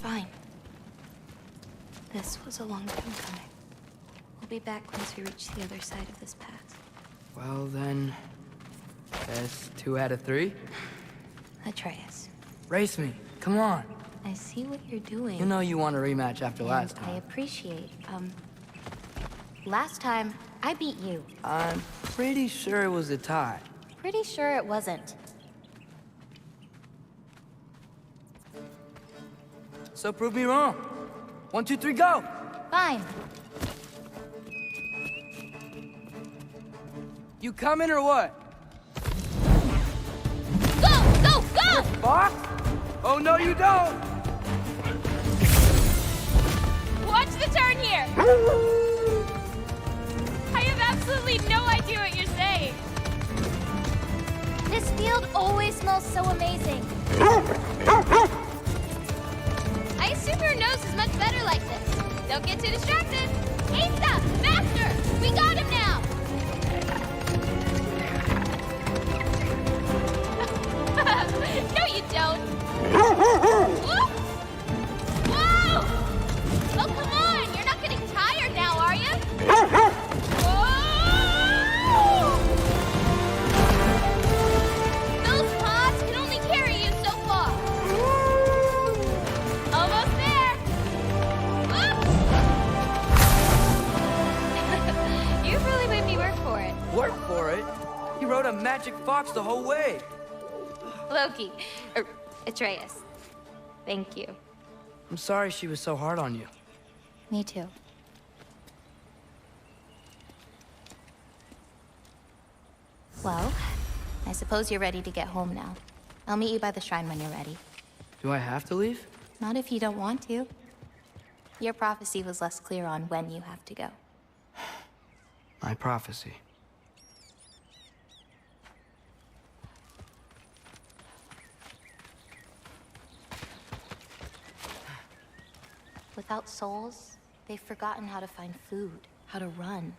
fine. This was a long time coming. We'll be back once we reach the other side of this path. Well then, that's 2 out of 3. Atreus, Race me, come on. I see what you're doing. You know you want a rematch after and last I time. appreciate, last time, I beat you. I'm pretty sure it was a tie. Pretty sure it wasn't. So prove me wrong. 1, 2, 3, go! Fine. You coming or what? Go! Go! Go! Fuck? Oh no you don't! Watch the turn here! I have absolutely no idea what you're saying. This field always smells so amazing. I assume your nose is much better like this. Don't get too distracted. Asa! Faster! We got him now! No, you don't. Whoop! Whoa! Oh, come on! You're not getting tired now, are you? Whoa! Those pods can only carry you so far. Almost there. Whoop! You really made me work for it. Work for it? You rode a magic fox the whole way. Loki. Atreus. Thank you. I'm sorry she was so hard on you. Me too. Well, I suppose you're ready to get home now. I'll meet you by the shrine when you're ready. Do I have to leave? Not if you don't want to. Your prophecy was less clear on when you have to go. My prophecy. Without souls, they've forgotten how to find food, how to run.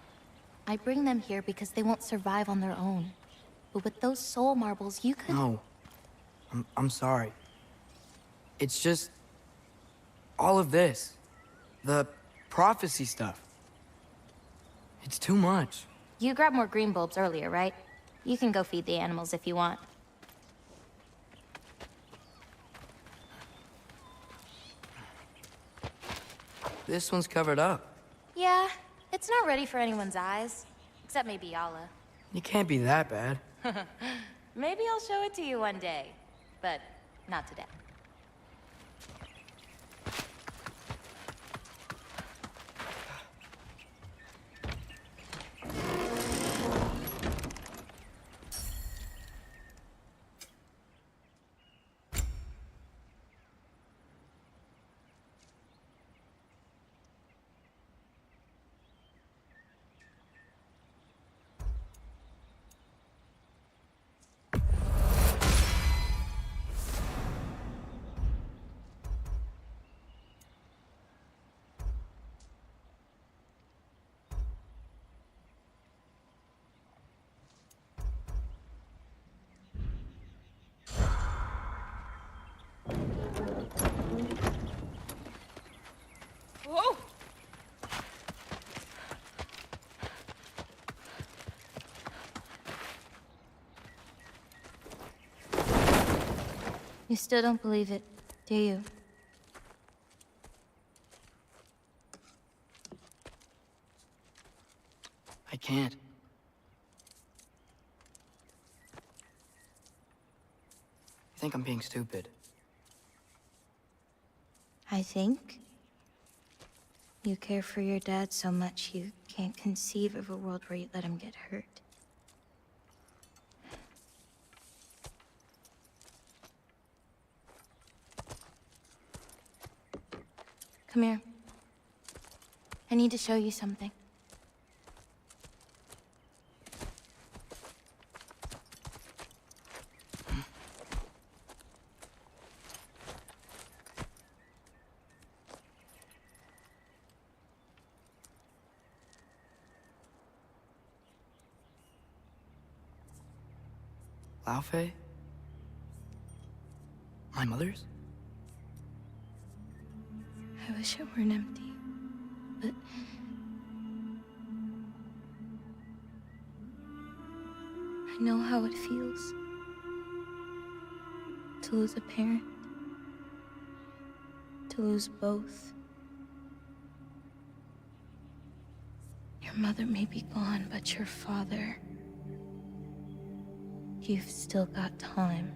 I bring them here because they won't survive on their own. But with those soul marbles, you could... No. I'm sorry. It's just... all of this. The prophecy stuff. It's too much. You grabbed more green bulbs earlier, right? You can go feed the animals if you want. This one's covered up. Yeah, it's not ready for anyone's eyes. Except maybe Yala. You can't be that bad. Maybe I'll show it to you one day. But not today. Whoa! You still don't believe it, do you? I can't. I think I'm being stupid. I think you care for your dad so much you can't conceive of a world where you let him get hurt. Come here. I need to show you something. Laufey? My mother's? wish it weren't empty, but I know how it feels to lose a parent, to lose both. Your mother may be gone, but your father, you've still got time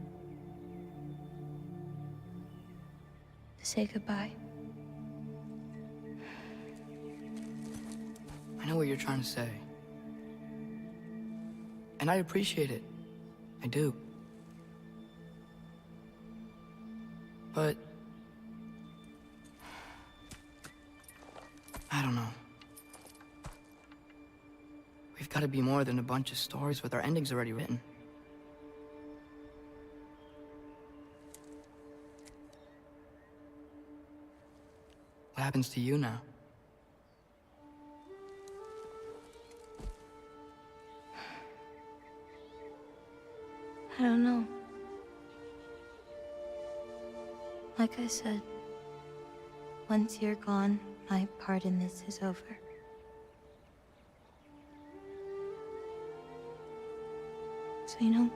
to say goodbye. I know what you're trying to say. And I appreciate it. I do. But I don't know. We've got to be more than a bunch of stories with our endings already written. What happens to you now? I don't know. Like I said, once you're gone, my part in this is over. So,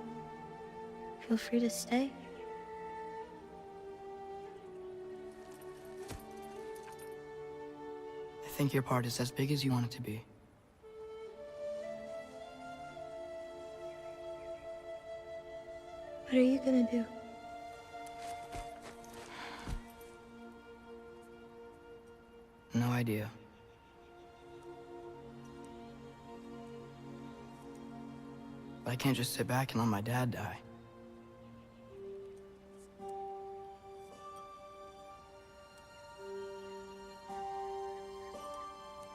feel free to stay. I think your part is as big as you want it to be. What are you gonna do? No idea. But I can't just sit back and let my dad die.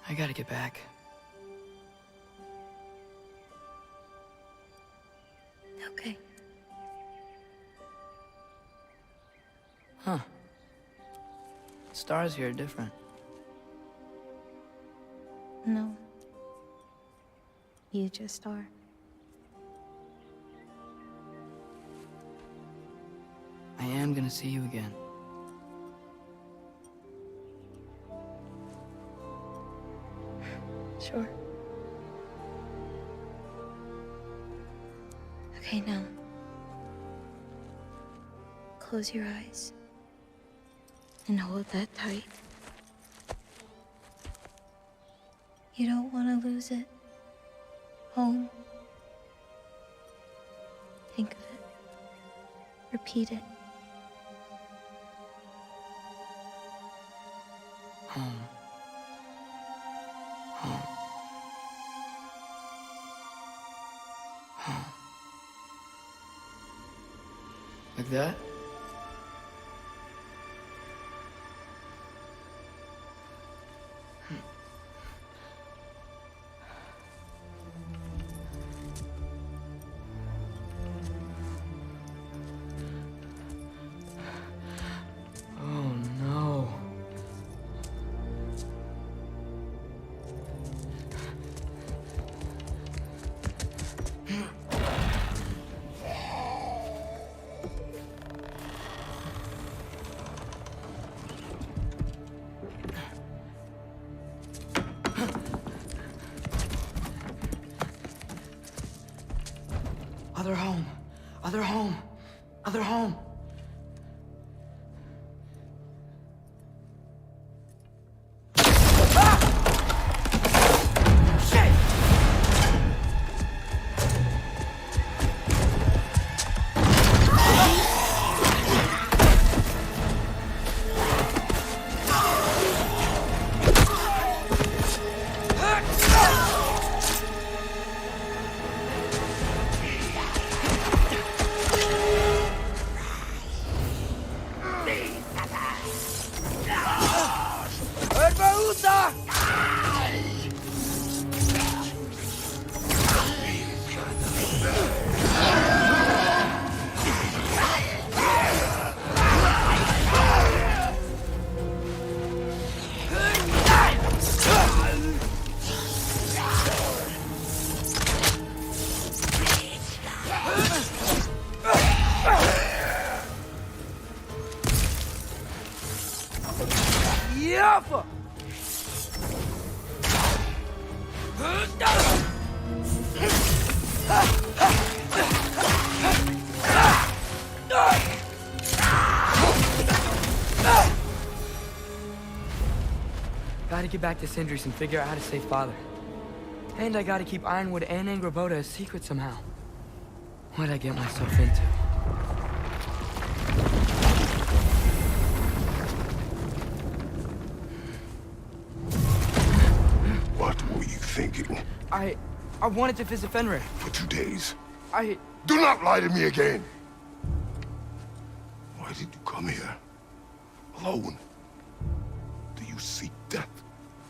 I gotta get back. Okay. Huh. Stars here are different. No. You just are. I am gonna see you again. Sure. Okay, now. Close your eyes. And hold that tight. You don't want to lose it. Home. Think of it. Repeat it. Home. Home. Home. Like that? Oh no. Other home. Other home. Other home. Yaffa! Gotta get back to Sindri's and figure out how to save Father. And I gotta keep Ironwood and Angraboda a secret somehow. What'd I get myself into? What were you thinking? I wanted to visit Fenrir. For 2 days? I... Do not lie to me again! Why did you come here? Alone? Do you seek death?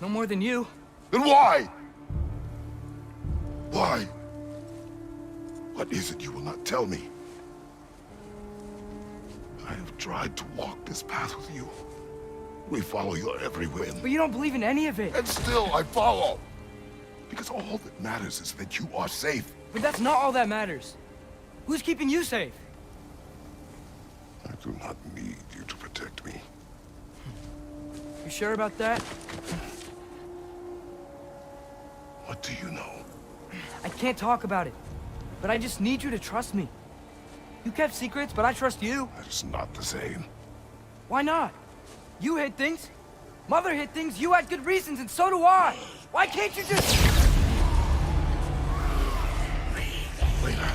No more than you. Then why? Why? What is it you will not tell me? I have tried to walk this path with you. We follow your every whim. But you don't believe in any of it. And still I follow. Because all that matters is that you are safe. But that's not all that matters. Who's keeping you safe? I do not need you to protect me. You sure about that? What do you know? I can't talk about it. But I just need you to trust me. You kept secrets, but I trust you. That is not the same. Why not? You hid things. Mother hid things. You had good reasons, and so do I. Why can't you just... Later.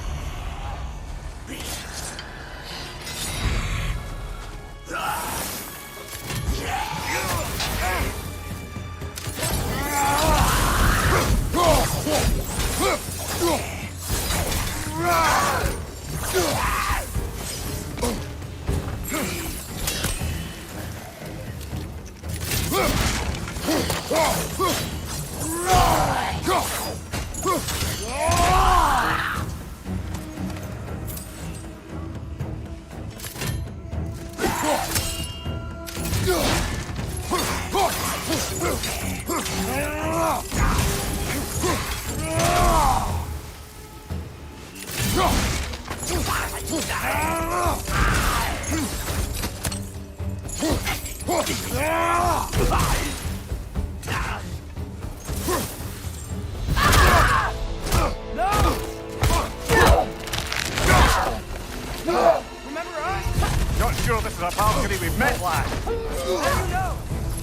Not sure this is a balcony we've met, lad.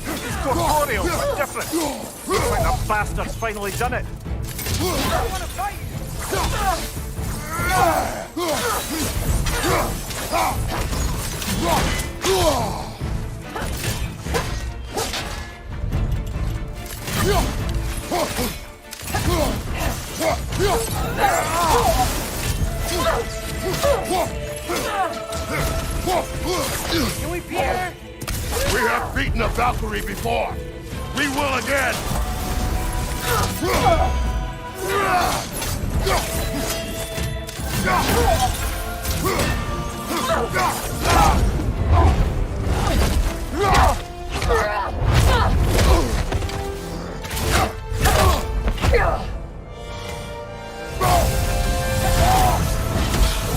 It's corporeal, but different. Looks like the bastard's finally done it. I want to fight Can we beat her? We have beaten a Valkyrie before. We will again.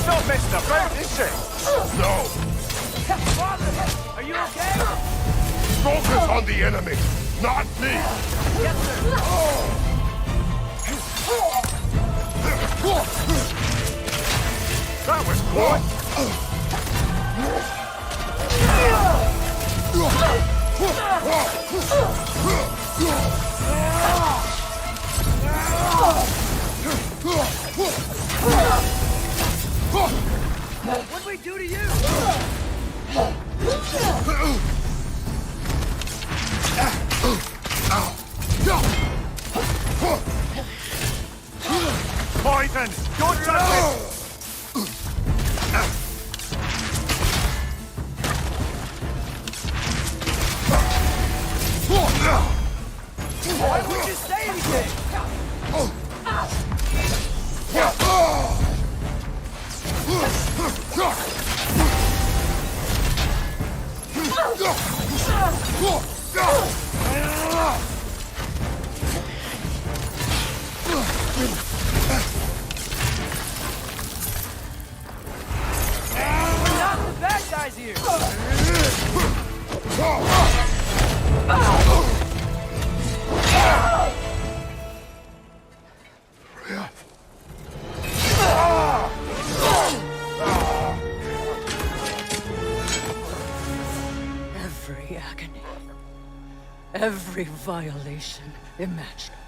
Not messing about, is she? No. Father, are you okay? Focus on the enemy, not me. Yes, sir. That was close. What'd we do to you? Poison! Don't touch it! Why would you say anything? We're not the bad guys here. agony. Every violation imaginable.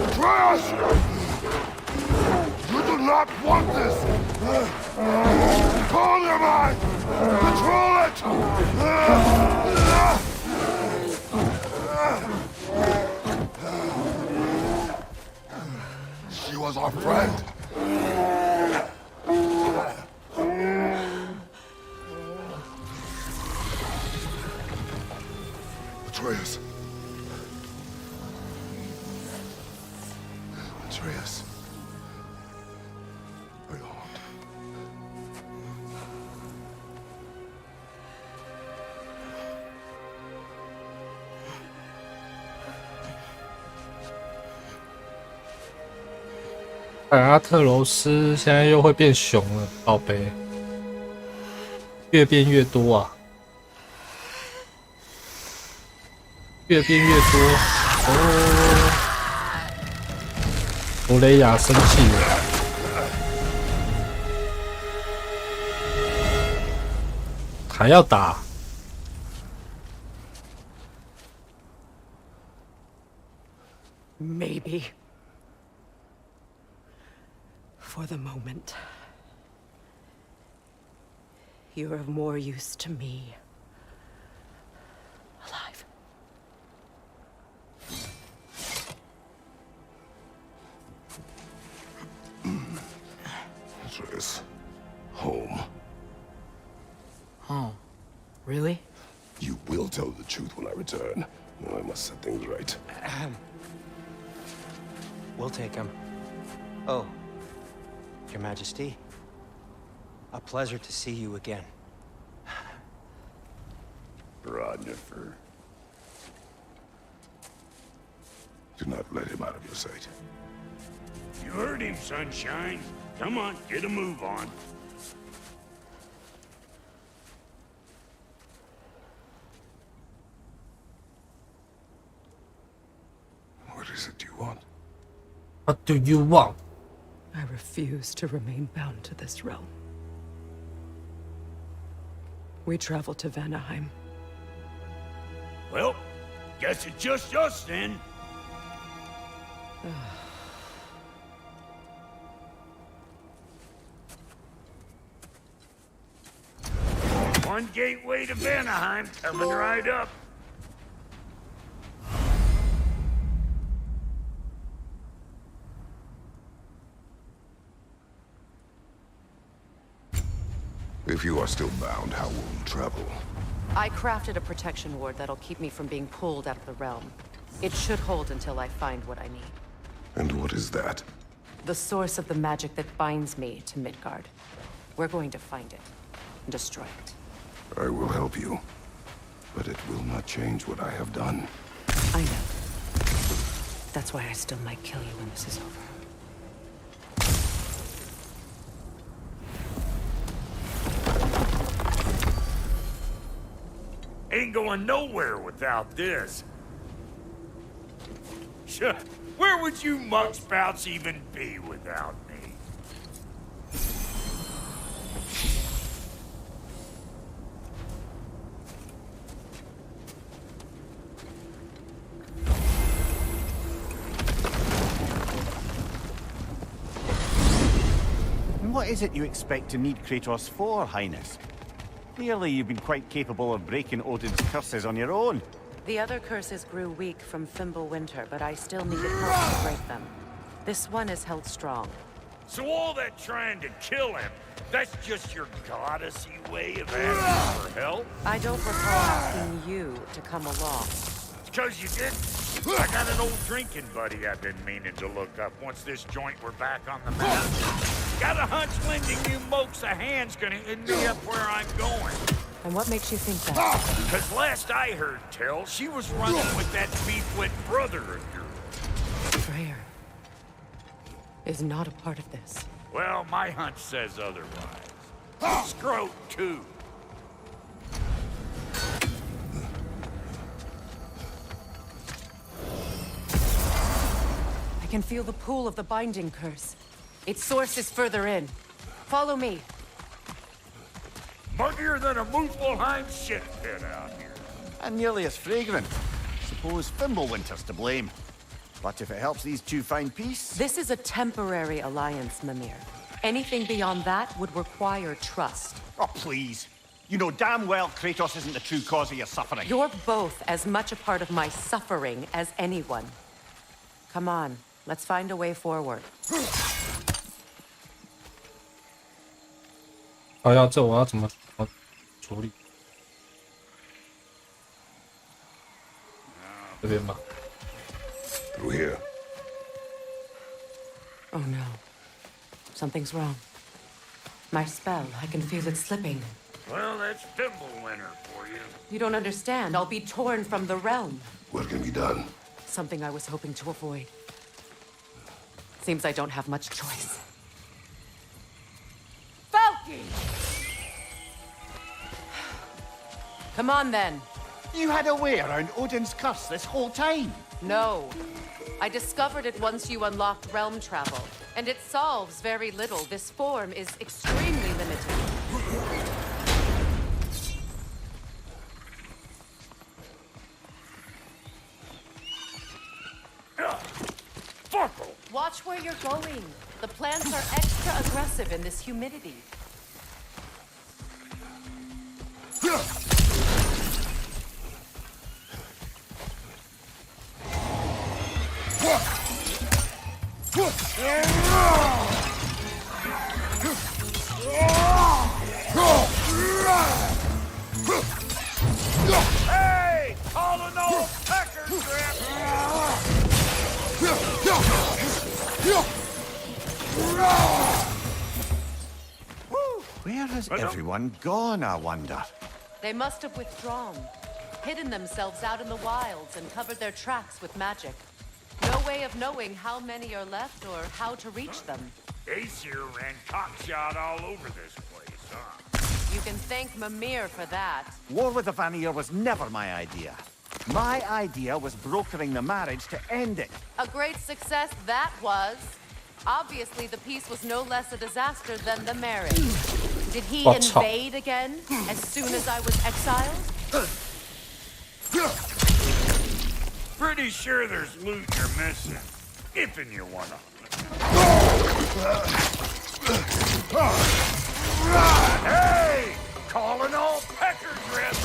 Atreus! You do not want this! Control your mind! Control it! She was our friend. Atreus. Atreus. Are you harmed? 阿特柔斯现在又会变熊了，宝贝，越变越多啊，越变越多。哦，弗雷亚生气了，还要打。 Maybe. For the moment. You're of more use to me. Alive. Atreus. Home. Home? Really? You will tell the truth when I return. Now I must set things right. We'll take him. Oh, Your Majesty. A pleasure to see you again. Rodnifer. Do not let him out of your sight. You heard him, Sunshine. Come on, get a move on. What is it you want? What do you want? I refuse to remain bound to this realm. We travel to Vanaheim. Well, guess it's just us then. One gateway to Vanaheim coming right up. If you are still bound, how will you travel? I crafted a protection ward that'll keep me from being pulled out of the realm. It should hold until I find what I need. And what is that? The source of the magic that binds me to Midgard. We're going to find it. And destroy it. I will help you. But it will not change what I have done. I know. That's why I still might kill you when this is over. Ain't going nowhere without this. Sure, where would you muckspouts even be without me? And what is it you expect to need Kratos for, Highness? Clearly, you've been quite capable of breaking Odin's curses on your own. The other curses grew weak from Fimbulwinter, but I still needed help to break them. This one is held strong. So all that trying to kill him, that's just your goddessy way of asking for help? I don't recall asking you to come along. It's 'cause you did. I got an old drinking buddy I've been meaning to look up once this joint were back on the map. Got a hunch lending you mokes a hand's gonna end me up where I'm going. And what makes you think that? 'Cause last I heard tell, she was running with that beef-wit brother of yours. Freyr is not a part of this. Well, my hunch says otherwise. Scroat, too. I can feel the pull of the binding curse. Its source is further in. Follow me. Muggier than a Muspelheim shit pit out here. And nearly as fragrant. Suppose Fimbulwinter's to blame. But if it helps these two find peace... This is a temporary alliance, Mimir. Anything beyond that would require trust. Oh, please. You know damn well Kratos isn't the true cause of your suffering. You're both as much a part of my suffering as anyone. Come on, let's find a way forward. 好呀，这我要怎么处理？这边吧。 Through here. Oh no. Something's wrong. My spell, I can feel it slipping. Well, that's Fimbulwinter for you. You don't understand. I'll be torn from the realm. What can be done? Something I was hoping to avoid. Seems I don't have much choice. Falky! Come on, then. You had a way around Odin's curse this whole time. No. I discovered it once you unlocked realm travel, and it solves very little. This form is extremely limited. Watch where you're going. The plants are extra aggressive in this humidity. Hey! Calling all pecker grip! Where has everyone gone, I wonder? They must have withdrawn, hidden themselves out in the wilds and covered their tracks with magic. No way of knowing how many are left or how to reach them. Aesir ran cockshot all over this place, huh? You can thank Mimir for that. War with the Vanir was never my idea. My idea was brokering the marriage to end it. A great success that was. Obviously, the peace was no less a disaster than the marriage. Did he invade again as soon as I was exiled? Pretty sure there's loot you're missing. If and you wanna. Hey! Calling all pecker grip!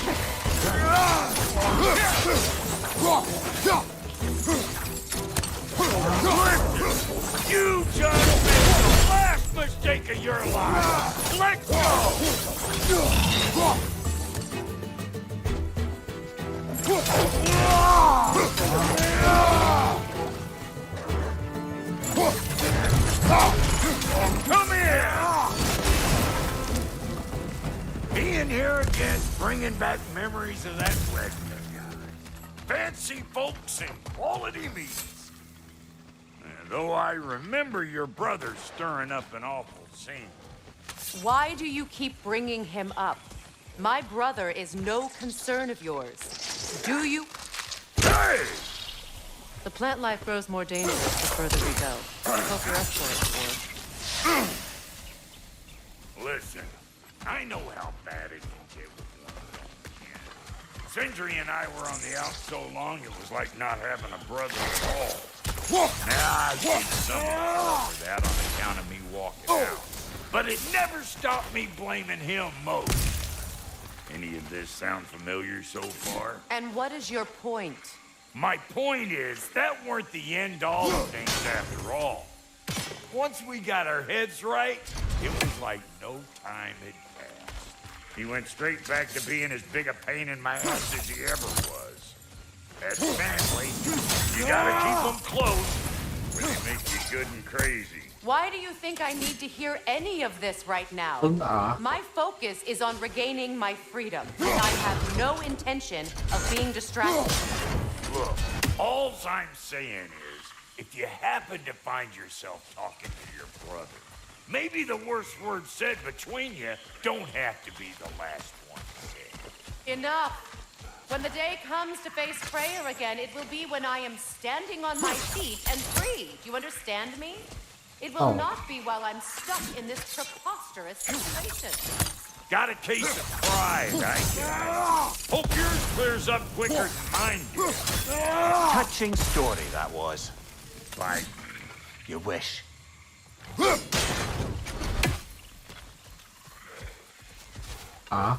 You just made the last mistake of your life! Let go! Come here! Being here again, bringing back memories of that wedding of yours. Fancy folks and quality meats. And though I remember your brother stirring up an awful scene. Why do you keep bringing him up? My brother is no concern of yours. Do you? Hey! The plant life grows more dangerous the further we go. I hope you're up for it, Ward. Listen, I know how bad it can get with one of them. Sindri and I were on the out so long, it was like not having a brother at all. Now I get some for that on account of me walking out. But it never stopped me blaming him most. Any of this sound familiar so far? And what is your point? My point is, that weren't the end all of things after all. Once we got our heads right, it was like no time had passed. He went straight back to being as big a pain in my ass as he ever was. As family, you gotta keep them close, or they make you good and crazy. Why do you think I need to hear any of this right now? My focus is on regaining my freedom, and I have no intention of being distracted. Look, all I'm saying is, if you happen to find yourself talking to your brother, maybe the worst word said between you don't have to be the last one said. Enough! When the day comes to face Freyr again, it will be when I am standing on my feet and free. Do you understand me? It will not be while I'm stuck in this preposterous situation. Got a case of pride, I guess. Hope yours clears up quicker than mine did. Touching story, that was. Like, You wish.啊，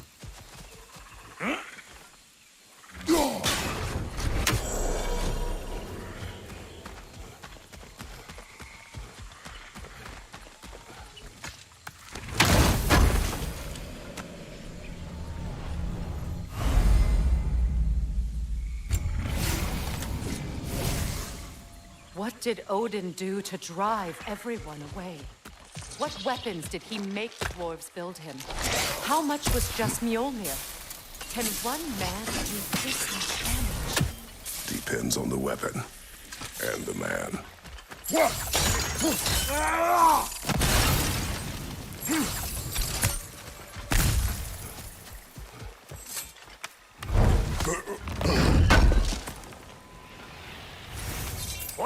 What did Odin do to drive everyone away? What weapons did he make the dwarves build him? How much was just Mjolnir? Can one man do this much damage? Depends on the weapon and the man.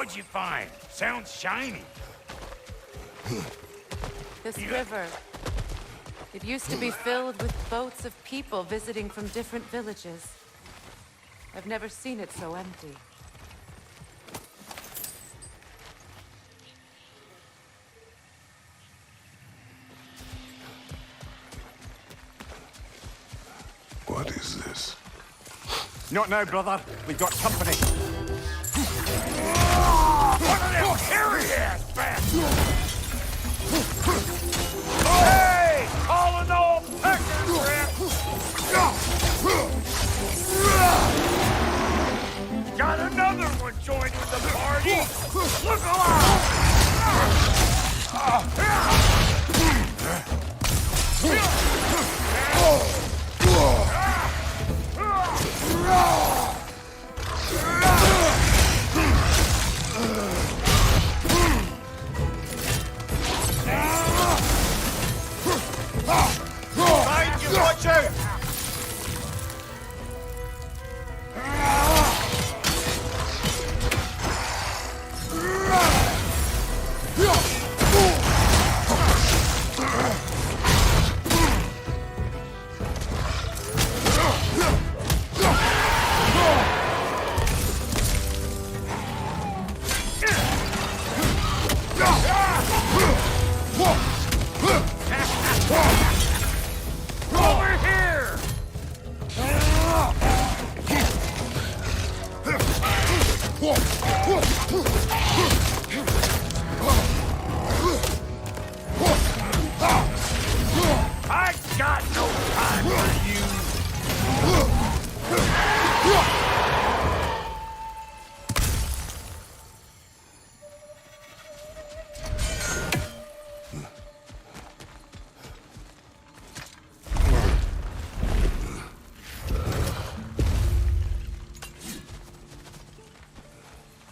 what'd you find? Sounds shiny. This river. It used to be filled with boats of people visiting from different villages. I've never seen it so empty. What is this? Not now, brother. We've got company. One of them hairy-ass bastards! Hey! Calling all peckers, Rip! Got another one joining the party! Look Mind you, watch out! over here! I got no time for you!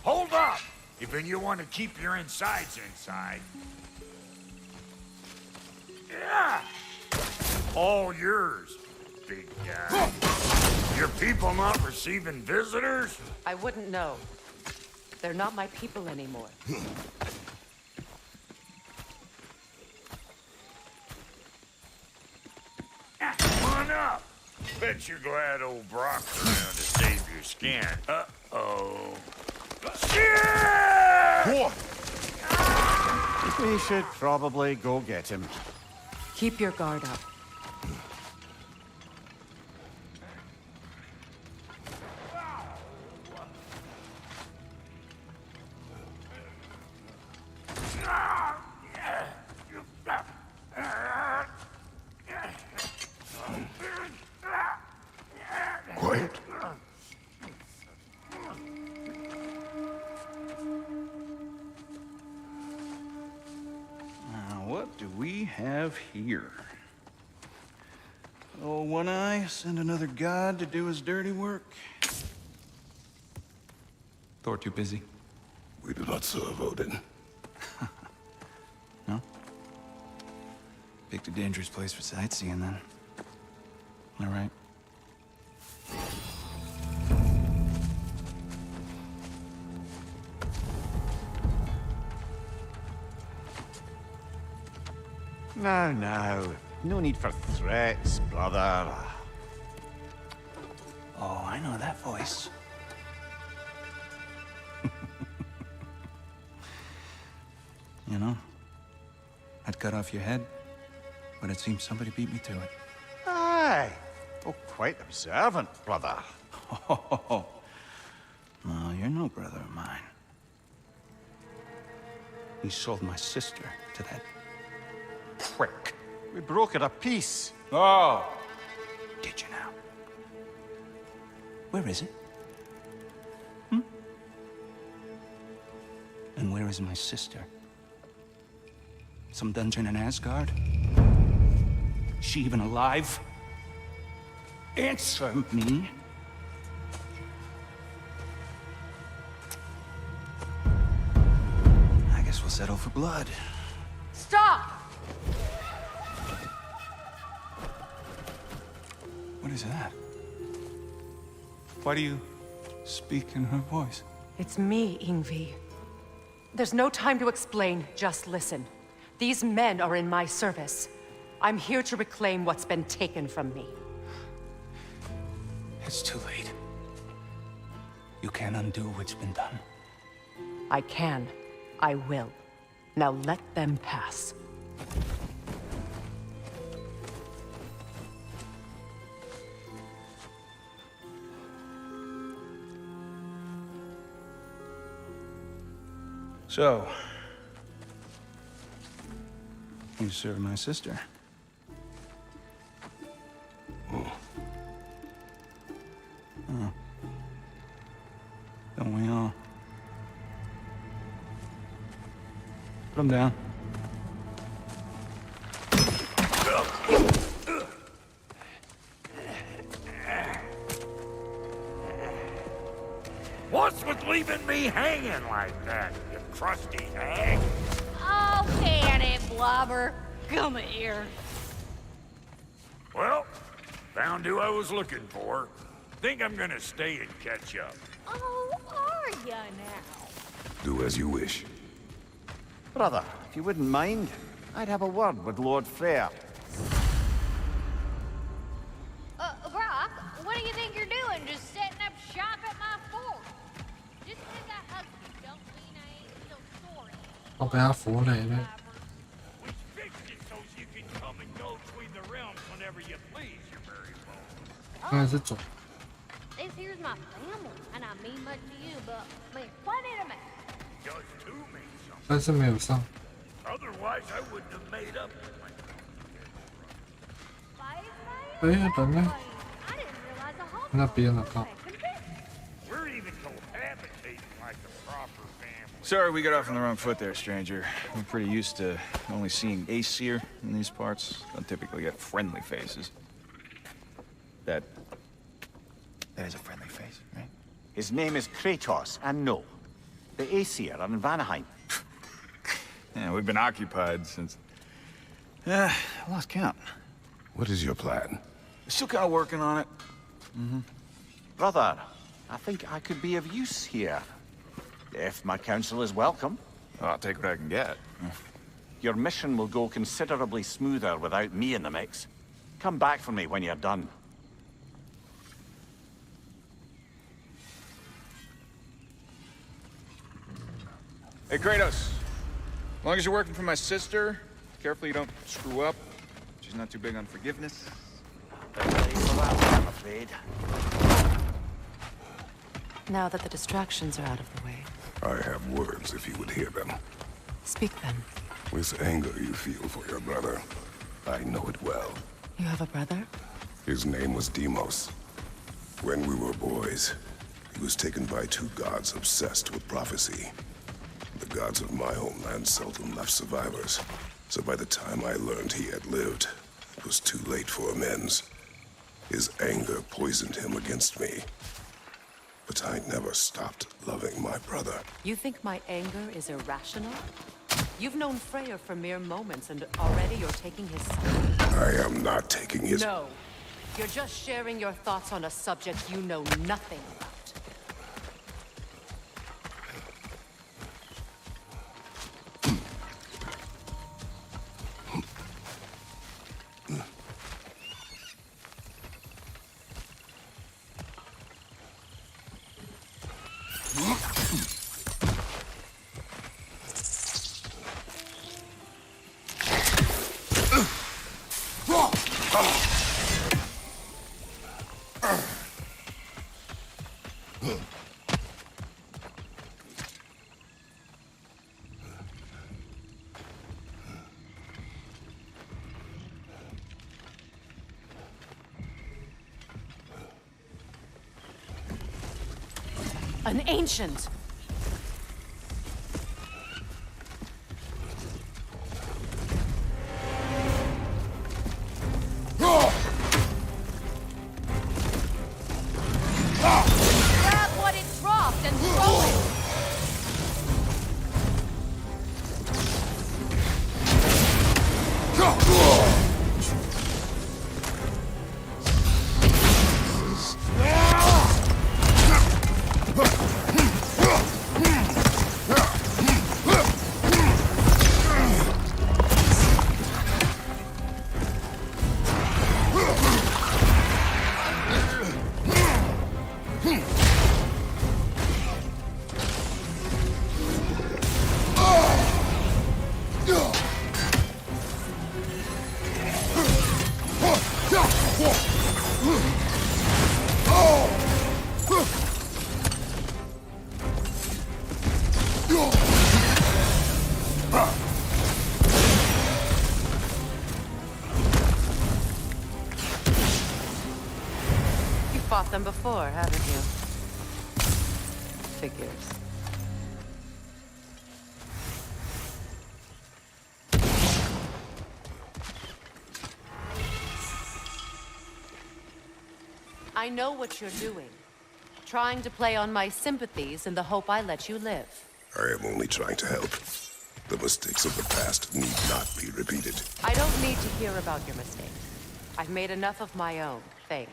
Hold up! If you want to keep your insides inside. Yeah! All yours, big guy. Your people not receiving visitors? I wouldn't know. They're not my people anymore. Come on up. Bet you're glad old Brock's around to save your skin. Uh-oh. Shit! We should probably go get him. Keep your guard up. Quiet. Now, what do we have here? Oh, One Eye, send another god to do his dirty work. Thor too busy. We do not serve Odin. No? Picked a dangerous place for sightseeing, then. All right. Now. No need for threats, brother. Oh, I know that voice. You know, I'd cut off your head, but it seems somebody beat me to it. Aye. Oh, quite observant, brother. Oh, no, you're no brother of mine. You sold my sister to that prick. We broke it a piece. Oh! Did you now? Where is it? And where is my sister? Some dungeon in Asgard? She even alive? Answer me. I guess we'll settle for blood. Stop! What is that? Why do you speak in her voice? It's me, Ingvi. There's no time to explain, just listen. These men are in my service. I'm here to reclaim what's been taken from me. It's too late. You can't undo what's been done. I can. I will. Now let them pass. So, you served my sister. Oh. Don't we all? Put him down. What's with leaving me hanging like that, you crusty hag? Oh, can it, Blobber? Come here. Well, found who I was looking for. Think I'm gonna stay and catch up. Oh, are ya now? Do as you wish. Brother, if you wouldn't mind, I'd have a word with Lord Freyr. Brock, what do you think you're doing? Just setting up shop at my fort? Just because I hugged you don't mean I ain't still sorry. 我被他扶累了。 We fixed it so you can come and go between the realms whenever you please, you merry folk. 应该是走。 This here's my family, and I mean much to you, but mean plenty to me. Does too mean something. 但是没有上。 Otherwise, I wouldn't have made up.哎，等等， I didn't realize the whole 那边了，靠。 We're even cohabitating like a proper family. Sorry we got off on the wrong foot there, stranger. We're pretty used to only seeing Aesir in these parts. Don't typically get friendly faces. That is a friendly face, right? His name is Kratos, and no, the Aesir are in Vanaheim. Yeah, we've been occupied since... I lost count. What is your plan? Still kind of working on it. Brother, I think I could be of use here. If my counsel is welcome. I'll take what I can get. Your mission will go considerably smoother without me in the mix. Come back for me when you're done. Hey, Kratos. As long as you're working for my sister, carefully you don't screw up. She's not too big on forgiveness. I'm afraid. Now that the distractions are out of the way, I have words if you would hear them. speak then. This anger you feel for your brother, I know it well. You have a brother? His name was Deimos. When we were boys, he was taken by two gods obsessed with prophecy. The gods of my homeland seldom left survivors, so by the time I learned he had lived, it was too late for amends. His anger poisoned him against me. But I never stopped loving my brother. You think my anger is irrational? You've known Freyr for mere moments, and already you're taking his side. I am not taking his... No. You're just sharing your thoughts on a subject you know nothing about. An ancient. Grab what it dropped and throw it! Fought them before, haven't you? Figures. I know what you're doing. Trying to play on my sympathies in the hope I let you live. I am only trying to help. The mistakes of the past need not be repeated. I don't need to hear about your mistakes. I've made enough of my own, thanks.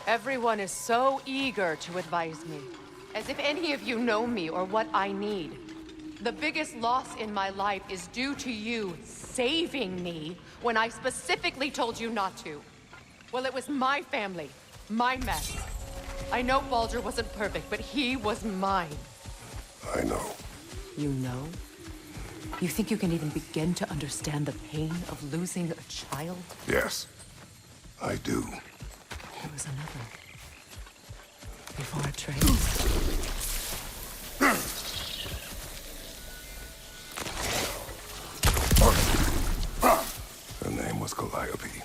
Everyone is so eager to advise me, as if any of you know me or what I need. The biggest loss in my life is due to you saving me when I specifically told you not to. Well, it was my family, my mess. I know Baldur wasn't perfect, but he was mine. I know. You know? You think you can even begin to understand the pain of losing a child? Yes, I do. There was another. Before our train. Her name was Calliope.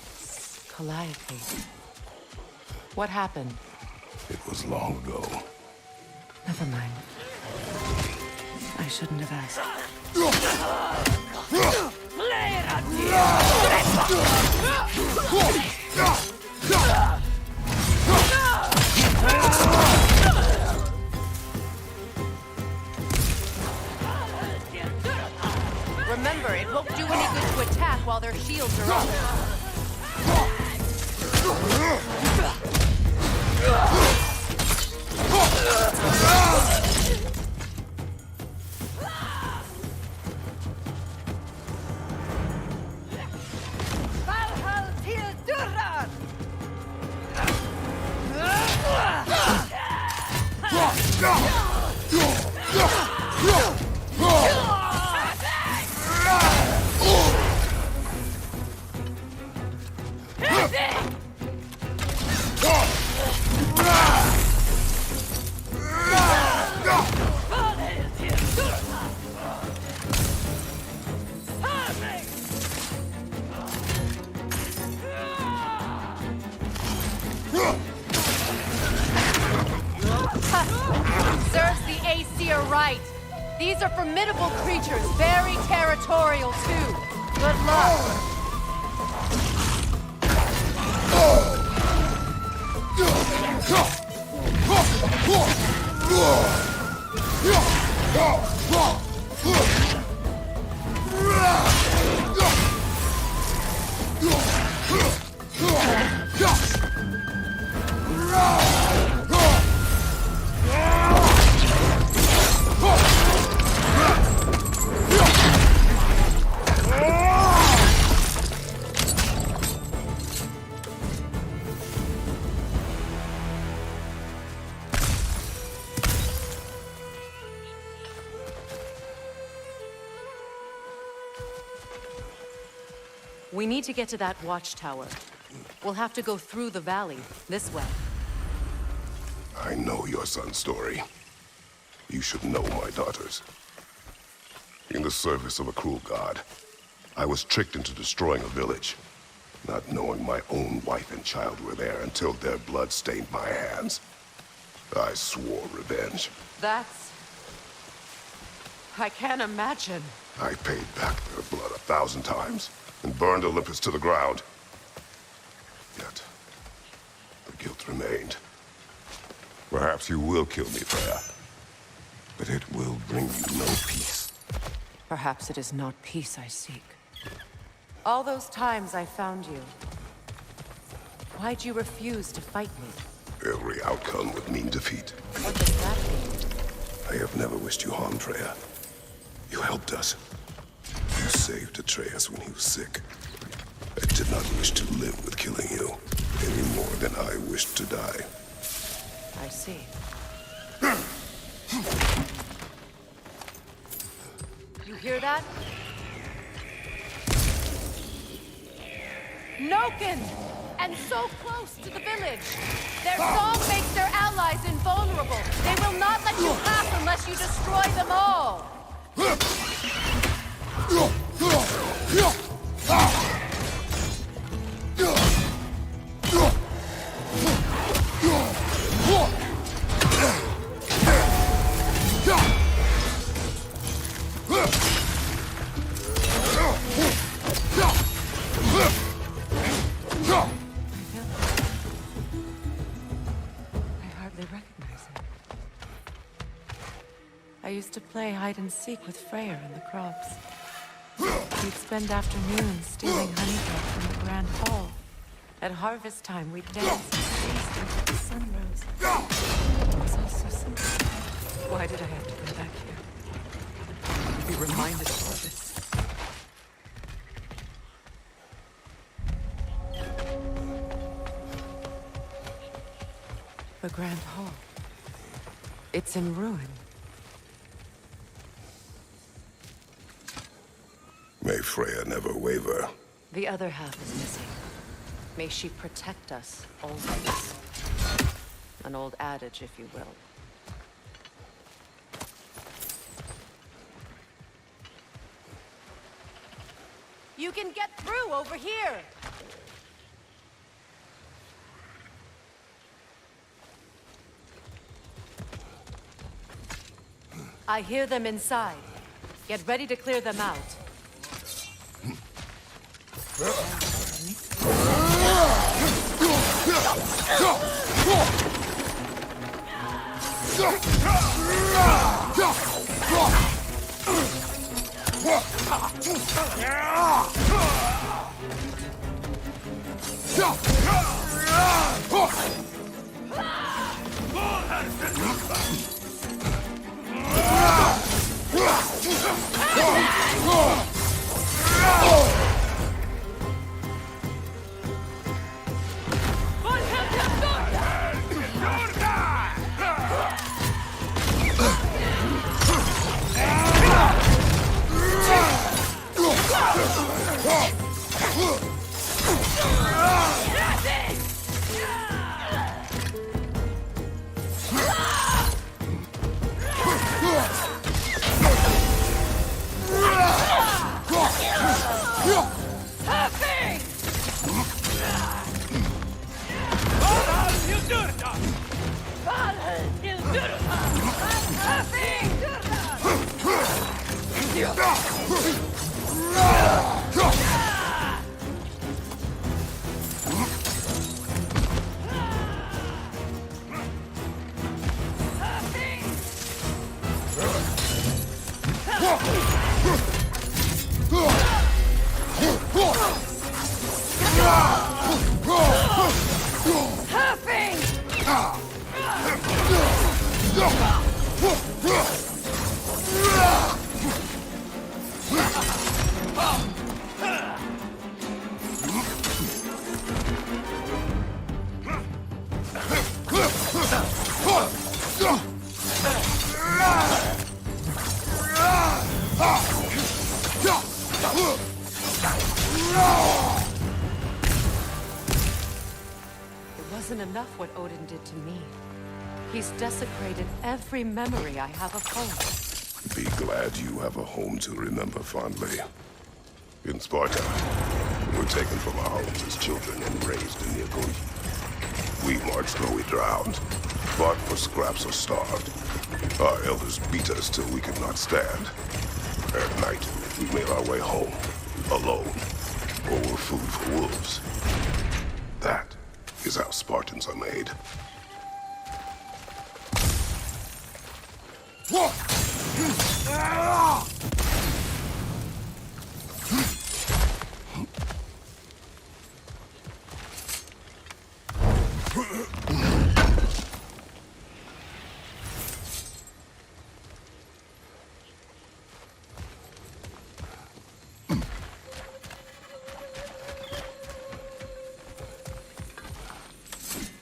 Calliope. What happened? It was long ago. Never mind. I shouldn't have asked. Remember, it won't do any good to attack while their shields are up. Serves the Aesir right. These are formidable creatures, very territorial too. Good luck. We need to get to that watchtower. We'll have to go through the valley, this way. I know your son's story. You should know my daughter's. In the service of a cruel god, I was tricked into destroying a village, not knowing my own wife and child were there until their blood stained my hands. I swore revenge. That's... I can't imagine. I paid back their blood 1,000 times and burned Olympus to the ground. Yet, the guilt remained. Perhaps you will kill me, Freya, but it will bring you no peace. Perhaps it is not peace I seek. All those times I found you, why'd you refuse to fight me? Every outcome would mean defeat. What does that mean? I have never wished you harm, Freya. You helped us. You saved Atreus when he was sick. I did not wish to live with killing you, any more than I wished to die. I see. You hear that? Noken! And so close to the village! Their song makes their allies invulnerable! They will not let you pass unless you destroy them all! I used to play hide and seek with Freyr in the crops. We'd spend afternoons stealing honeybread from the Grand Hall. At harvest time, we'd dance and feast until the sun rose. It was all so simple. Why did I have to come back here? To be reminded of all this. The Grand Hall. It's in ruin. May Freya never waver. The other half is missing. May she protect us, always. An old adage, if you will. You can get through over here! I hear them inside. Get ready to clear them out. Wasn't enough what Odin did to me. He's desecrated every memory I have of home. Be glad you have a home to remember fondly. In Sparta, we were taken from our homes as children and raised in the Agoni. We marched or we drowned, fought for scraps or starved. Our elders beat us till we could not stand. At night, we made our way home, alone, or were food for wolves. That is how Spartans are made.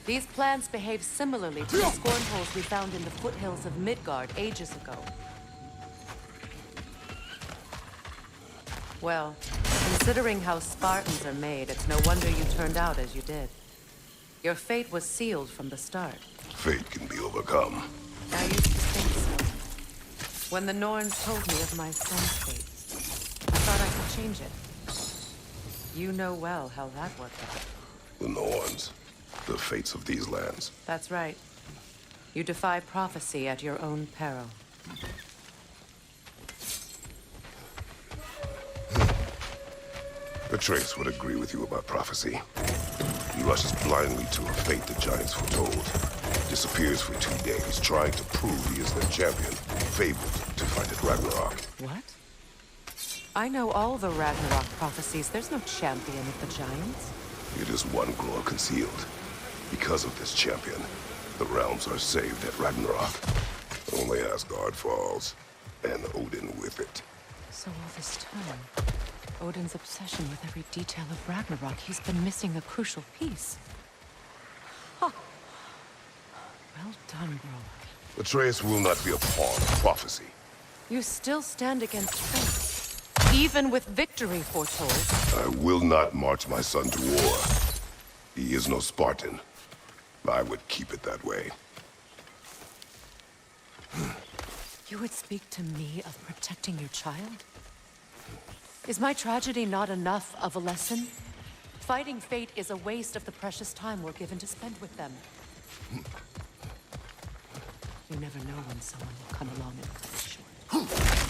These plants behave similarly to the scorn holes we found in the foothills of Midgard ages ago. Well, considering how Spartans are made, it's no wonder you turned out as you did. Your fate was sealed from the start. Fate can be overcome. I used to think so. When the Norns told me of my son's fate, I thought I could change it. You know well how that worked out. The Norns. The fates of these lands. That's right. You defy prophecy at your own peril. Atreus would agree with you about prophecy. He rushes blindly to a fate the giants foretold. Disappears for 2 days, trying to prove he is their champion, fabled to fight at Ragnarok. What? I know all the Ragnarok prophecies. There's no champion of the giants. It is one glow concealed. Because of this champion, the realms are saved at Ragnarok. Only Asgard falls, and Odin with it. So all this time, Odin's obsession with every detail of Ragnarok, he's been missing a crucial piece. Huh. Well done, bro. Atreus will not be a pawn of prophecy. You still stand against fate, even with victory foretold. I will not march my son to war. He is no Spartan. I would keep it that way. You would speak to me of protecting your child? Is my tragedy not enough of a lesson? Fighting fate is a waste of the precious time we're given to spend with them. You never know when someone will come along and cut it short.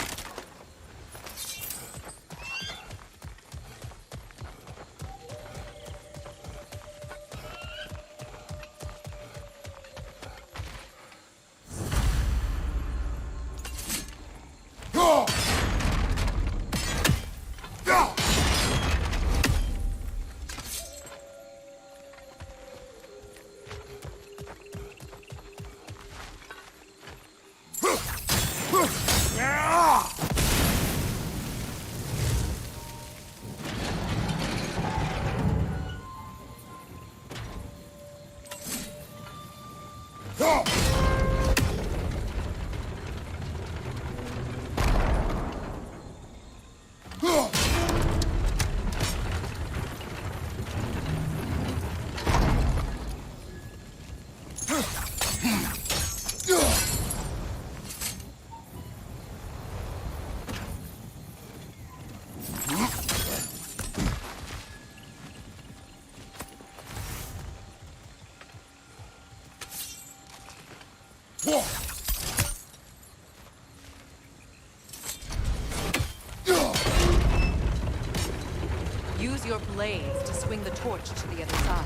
Use your blades to swing the torch to the other side.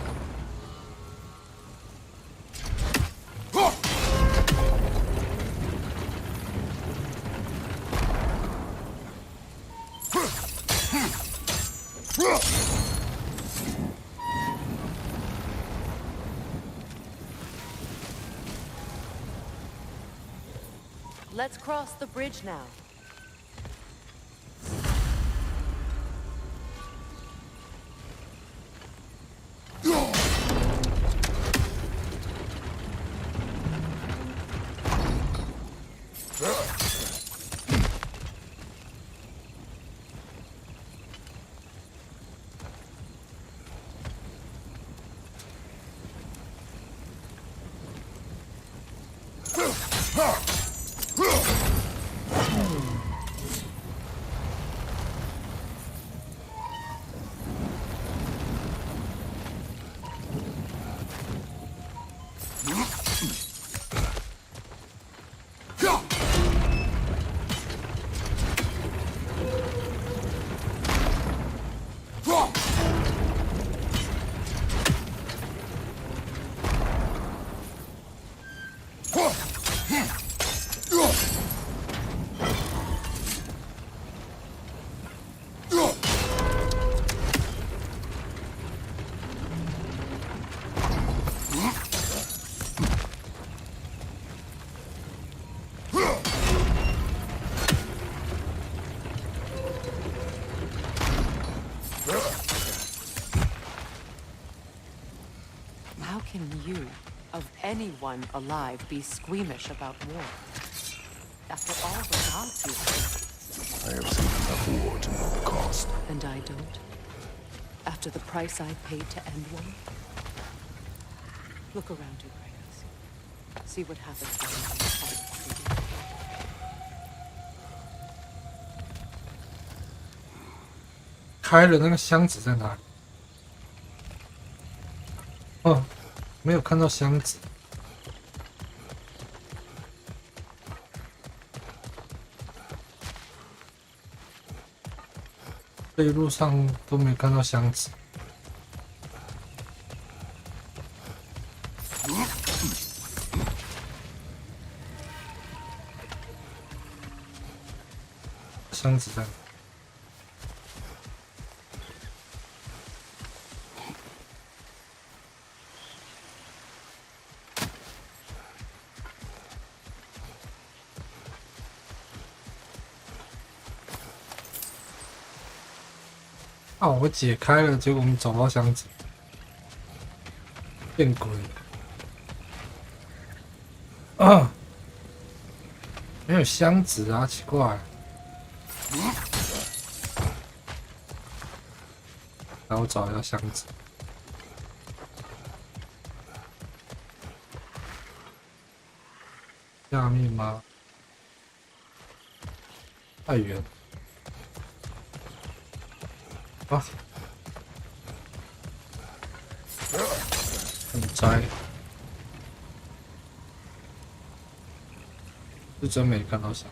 Let's cross the bridge now. How can you, of anyone alive, be squeamish about war? After all the gods you've seen. I have seen enough war to know the cost. And I don't? After the price I paid to end one? Look around you, Kratos. See what happens when you fight for you. 开了那个箱子在哪里？哦，没有看到箱子。这一路上都没有看到箱子。箱子在哪？ 啊！我解开了，结果我们找不到箱子，变鬼了！啊，没有箱子啊，奇怪。来，我找一下箱子。下面吗？太远。 啊！很窄，是真没看到啥。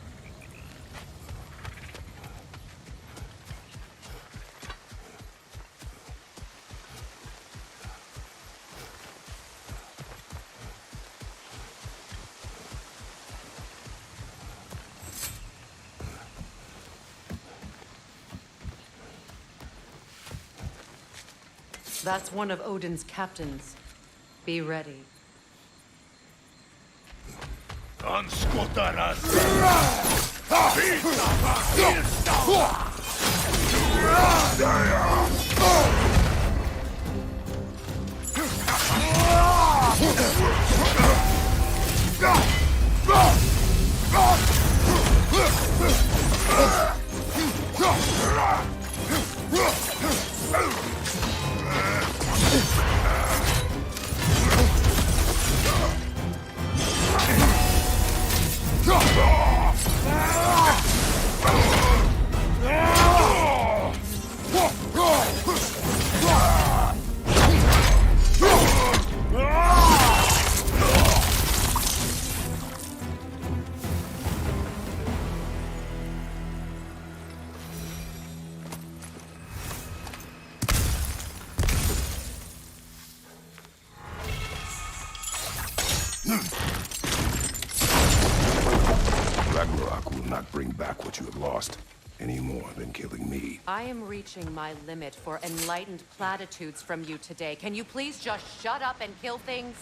That's one of Odin's captains. Be ready. Ragnarok will not bring back what you have lost, any more than killing me. I am reaching my limit for enlightened platitudes from you today. Can you please just shut up and kill things?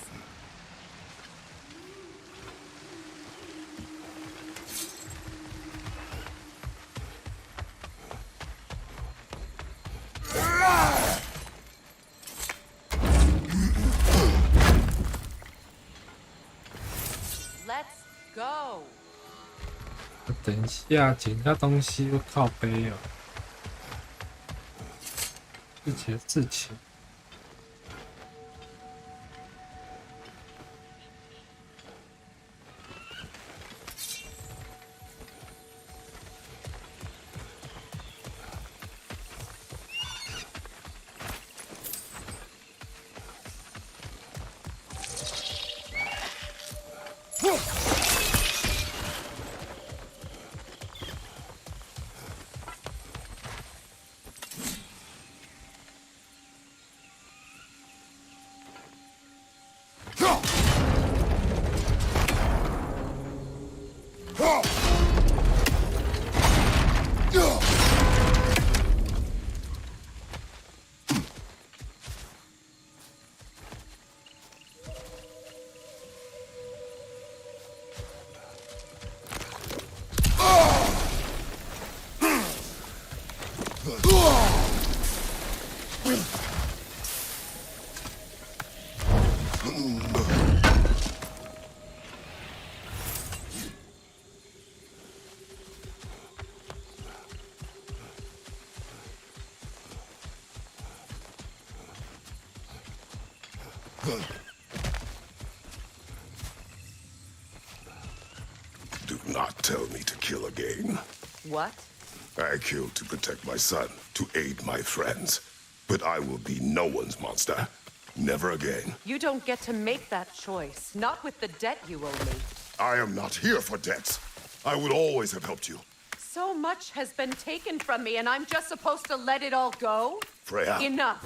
等一下，捡一下东西又靠背哦。事情。Do not tell me to kill again. What? I killed to protect my son, to aid my friends. But I will be no one's monster. Never again. You don't get to make that choice. Not with the debt you owe me. I am not here for debts. I would always have helped you. So much has been taken from me, and I'm just supposed to let it all go? Freya. Enough.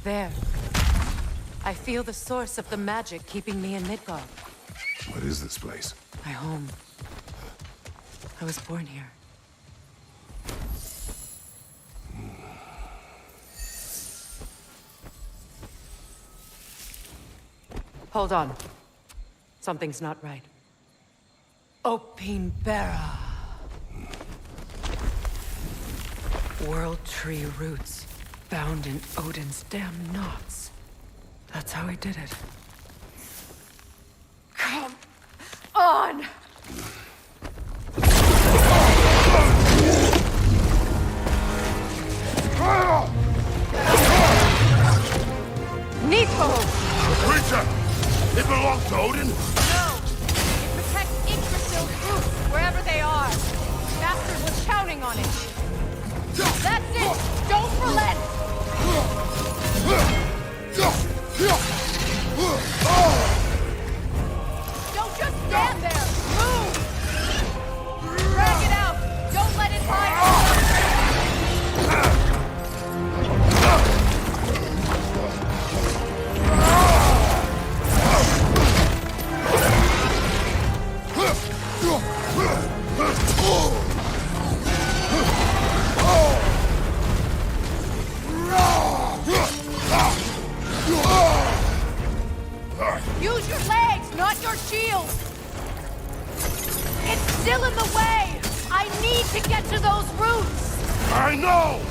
There. I feel the source of the magic keeping me in Midgard. What is this place? My home. I was born here. Hold on. Something's not right. Opinbera. World tree roots. Bound in Odin's damn knots. That's how he did it. Come on! Nico! The creature! It belongs to Odin? No! It protects Yggdrasil's roots, wherever they are. Bastard was counting on it. That's it! Don't relent! Don't just stand there! Move! Drag it out! Don't let it hide! Use your legs, not your shield! It's still in the way! I need to get to those roots! I know!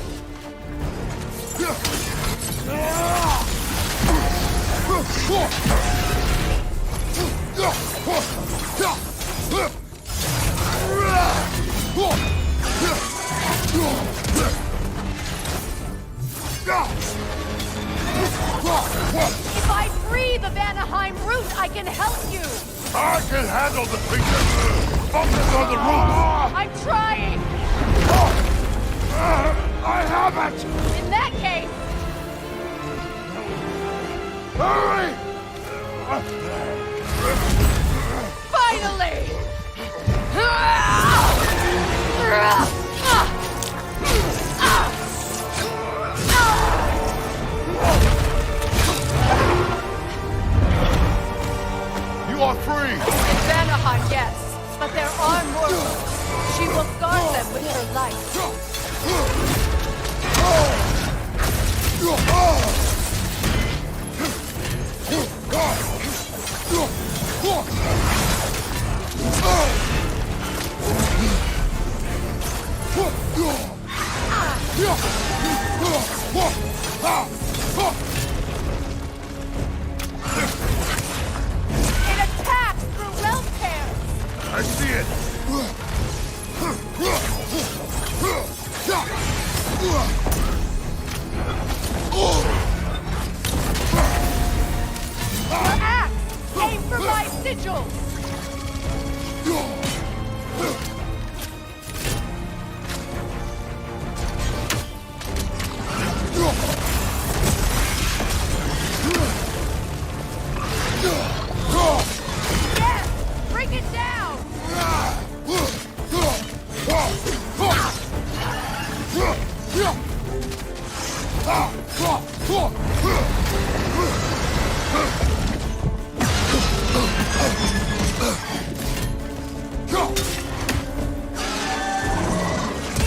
If I free the Vanaheim root, I can help you! I can handle the creature! Focus on the roots! I'm trying! I have it! In that case... Hurry! Finally! You are free! In Vanaheim, yes. But there are more roots. She will guard them with her light. It attacks through realm tears! I see it! Your axe! Aim for my sigil! Yes! Bring it down!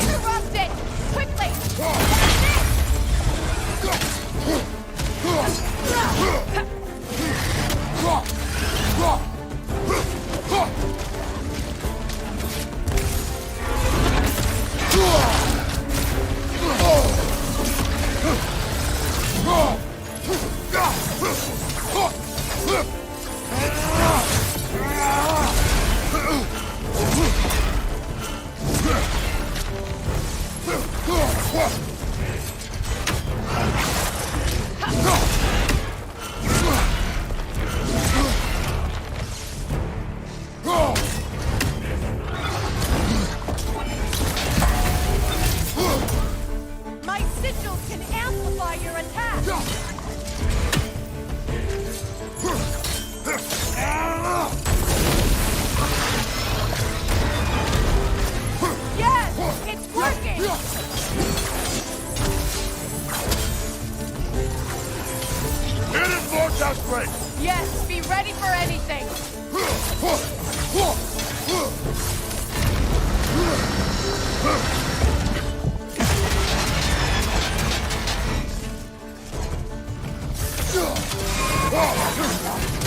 Interrupt it! Quickly! My sigil can amplify your attack! Yes! It's working! Hit it, Vortex Break! Yes, be ready for anything!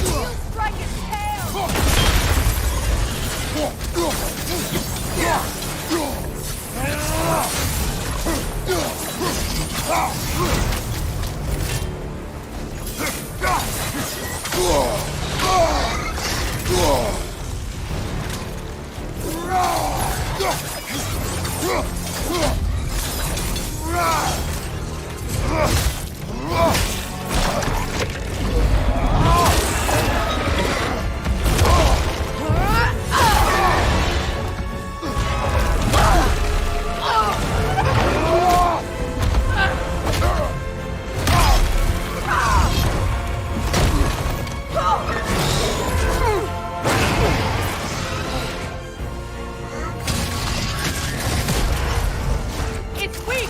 You strike its tail! It's weak!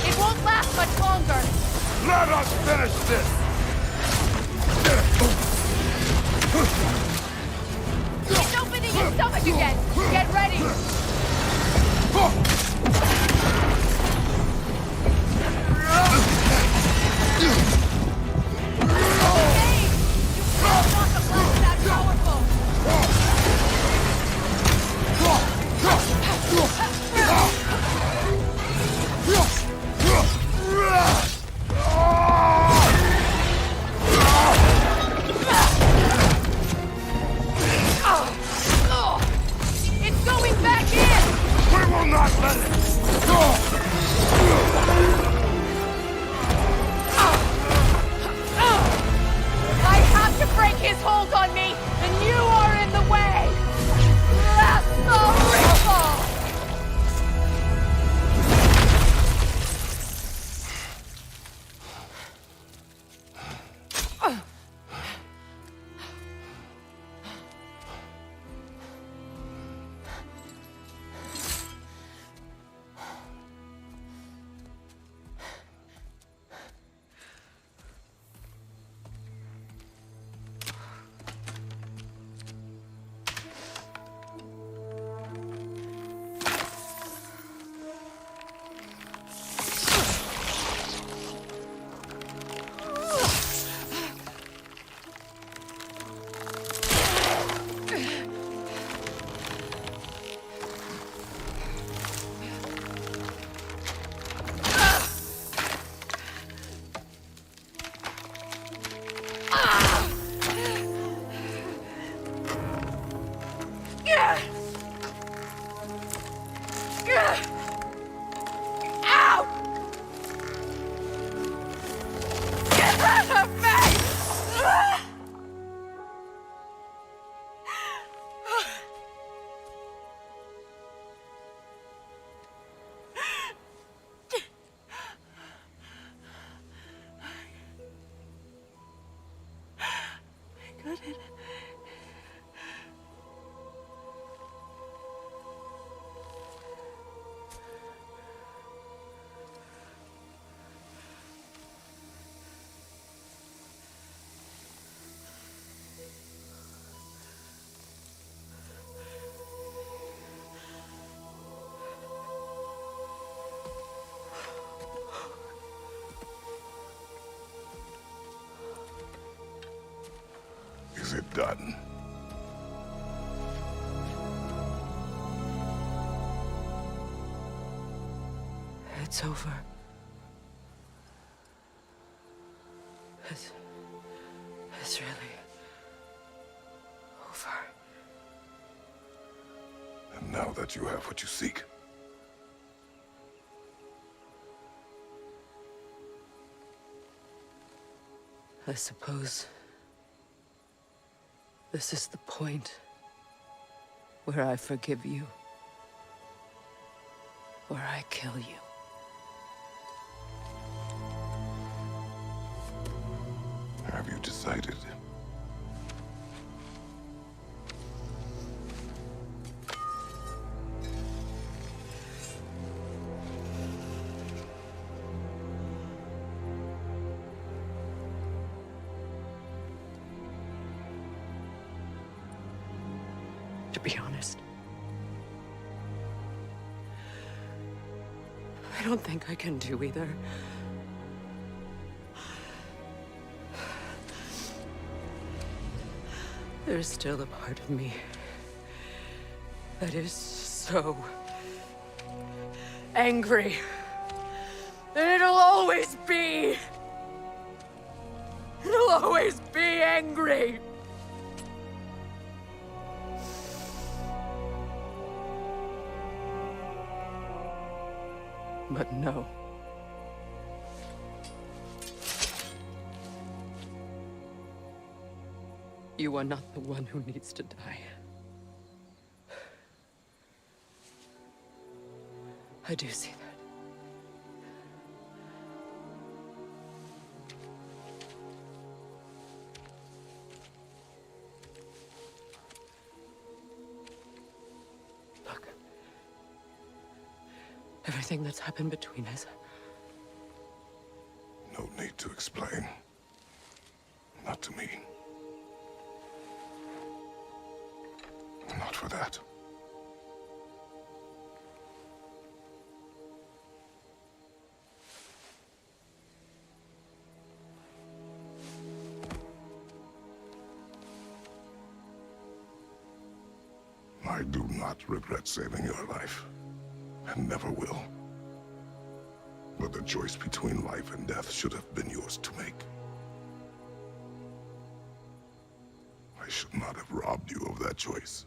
It won't last much longer! Let us finish this! It's opening its stomach again! Get ready! Hey! You can't knock a blast that powerful! We will not let it Is it done? It's over. It's really over. And now that you have what you seek, I suppose this is the point where I forgive you, where I kill you. have you decided? To be honest, I don't think I can do either. There's still a part of me that is so angry. And it'll always be. It'll always be angry. But no. You are not the one who needs to die. I do see that. Look. Everything that's happened between us. No need to explain. Not to me. Not for that. I do not regret saving your life, and never will. But the choice between life and death should have been yours to make. I should not have robbed you of that choice.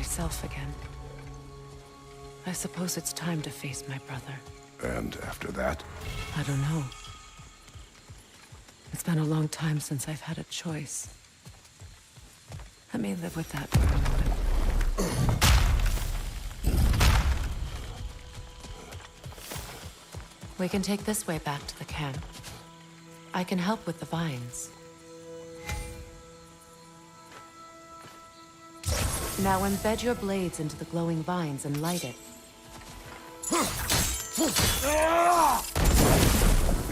myself again. I suppose it's time to face my brother. And after that? I don't know. It's been a long time since I've had a choice. Let me live with that for a moment. We can take this way back to the camp. I can help with the vines. Now embed your blades into the glowing vines and light it.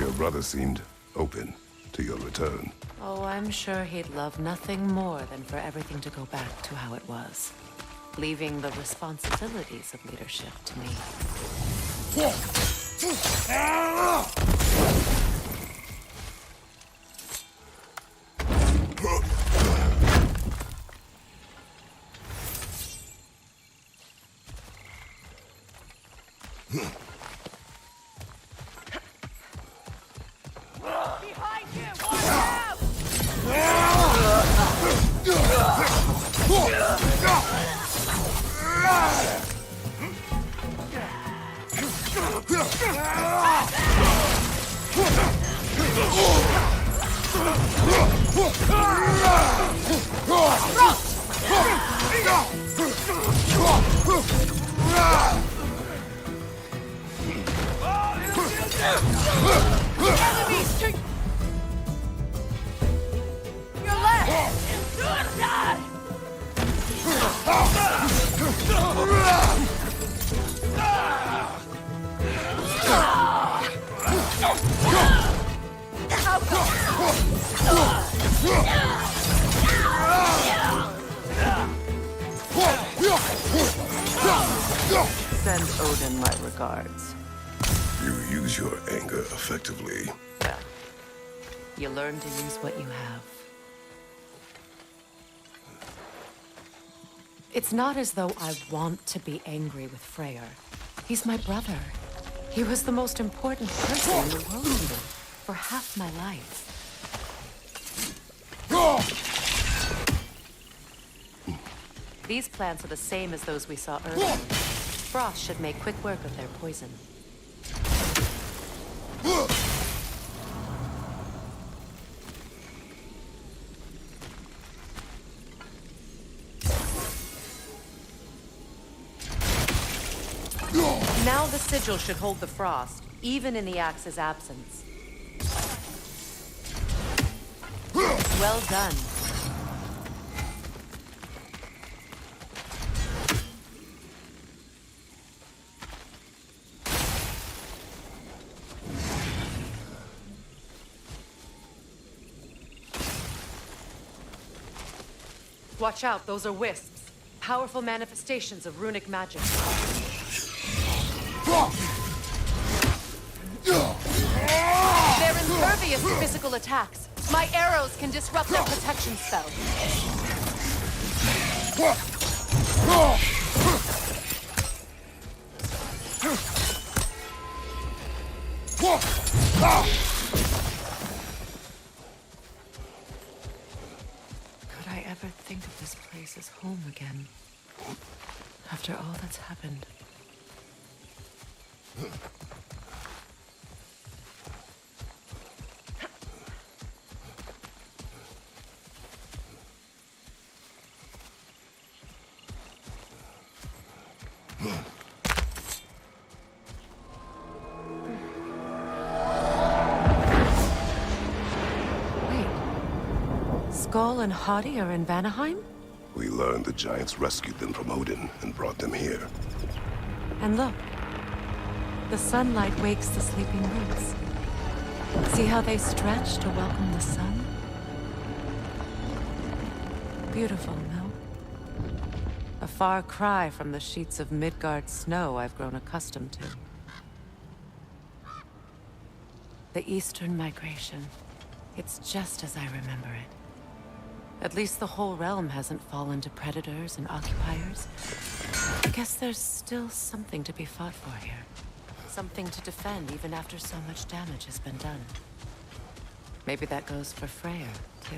Your brother seemed open to your return. Oh, I'm sure he'd love nothing more than for everything to go back to how it was, leaving the responsibilities of leadership to me. Behind you! Watch out! Enemies to your left! Send Odin my regards. You use your anger effectively. Yeah. You learn to use what you have. It's not as though I want to be angry with Freyr. He's my brother. He was the most important person in the world to me for half my life. These plants are the same as those we saw earlier. Frost should make quick work of their poison. Now the sigil should hold the frost, even in the axe's absence. Well done. Watch out, those are wisps. Powerful manifestations of runic magic. They're impervious to physical attacks. My arrows can disrupt their protection spell. Could I ever think of this place as home again? After all that's happened. Skull and Hadi are in Vanaheim? We learned the giants rescued them from Odin and brought them here. And look. The sunlight wakes the sleeping roots. See how they stretch to welcome the sun? Beautiful, no? A far cry from the sheets of Midgard snow I've grown accustomed to. The Eastern Migration. It's just as I remember it. At least the whole realm hasn't fallen to predators and occupiers. I guess there's still something to be fought for here. Something to defend even after so much damage has been done. Maybe that goes for Freyr, too.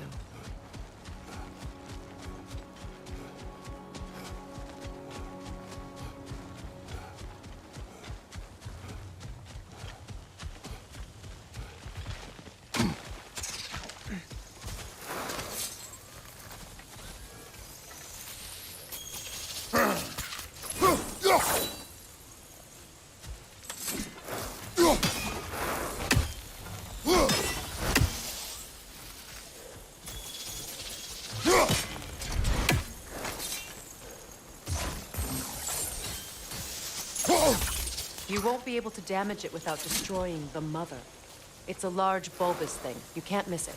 won't be able to damage it without destroying the mother. It's a large bulbous thing. You can't miss it.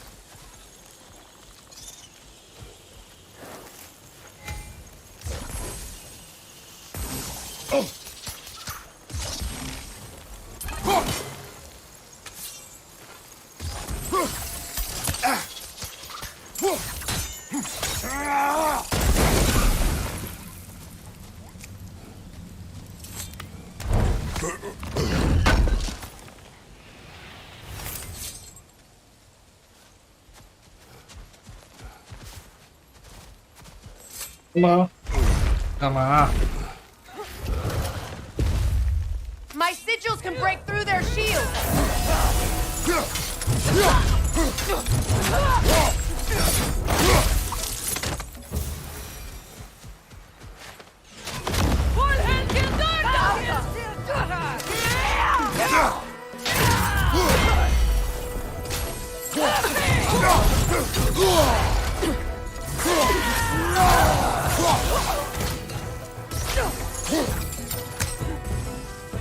干嘛？ My sigils can break through their shields!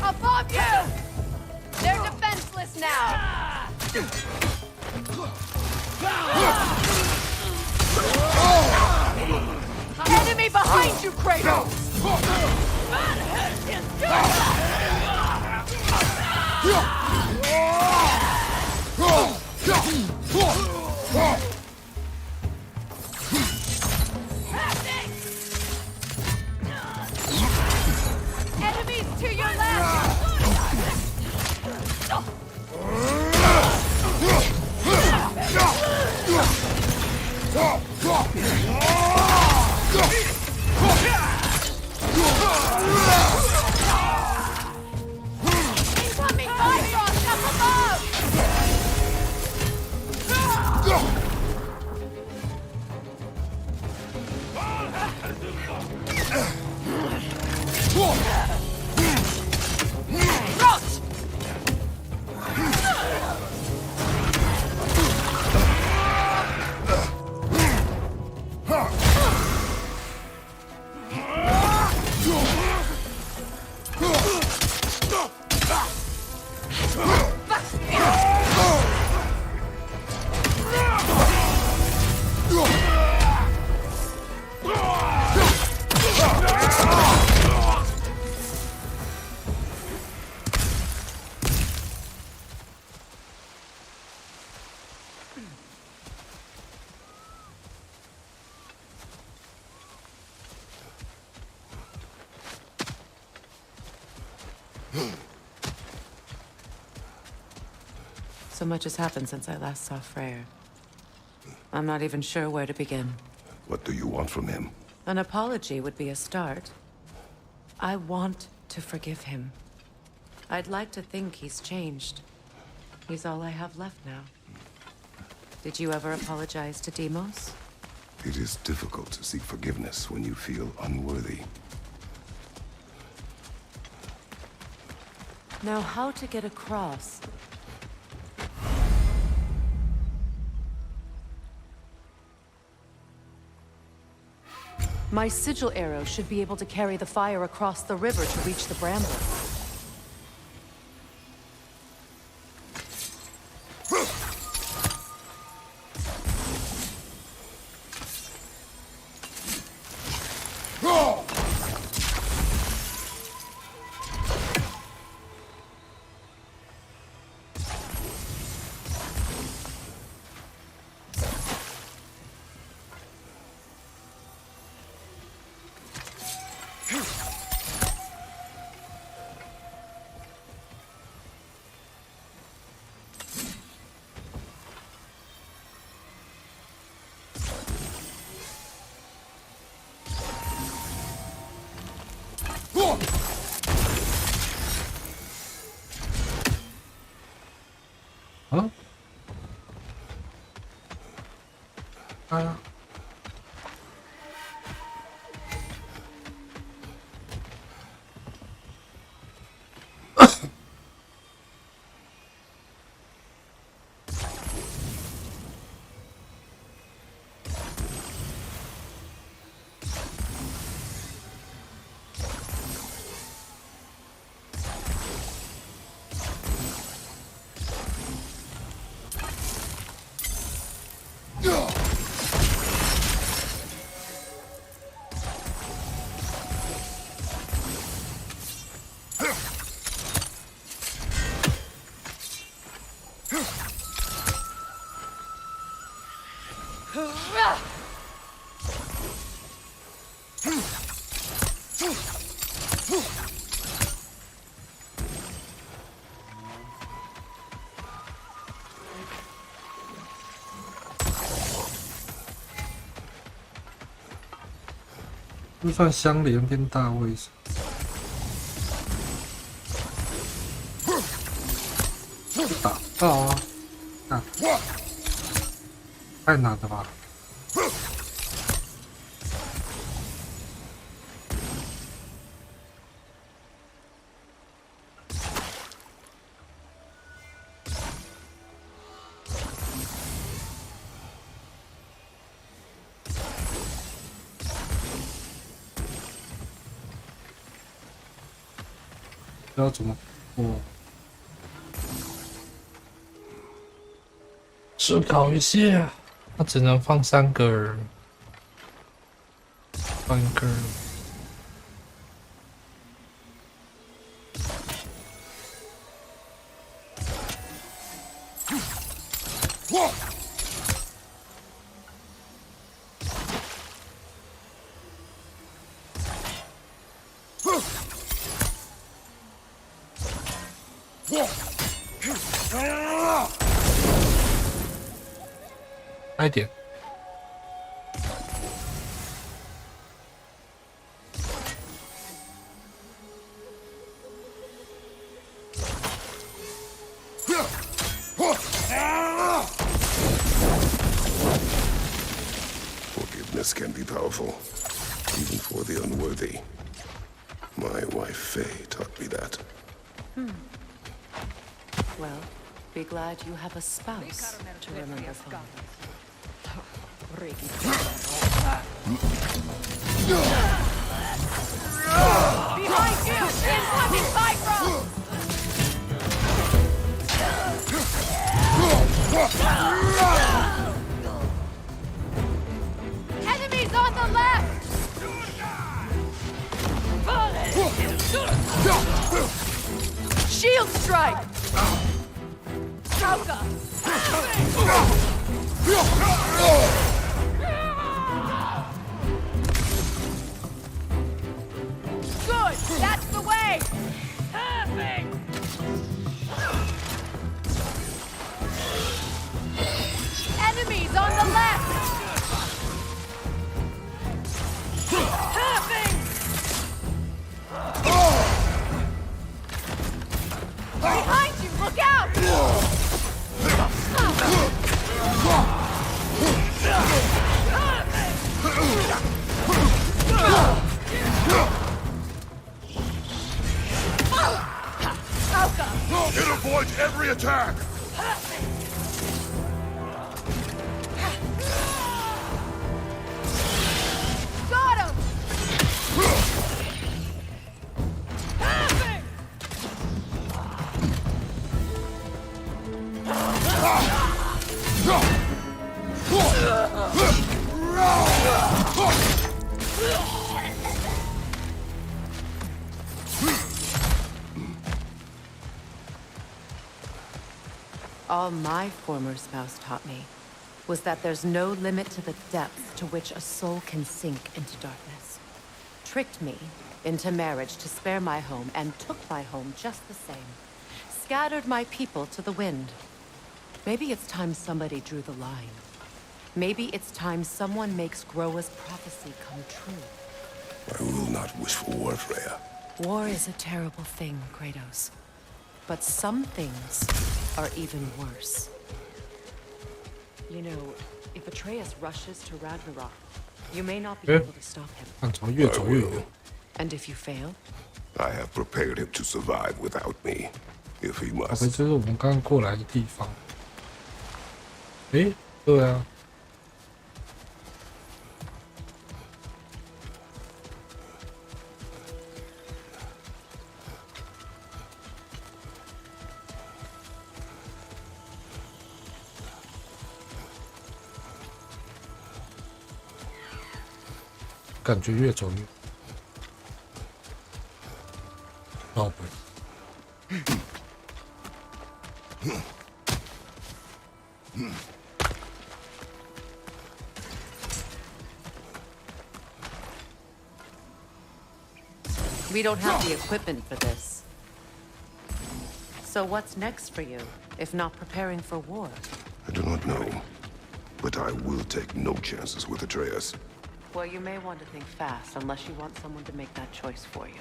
Above you! They're defenseless now! Enemy behind you, Kratos! Enemies to your left! Incoming Bifrost up above! Roach! So much has happened since I last saw Freyr. I'm not even sure where to begin. What do you want from him? An apology would be a start. I want to forgive him. I'd like to think he's changed. He's all I have left now. Did you ever apologize to Deimos? It is difficult to seek forgiveness when you feel unworthy. Now, how to get across? My sigil arrow should be able to carry the fire across the river to reach the bramble. Huh? 就算相连变大位置，打不到啊！啊，太难了吧！不知道怎么过，思考一下。那只能放3个人，放一个人。快点！Forgiveness can be powerful, even for the unworthy. My wife Faye taught me that. Well, be glad you have a spouse to remember fondly. Behind you! Incoming Vipro! Enemies on the left! Shield strike! Kauka! Good! That's the way! Perfect! Enemies on the left! Perfect! Behind you! Look out! It avoids every attack! Got him! All my former spouse taught me was that there's no limit to the depth to which a soul can sink into darkness. Tricked me into marriage to spare my home and took my home just the same. Scattered my people to the wind. Maybe it's time somebody drew the line. Maybe it's time someone makes Groa's prophecy come true. I will not wish for war, Freya. War is a terrible thing, Kratos. But some things are even worse. You know, if Atreus rushes to Ragnarok, you may not be able to stop him. And if you fail? I have prepared him to survive without me, if he 宝贝， must. 这是我们刚刚过来的地方。诶，对啊。感觉越走越宝贝。We don't have the equipment for this. So what's next for you, if not preparing for war? I do not know, but I will take no chances with Atreus. Well, you may want to think fast, unless you want someone to make that choice for you.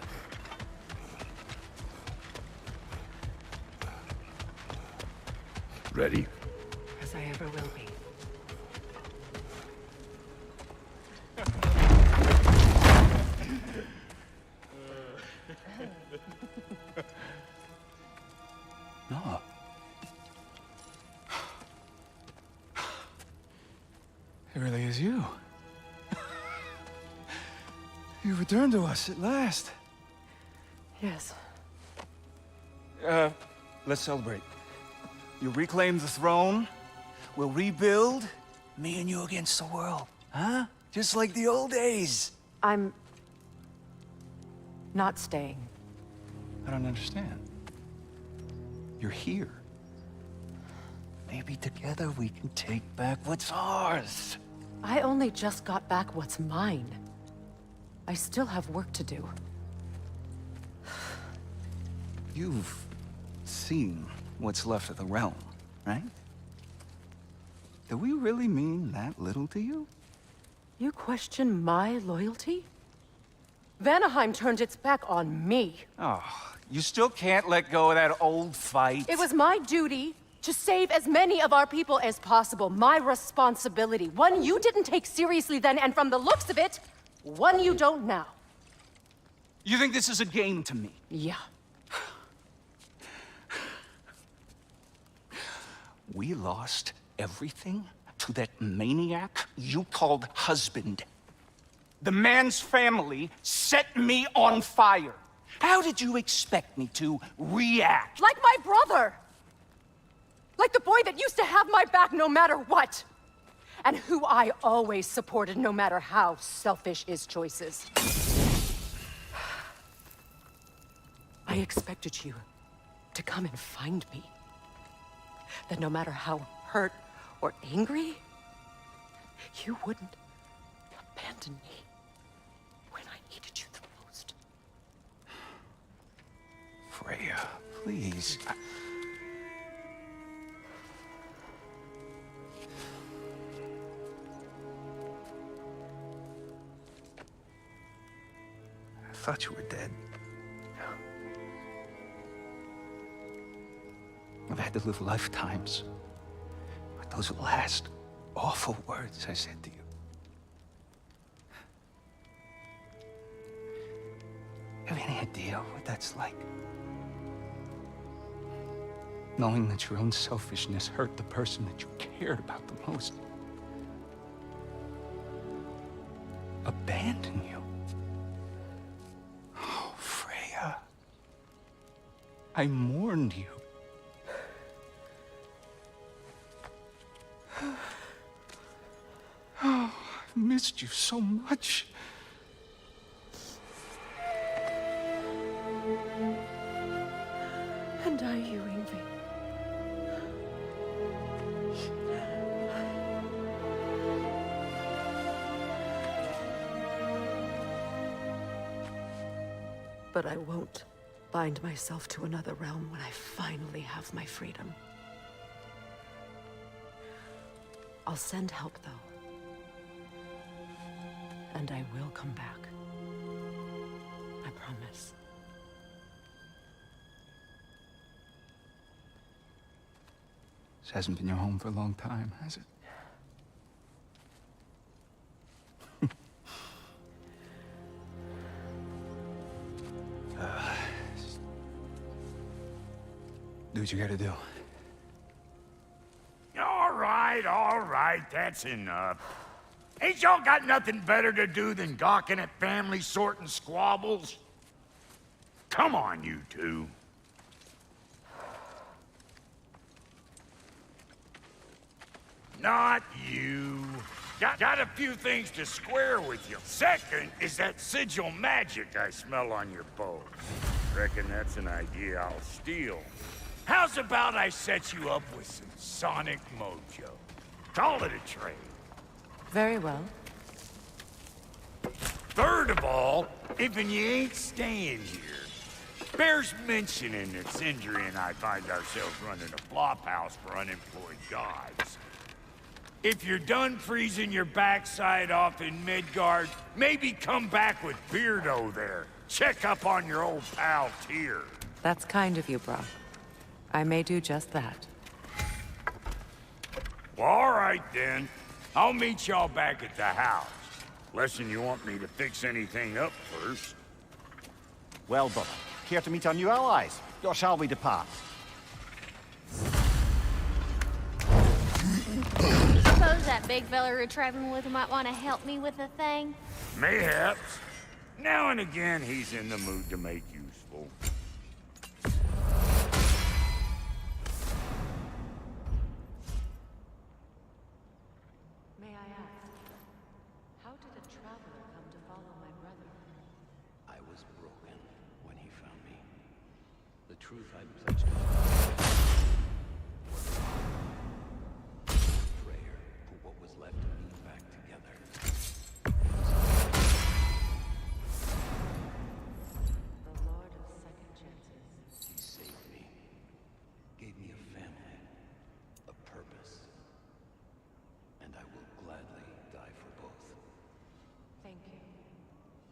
Ready? As I ever will be. No. It really is you. You returned to us at last. Yes. Let's celebrate. You reclaim the throne. We'll rebuild. Me and you against the world. Huh? Just like the old days. I'm... not staying. I don't understand. You're here. Maybe together we can take back what's ours. I only just got back what's mine. I still have work to do. You've seen what's left of the realm, right? Do we really mean that little to you? You question my loyalty? Vanaheim turned its back on me. Oh, you still can't let go of that old fight? It was my duty to save as many of our people as possible. My responsibility. One you didn't take seriously then, and from the looks of it, one you don't now. You think this is a game to me? Yeah. We lost everything to that maniac you called husband. The man's family set me on fire. How did you expect me to react? Like my brother! Like the boy that used to have my back no matter what! And who I always supported no matter how selfish his choices. I expected you to come and find me. That no matter how hurt or angry, you wouldn't abandon me when I needed you the most. Freya, please. I thought you were dead. I've had to live lifetimes with those last awful words I said to you. Have any idea what that's like? Knowing that your own selfishness hurt the person that you cared about the most. Abandon you. Oh, Freya. I mourned you. Oh, I've missed you so much. And are you, Ingvi? But I won't bind myself to another realm when I finally have my freedom. I'll send help, though. And I will come back. I promise. This hasn't been your home for a long time, has it? Do what you gotta do. All right, that's enough. Ain't y'all got nothing better to do than gawking at family sorting squabbles? Come on, you two. Not you. Got a few things to square with you. Second is that sigil magic I smell on your bow. Reckon that's an idea I'll steal. How's about I set you up with some sonic mojo? Call it a trade. Very well. Third of all, if you ain't staying here, bears mentioning that Sindri and I find ourselves running a flop house for unemployed gods. If you're done freezing your backside off in Midgard, maybe come back with Beardo there. Check up on your old pal Tyr. That's kind of you, Brock. I may do just that. Well, all right then. I'll meet y'all back at the house. Lesson you want me to fix anything up first. Well, brother, care to meet our new allies? Or shall we depart? Suppose that big fella we're traveling with might want to help me with a thing? Mayhaps. Now and again, he's in the mood to make useful. May I ask, how did a traveler come to follow my brother? I was broken when he found me. The truth I pledged to prayer put what was left of me back together. The Lord of Second Chances. He saved me, gave me a family, a purpose, and I will gladly die for both. Thank you.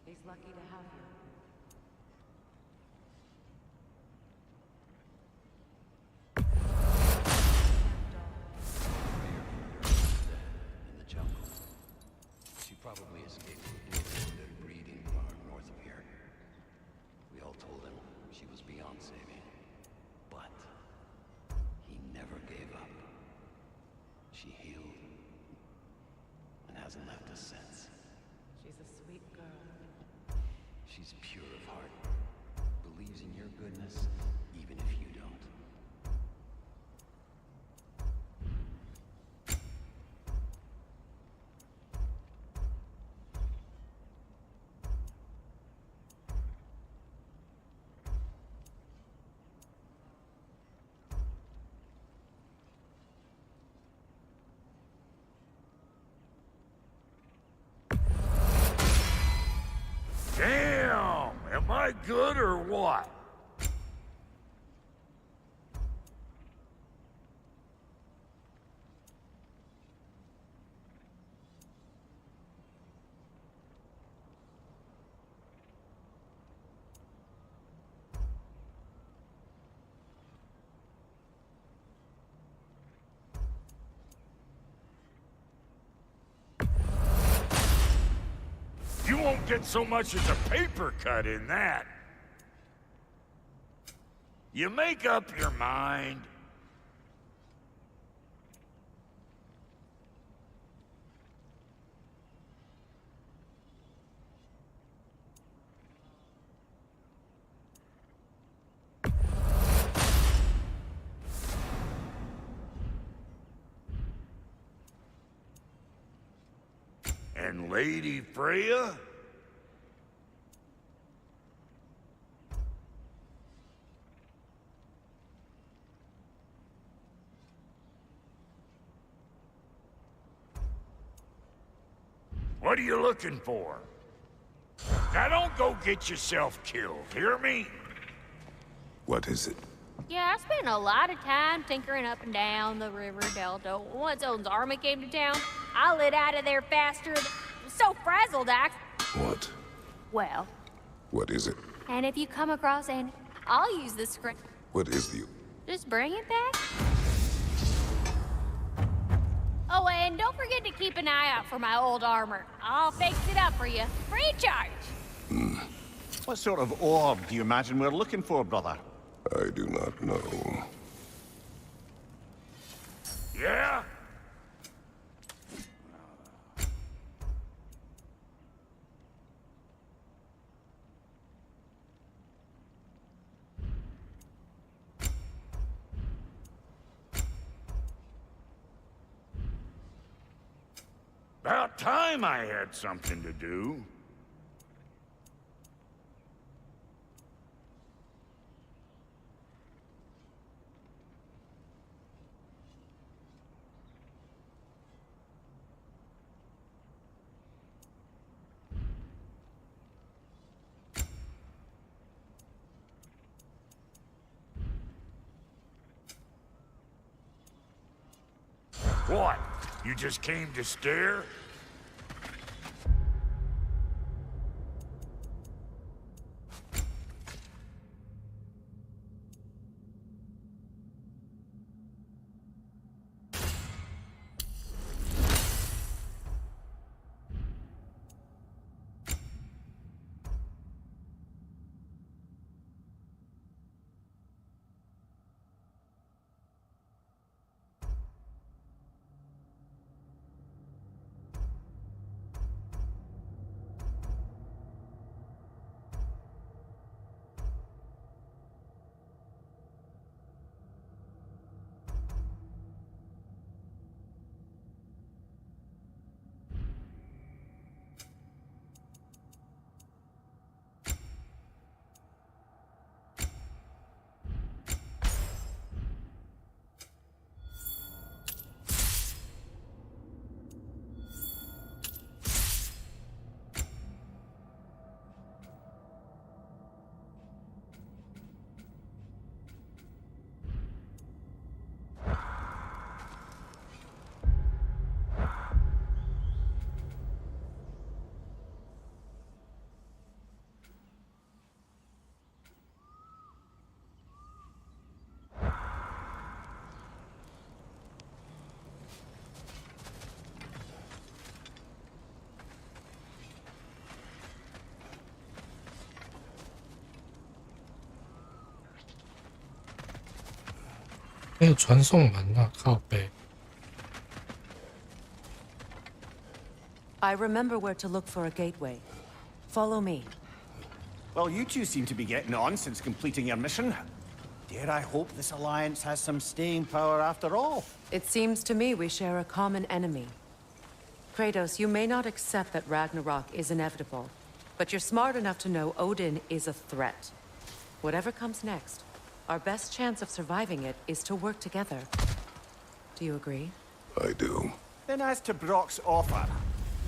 He's lucky to have you. In the jungle. She probably escaped from a breeding farm north of here. We all told him she was beyond saving. But he never gave up. She healed and hasn't left us since. She's a sweet girl. She's pure of heart. Believes in your goodness, even if you don't. Damn! Am I good or what? You won't get so much as a paper cut in that. You make up your mind. And Lady Freya? What are you looking for? Now don't go get yourself killed, hear me? What is it? Yeah, I spent a lot of time tinkering up and down the river delta. Once Odin's army came to town, I lit out of there faster than... So frazzled, What? Well, What is it? and if you come across any, I'll use the script. What is the... Just bring it back. Oh, and don't forget to keep an eye out for my old armor. I'll fix it up for you. Free charge. What sort of orb do you imagine we're looking for, brother? I do not know. Yeah? About time I had something to do. What? You just came to stare?没有传送门啊，靠北。I remember where to look for a gateway. Follow me. Well, you two seem to be getting on since completing your mission. Dare I hope this alliance has some staying power after all? It seems to me we share a common enemy. Kratos, you may not accept that Ragnarok is inevitable, but you're smart enough to know Odin is a threat. Whatever comes next, our best chance of surviving it is to work together. Do you agree? I do. Then as to Brock's offer,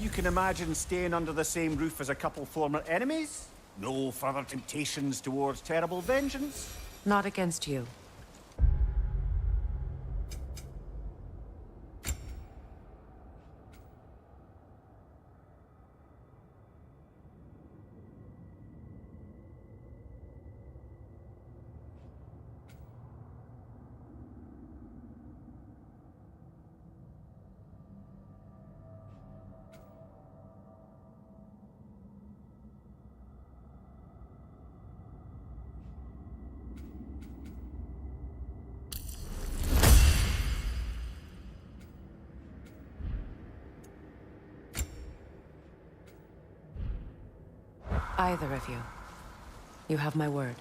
you can imagine staying under the same roof as a couple former enemies? No further temptations towards terrible vengeance? Not against you. Either of you. You have my word.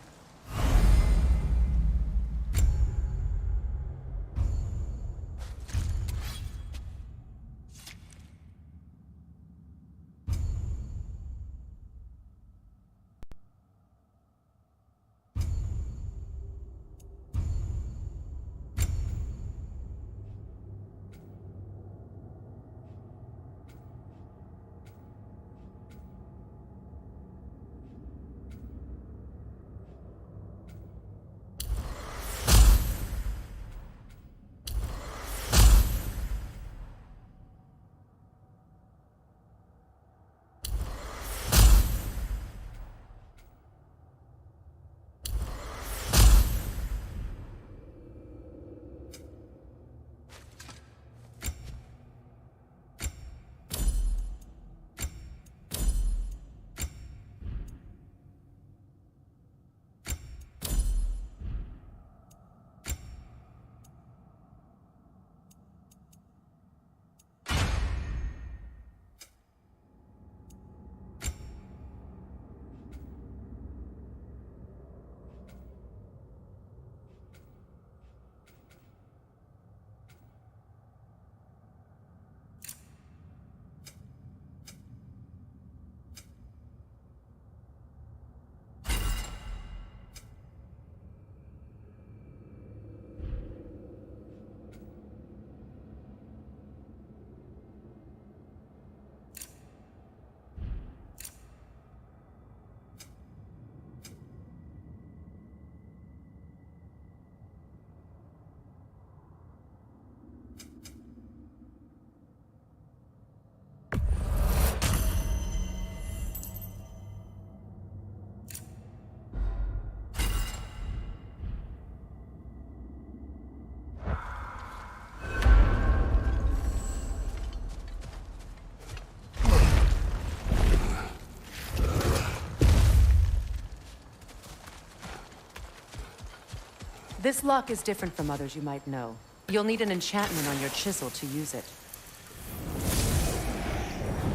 This lock is different from others you might know. You'll need an enchantment on your chisel to use it.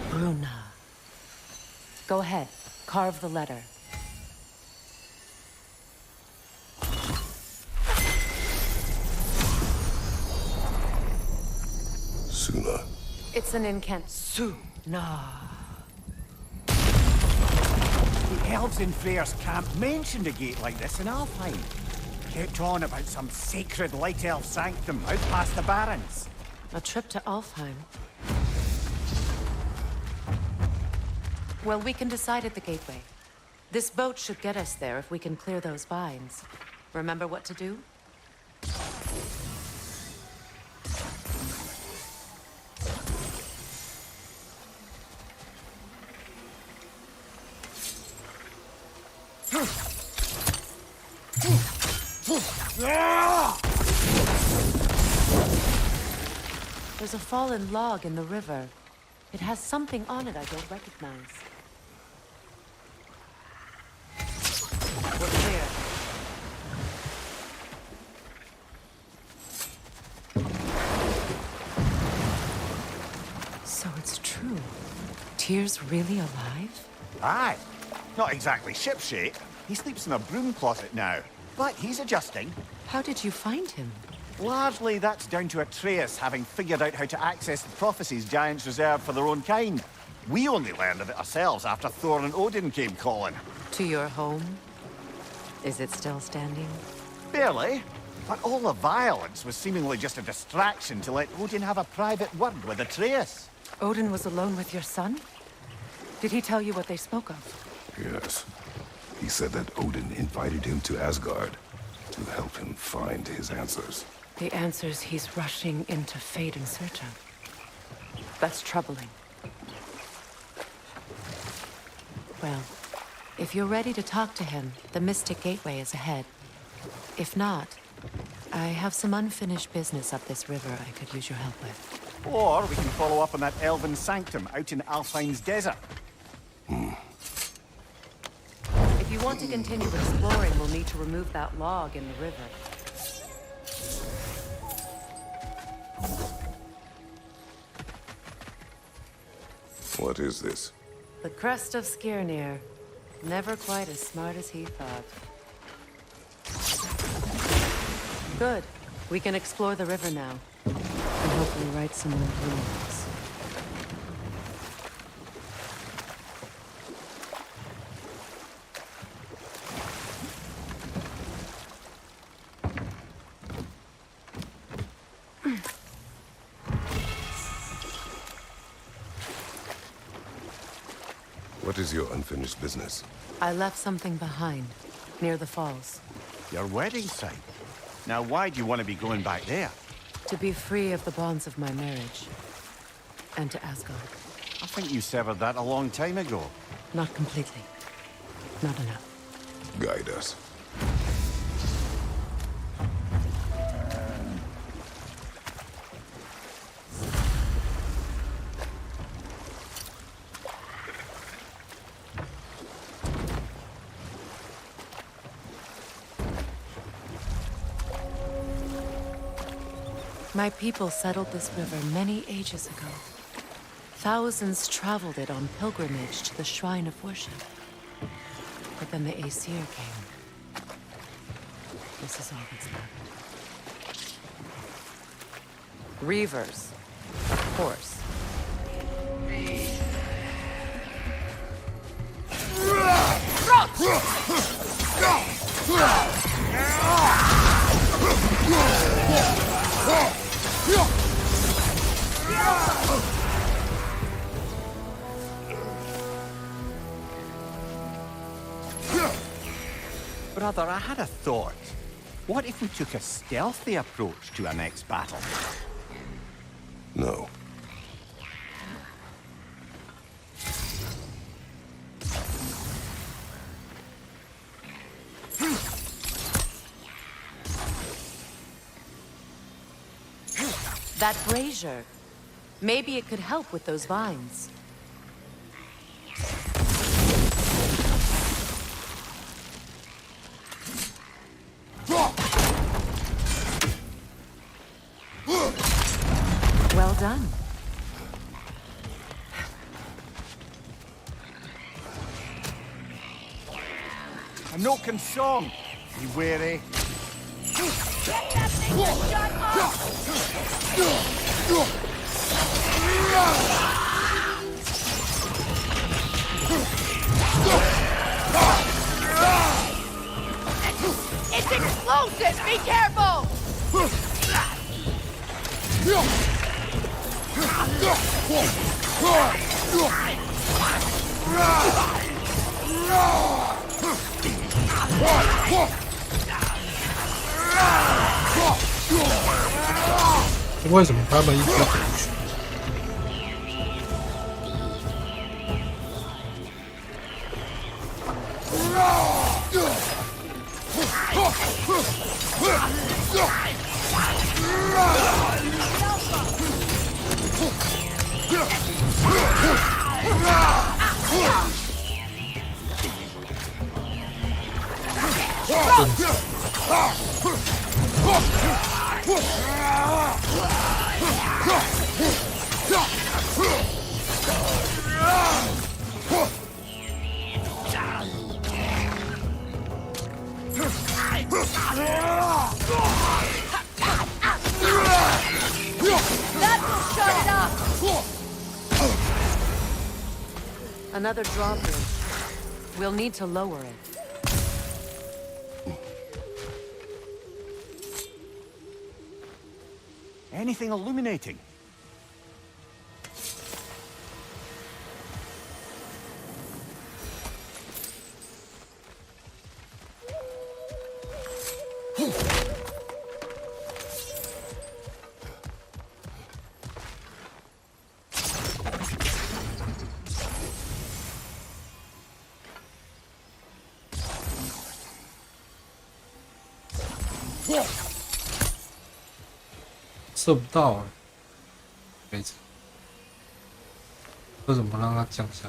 Bruna. Go ahead. Carve the letter. Suna. It's an incant. Suna. The elves in Freyr's camp mentioned a gate like this in Alfheim. Kept on about some sacred light elf sanctum out past the Barrens. A trip to Alfheim. Well, we can decide at the gateway. This boat should get us there if we can clear those vines. Remember what to do? There's a fallen log in the river. It has something on it I don't recognize. We're clear. So it's true. Tyr's really alive? Aye. Not exactly shipshape. He sleeps in a broom closet now. But he's adjusting. How did you find him? Largely, that's down to Atreus having figured out how to access the prophecies giants reserved for their own kind. We only learned of it ourselves after Thor and Odin came calling. To your home? Is it still standing? Barely. But all the violence was seemingly just a distraction to let Odin have a private word with Atreus. Odin was alone with your son? Did he tell you what they spoke of? Yes. He said that Odin invited him to Asgard to help him find his answers. The answers he's rushing into fate in search of. That's troubling. Well, if you're ready to talk to him, the Mystic Gateway is ahead. If not, I have some unfinished business up this river I could use your help with. Or we can follow up on that elven sanctum out in Alfheim's desert. If you want to continue exploring, we'll need to remove that log in the river. What is this? The crest of Skirnir. Never quite as smart as he thought. Good. We can explore the river now. And hopefully right some more runes. What is your unfinished business? I left something behind, near the falls. Your wedding site. Now why do you want to be going back there? To be free of the bonds of my marriage. And to Asgard. I think you severed that a long time ago. Not completely. Not enough. Guide us. My people settled this river many ages ago. Thousands traveled it on pilgrimage to the shrine of worship. But then the Aesir came. This is all that's left. Reavers, of course. Brother, I had a thought. What if we took a stealthy approach to our next battle? No. That brazier. Maybe it could help with those vines. Well done. A Noken song. Be wary. It's explosive! Be careful!为什么他们一直回去？Another drawbridge. We'll need to lower it. Anything illuminating? Yeah. 射不到啊！没错，为什么让它降下？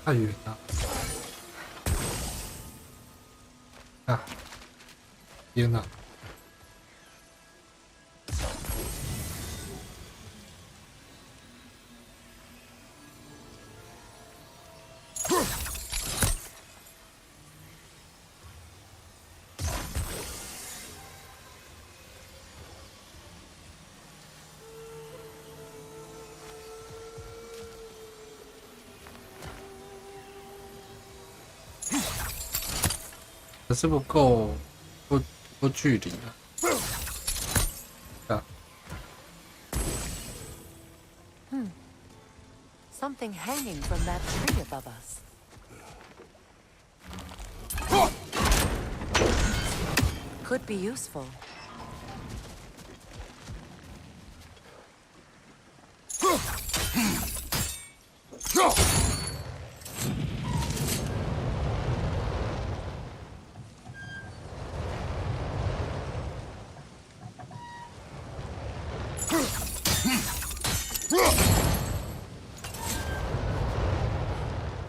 太远了！啊！天哪！ 可是不够距离啊！ Something hanging from that tree above us. Could be useful.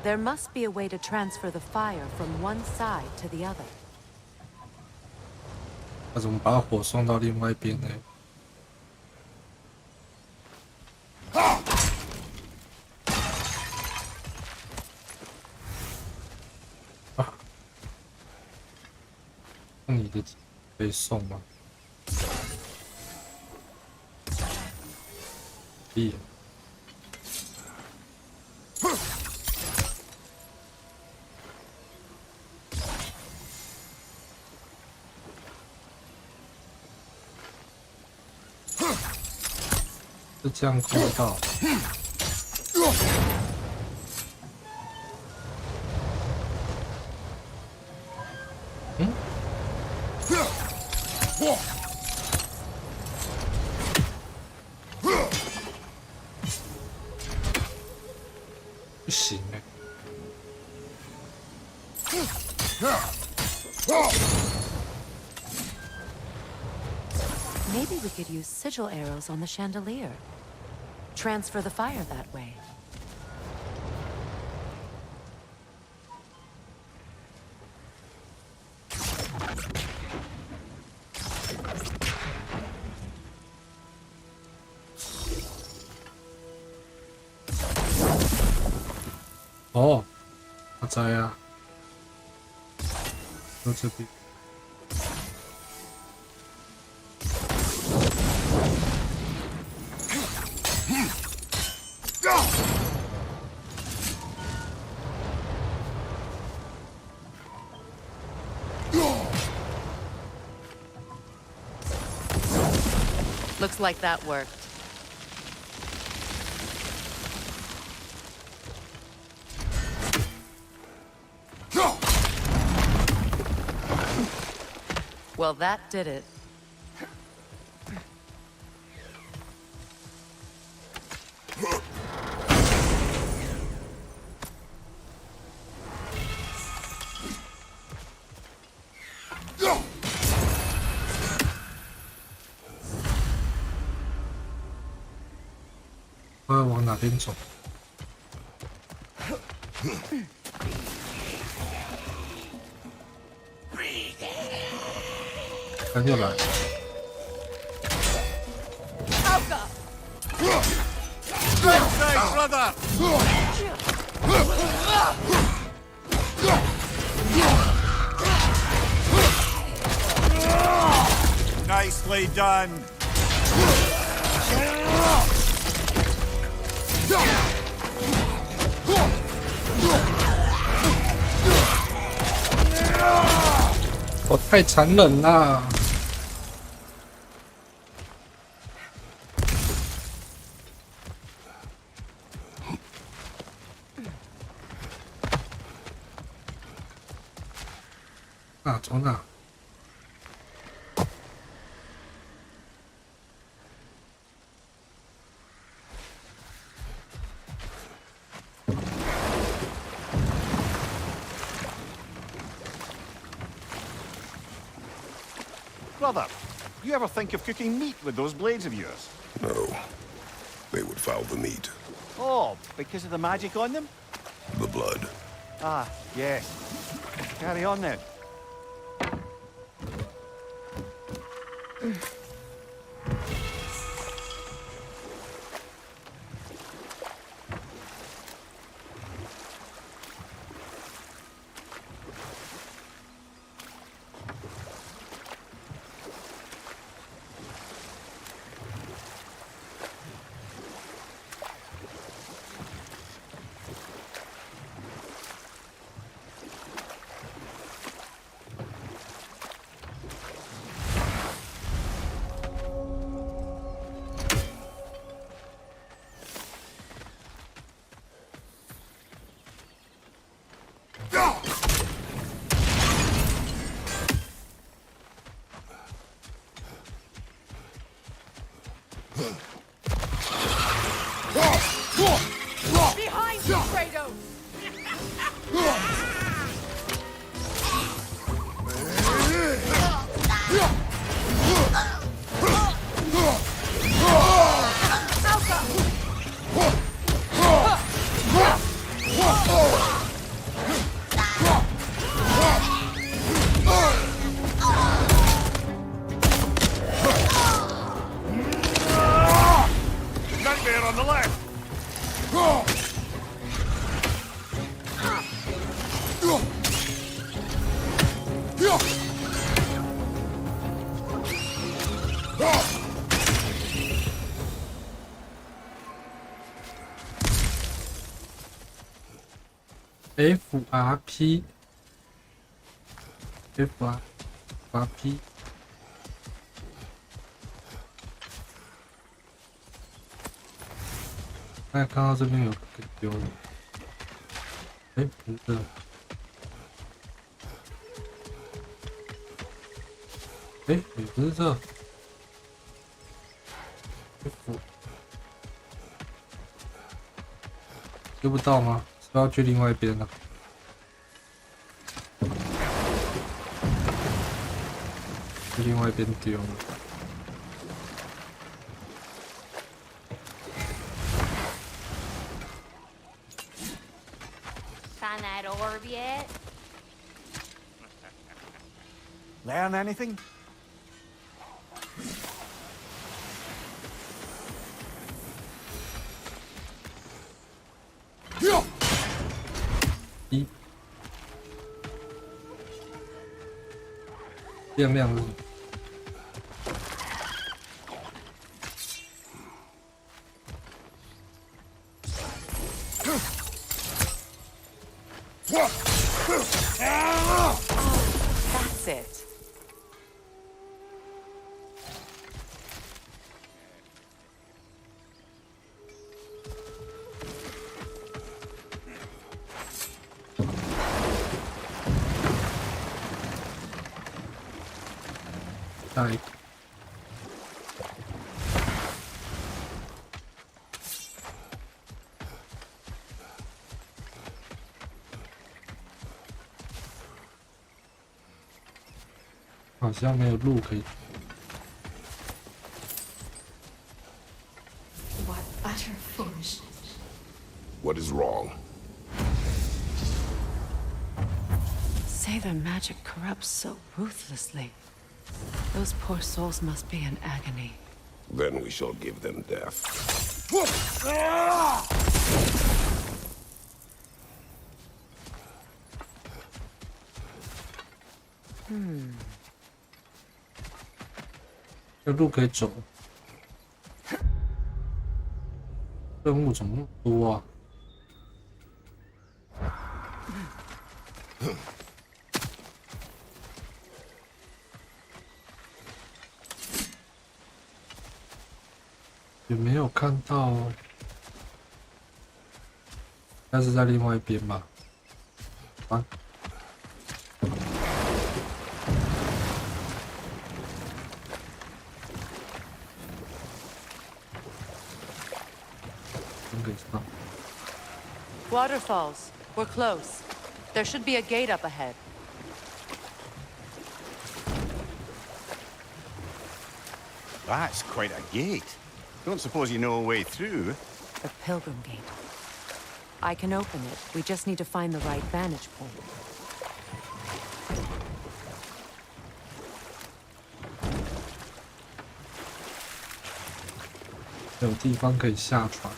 There must be a way to transfer the fire from one side to the other. 那怎么把火送到另外一边呢？啊，那你的可以送吗？可以。 是这样扣到。嗯？不行哎。 Maybe we could use sigil arrows on the chandelier. transfer the fire that way. Oh, 我知啊，到这边。Looks like that worked. Well, that did it.我要往哪边走？他又来。Right, brother! Nicely done. 我太残忍啦！啊，从哪？ Brother, you ever think of cooking meat with those blades of yours? No. They would foul the meat. Oh, because of the magic on them? The blood. Ah, yes. Carry on then. Behind you, Kratos! Nightmare on the left. FRP FRP 大家看到这边有个丢了，哎，不是这，哎，也不是这 ，F 丢不到吗？是不是要去另外一边了？去另外一边丢了。find that orb yet? Learn anything?一变量是什么？ That's it. Die. 好像没有路可以。 What utter foolishness. What is wrong? Say their magic corrupts so ruthlessly. Those poor souls must be in agony. Then we shall give them death. 这路可以走，任务怎么那么多啊？也没有看到，应该是在另外一边吧？啊。 Waterfalls. We're close. There should be a gate up ahead. That's quite a gate. Don't suppose you know a way through? The Pilgrim Gate. I can open it. We just need to find the right vantage point. 有地方可以下船。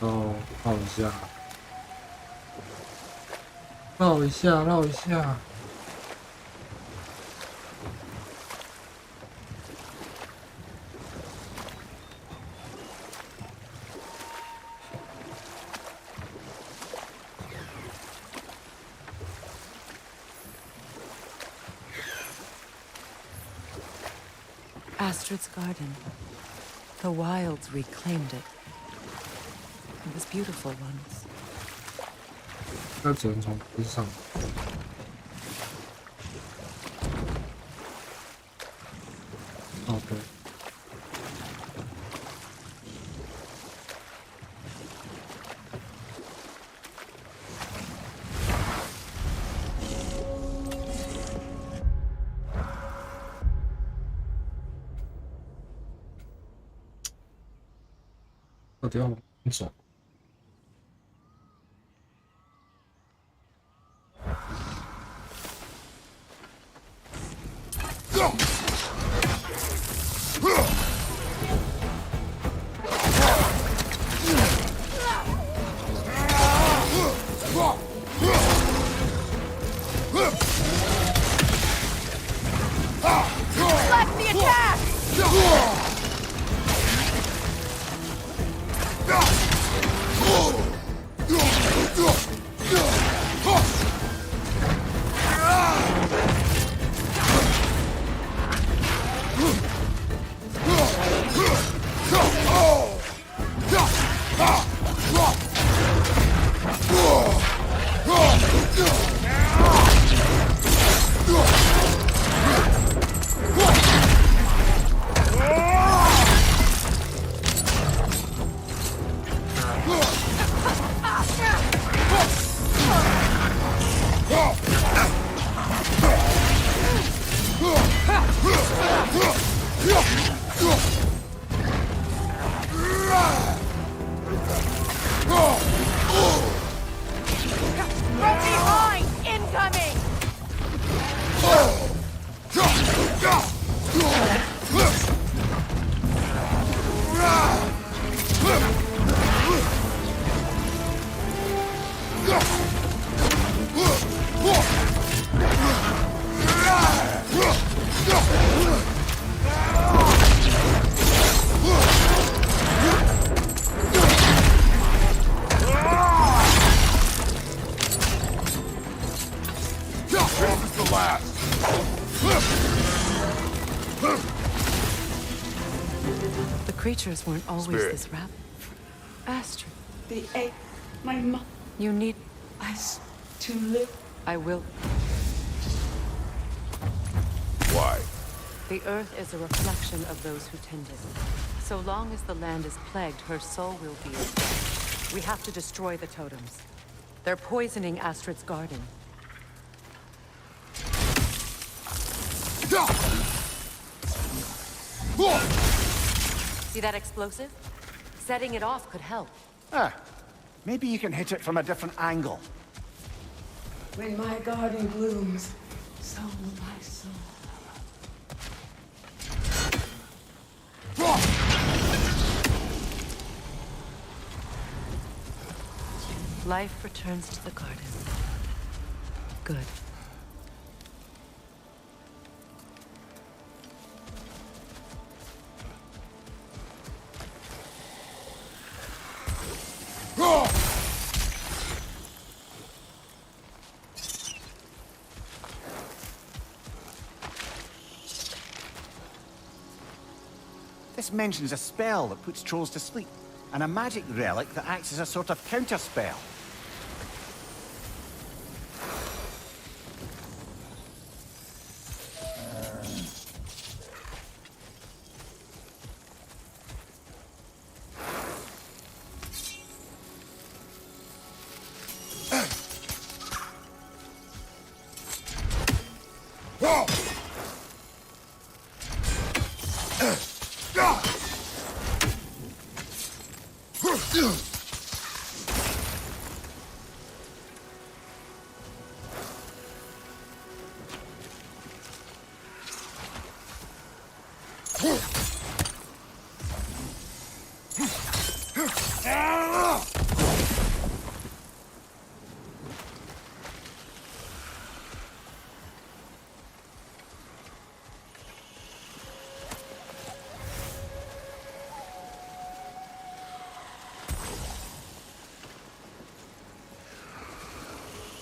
哦，绕一下，绕一下，绕一下。Astrid's garden. The wilds reclaimed it. It was beautiful once. 那只能从边上。哦，对。到底要往哪走？ Deflect the attack! creatures weren't always Spirit. this rapid. Astrid, The egg, my mom, you need... us to live. I will. Why? The earth is a reflection of those who tend it. So long as the land is plagued, her soul will be. We have to destroy the totems. They're poisoning Astrid's garden. See that explosive? Setting it off could help. Ah, maybe you can hit it from a different angle. When my garden blooms, so will my soul. Life returns to the garden. Good. This mentions a spell that puts trolls to sleep, and a magic relic that acts as a sort of counterspell.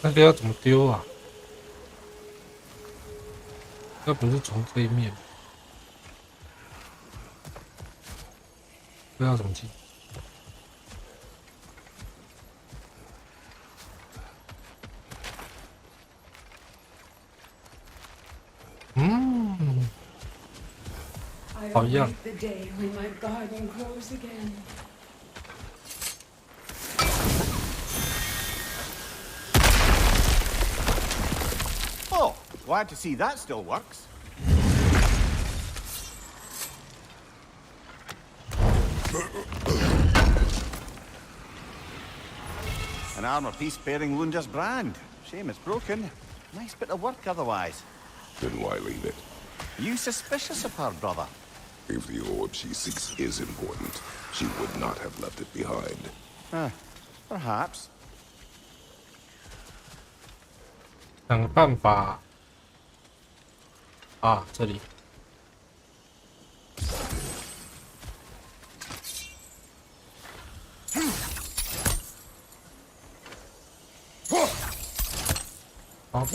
那个要怎么丢啊？那不是从这一面？这要怎么进？好样。 The day when my garden grows again. Oh, glad to see that still works. An armor piece bearing Lunda's brand. Shame it's broken. Nice bit of work otherwise. Then why leave it? You suspicious of her, brother? If the orb she seeks is important, she would not have left it behind. Perhaps. 想个办法啊，这里。好。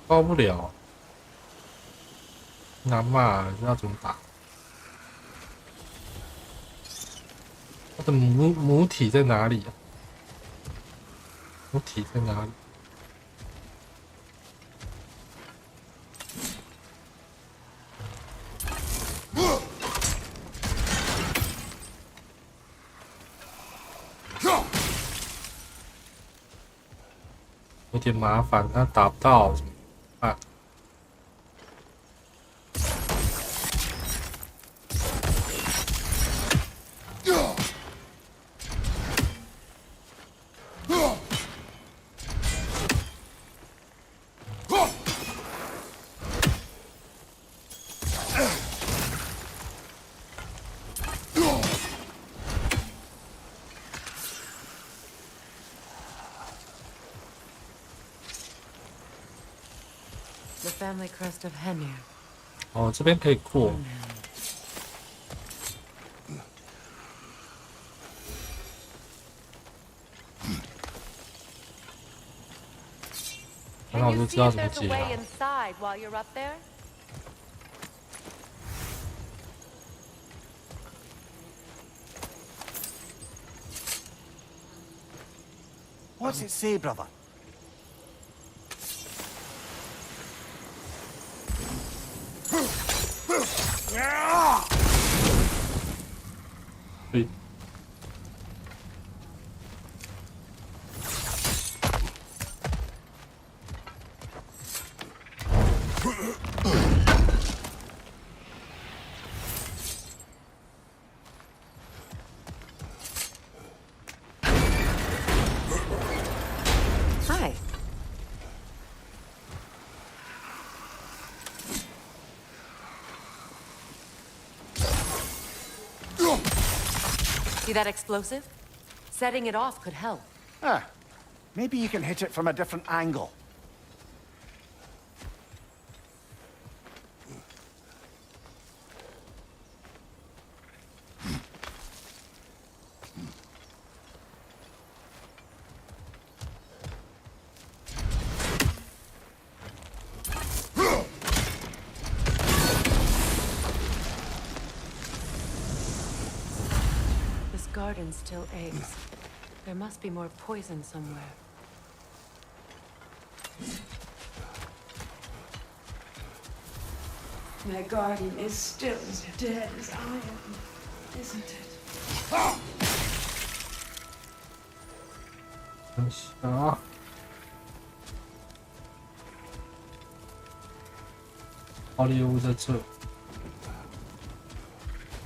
包不了，难嘛？知道怎么打？它的母体在哪里啊？母体在哪里？有点麻烦，他打不到怎么办？The family crest of Hemir. 哦，这边可以过。然后我就知道怎么解了。 What's it say, brother? 对。Hi. See that explosive? Setting it off could help. Ah, maybe you can hit it from a different angle. This garden still aches. There must be more poison somewhere. My guardian is still as dead as I am, isn't it? 等一下啊！好猎物在这，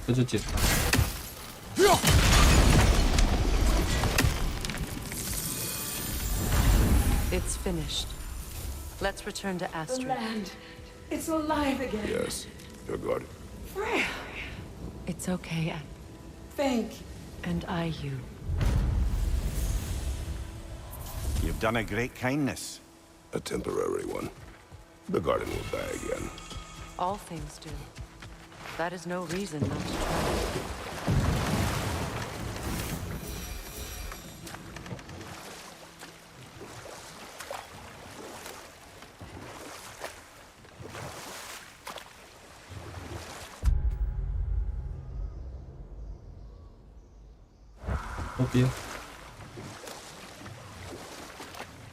这就简单。 It's finished. Let's return to The Astrid. land, it's alive again. Yes, your guardian. Freya! It's okay, Thank you. and I you. You've done a great kindness. A temporary one. The guardian will die again. All things do. That is no reason not to try.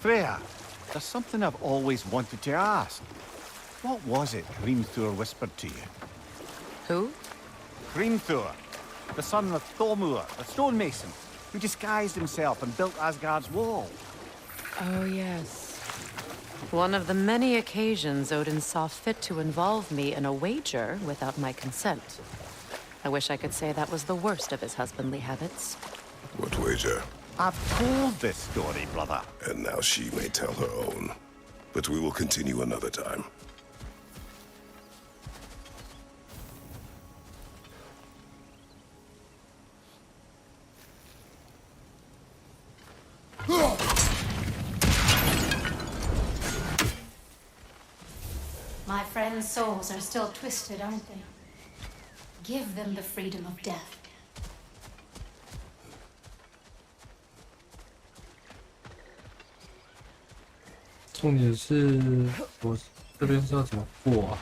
Freya, there's something I've always wanted to ask. What was it Hrimthur whispered to you? Who? Hrimthur, the son of Thormur, the stonemason, who disguised himself and built Asgard's wall. Oh, yes. One of the many occasions Odin saw fit to involve me in a wager without my consent. I wish I could say that was the worst of his husbandly habits. What wager? I've told this story, brother. And now she may tell her own. But we will continue another time. My friends' souls are still twisted, aren't they? Give them the freedom of death. 重点是我这边是要怎么过啊？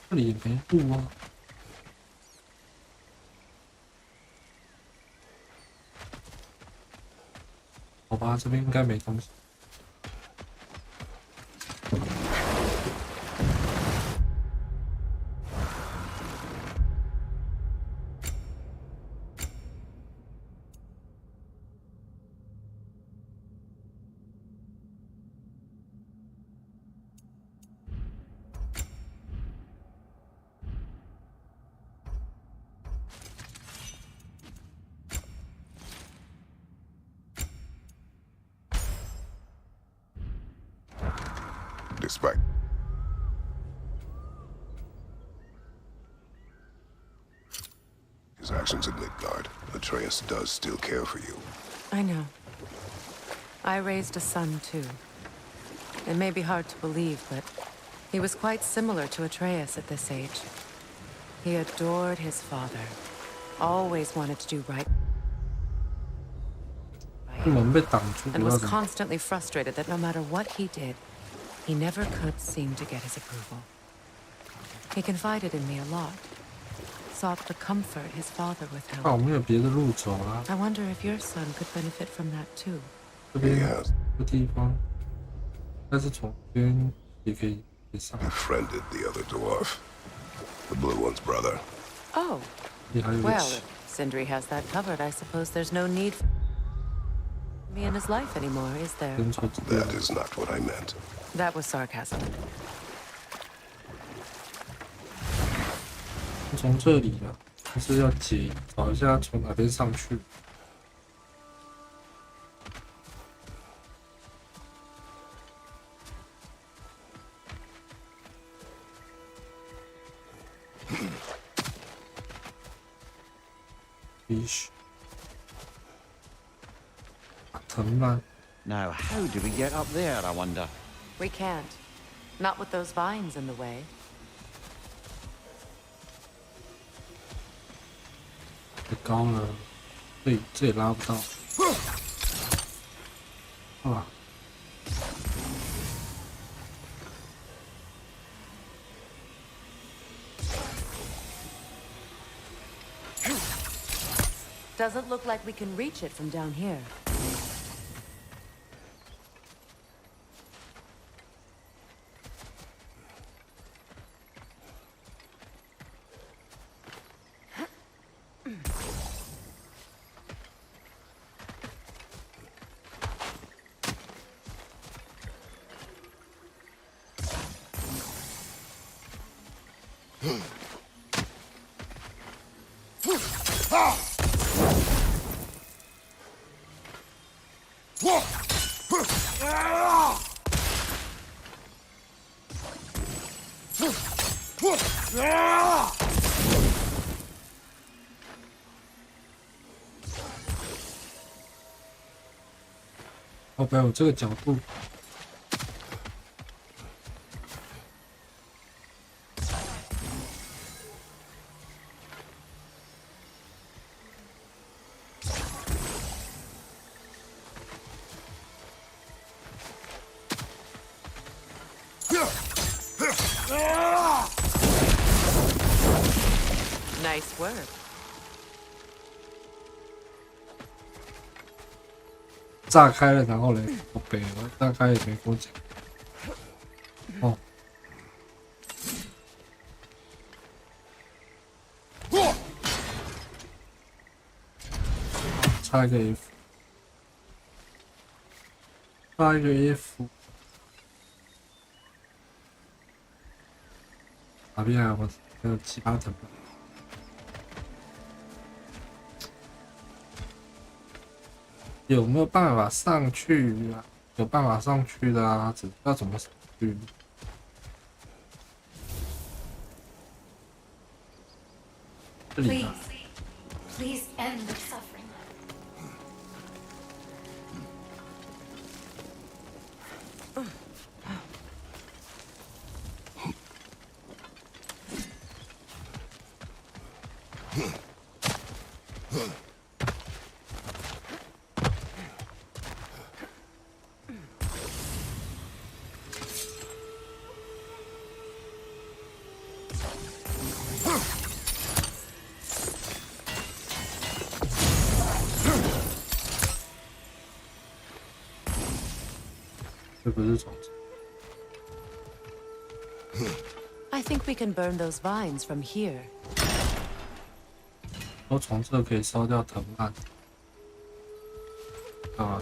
这里没路啊。 好吧，这边应该没东西。Despite His actions in Midgard, Atreus does still care for you. I know. I raised a son, too. It may be hard to believe, but he was quite similar to Atreus at this age. He adored his father. Always wanted to do right. And was constantly frustrated that no matter what he did, he never could seem to get his approval. He confided in me a lot. Sought the comfort his father withheld. I wonder if your son could benefit from that too. Yes. Befriended the other dwarf. The blue one's brother. Oh. Well, if Sindri has that covered, I suppose there's no need for me in his life anymore, is there? That is not what I meant. That was sarcasm. 从这里啊，还是要找一下从哪边上去。藤蔓。Now, how do we get up there, I wonder? We can't. Not with those vines in the way. 太高了，这也拉不到。啊！ Doesn't look like we can reach it from down here.哦，不要有这个角度。Nice work. 炸开了，然后嘞，我北了，大概也没跟我讲。哦，差一个 F， 差一个 F， 哪边啊？我还有7、8层吧。 有没有办法上去啊？有办法上去的啊，只不知道怎么上去。这里啊。Please end the suffering. I think we can burn those vines from here. 说从这可以烧掉藤蔓。啊，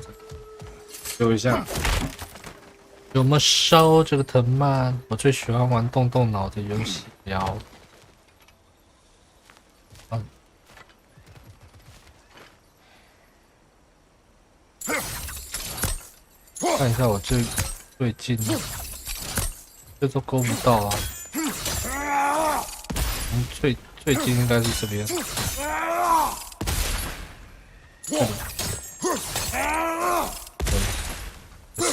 丢一下。有没有烧这个藤蔓？我最喜欢玩动动脑的游戏了。看一下我最近，这都勾不到啊。最近应该是这边。试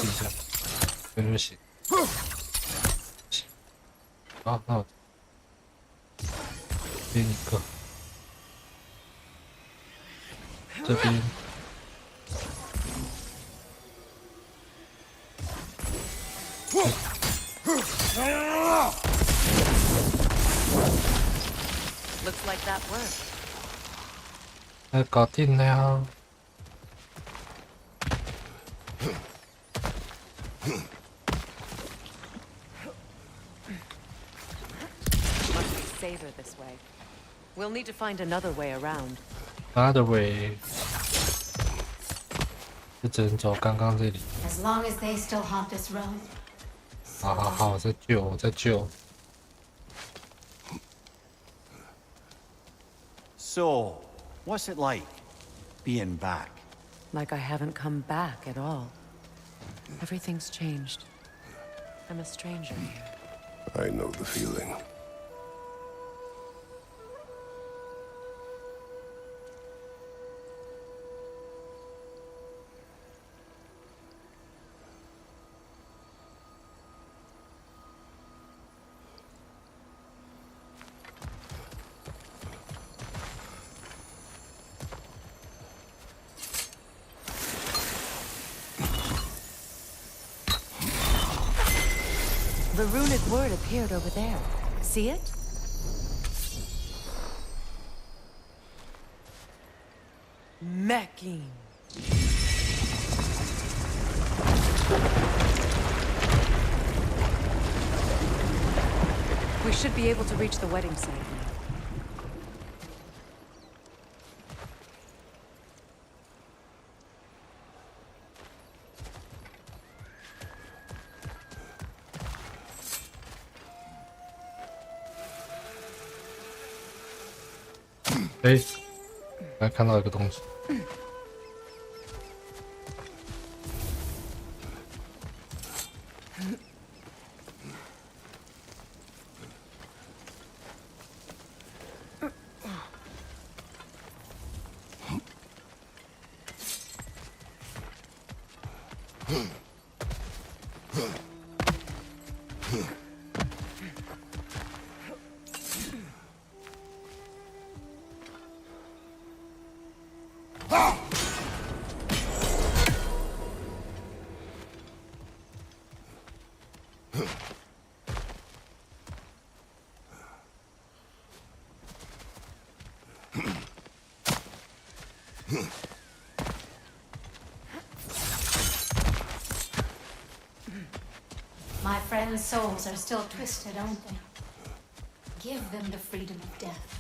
一下，这边就行。好，那我这边一个，这边。Looks like that worked. 哎，搞定了呀！ Must be safer this way. We'll need to find another way around. Another way， 就只能走刚刚这里。 As long as they still haunt this road. 好好好，我在救，我在救。 So, what's it like, being back? Like I haven't come back at all. Everything's changed. I'm a stranger here. I know the feeling. The runic word appeared over there. See it? Mecking. We should be able to reach the wedding site now. 哎，刚看到一个东西。My friends' souls are still twisted, aren't they? Give them the freedom of death.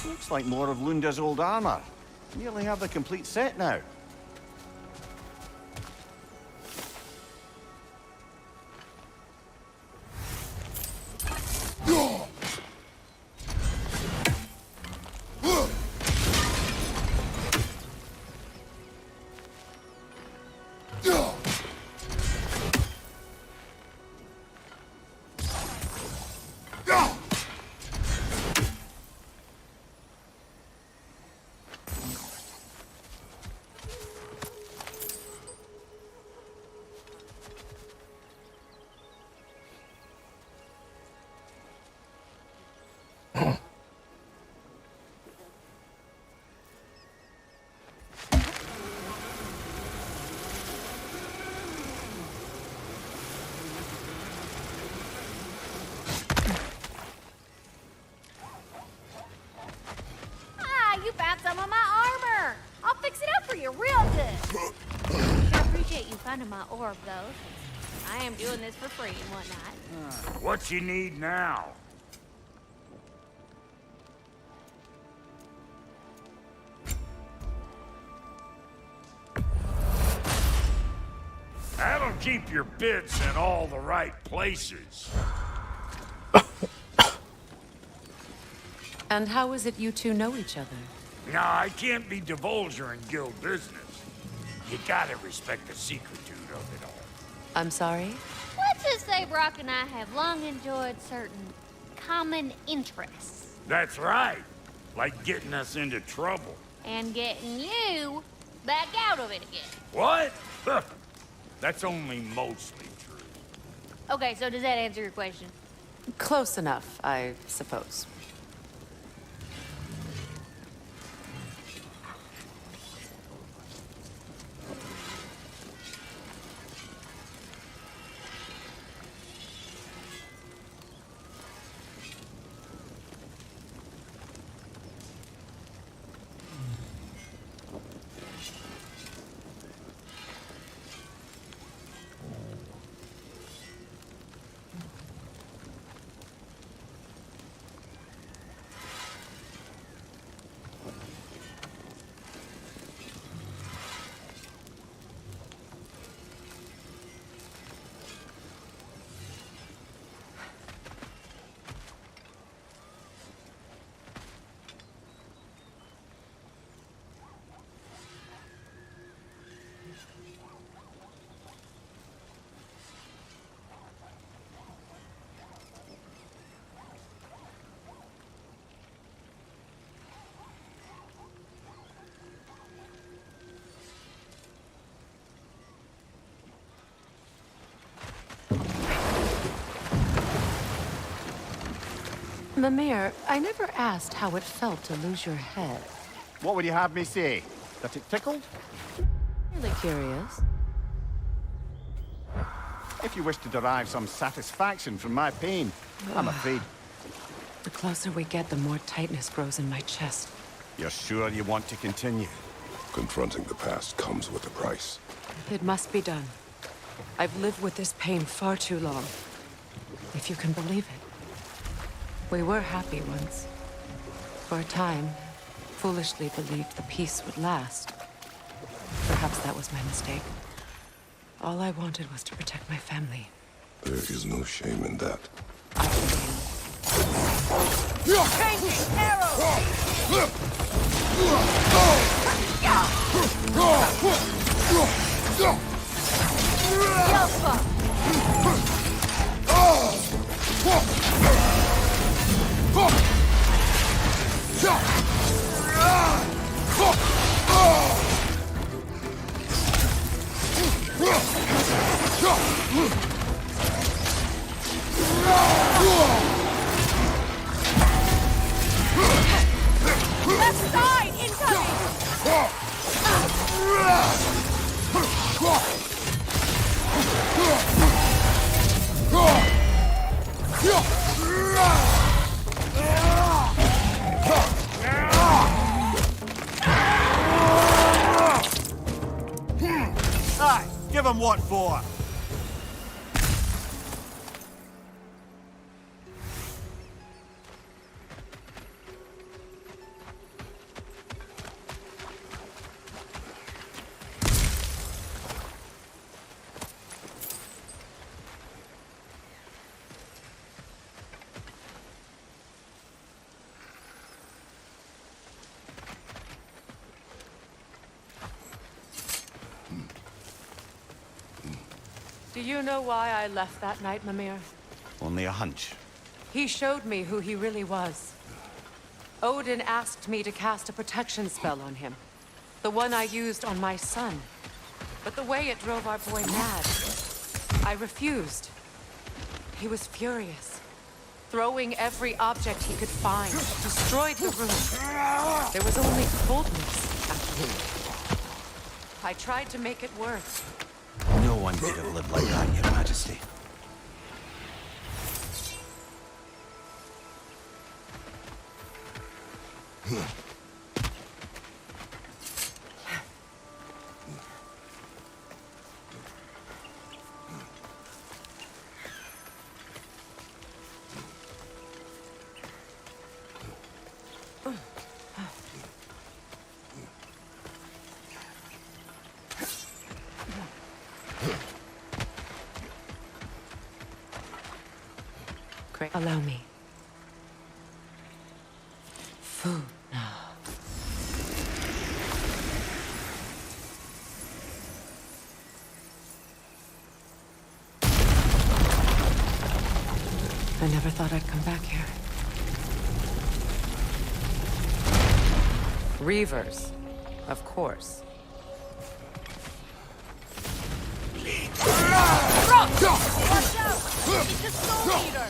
Looks like more of Lunda's old armor. Nearly have the complete set now. of my orb, though. I am doing this for free and whatnot. What you need now? That'll keep your bits in all the right places. And how is it you two know each other? No, I can't be divulger in guild business. You gotta respect the secretude of it all. I'm sorry? Let's just say Brock and I have long enjoyed certain common interests. That's right. Like getting us into trouble. And getting you back out of it again. What? That's only mostly true. Okay, so does that answer your question? Close enough, I suppose. Mimir, I never asked how it felt to lose your head. What would you have me say? That it tickled? Really curious. If you wish to derive some satisfaction from my pain, I'm afraid. The closer we get, the more tightness grows in my chest. You're sure you want to continue? Confronting the past comes with a price. It must be done. I've lived with this pain far too long. If you can believe it. We were happy once. For a time, foolishly believed the peace would last. Perhaps that was my mistake. All I wanted was to protect my family. There is no shame in that. Changing arrows! Left side incoming! Aye, give him what for. Do you know why I left that night, Mimir? Only a hunch. He showed me who he really was. Odin asked me to cast a protection spell on him. The one I used on my son. But the way it drove our boy mad, I refused. He was furious. Throwing every object he could find, destroyed the room. There was only coldness after him. I tried to make it worse. No one could have lived like that, Your Majesty. Allow me. Food now. I never thought I'd come back here. Reavers, of course. Watch out! It's a soul eater!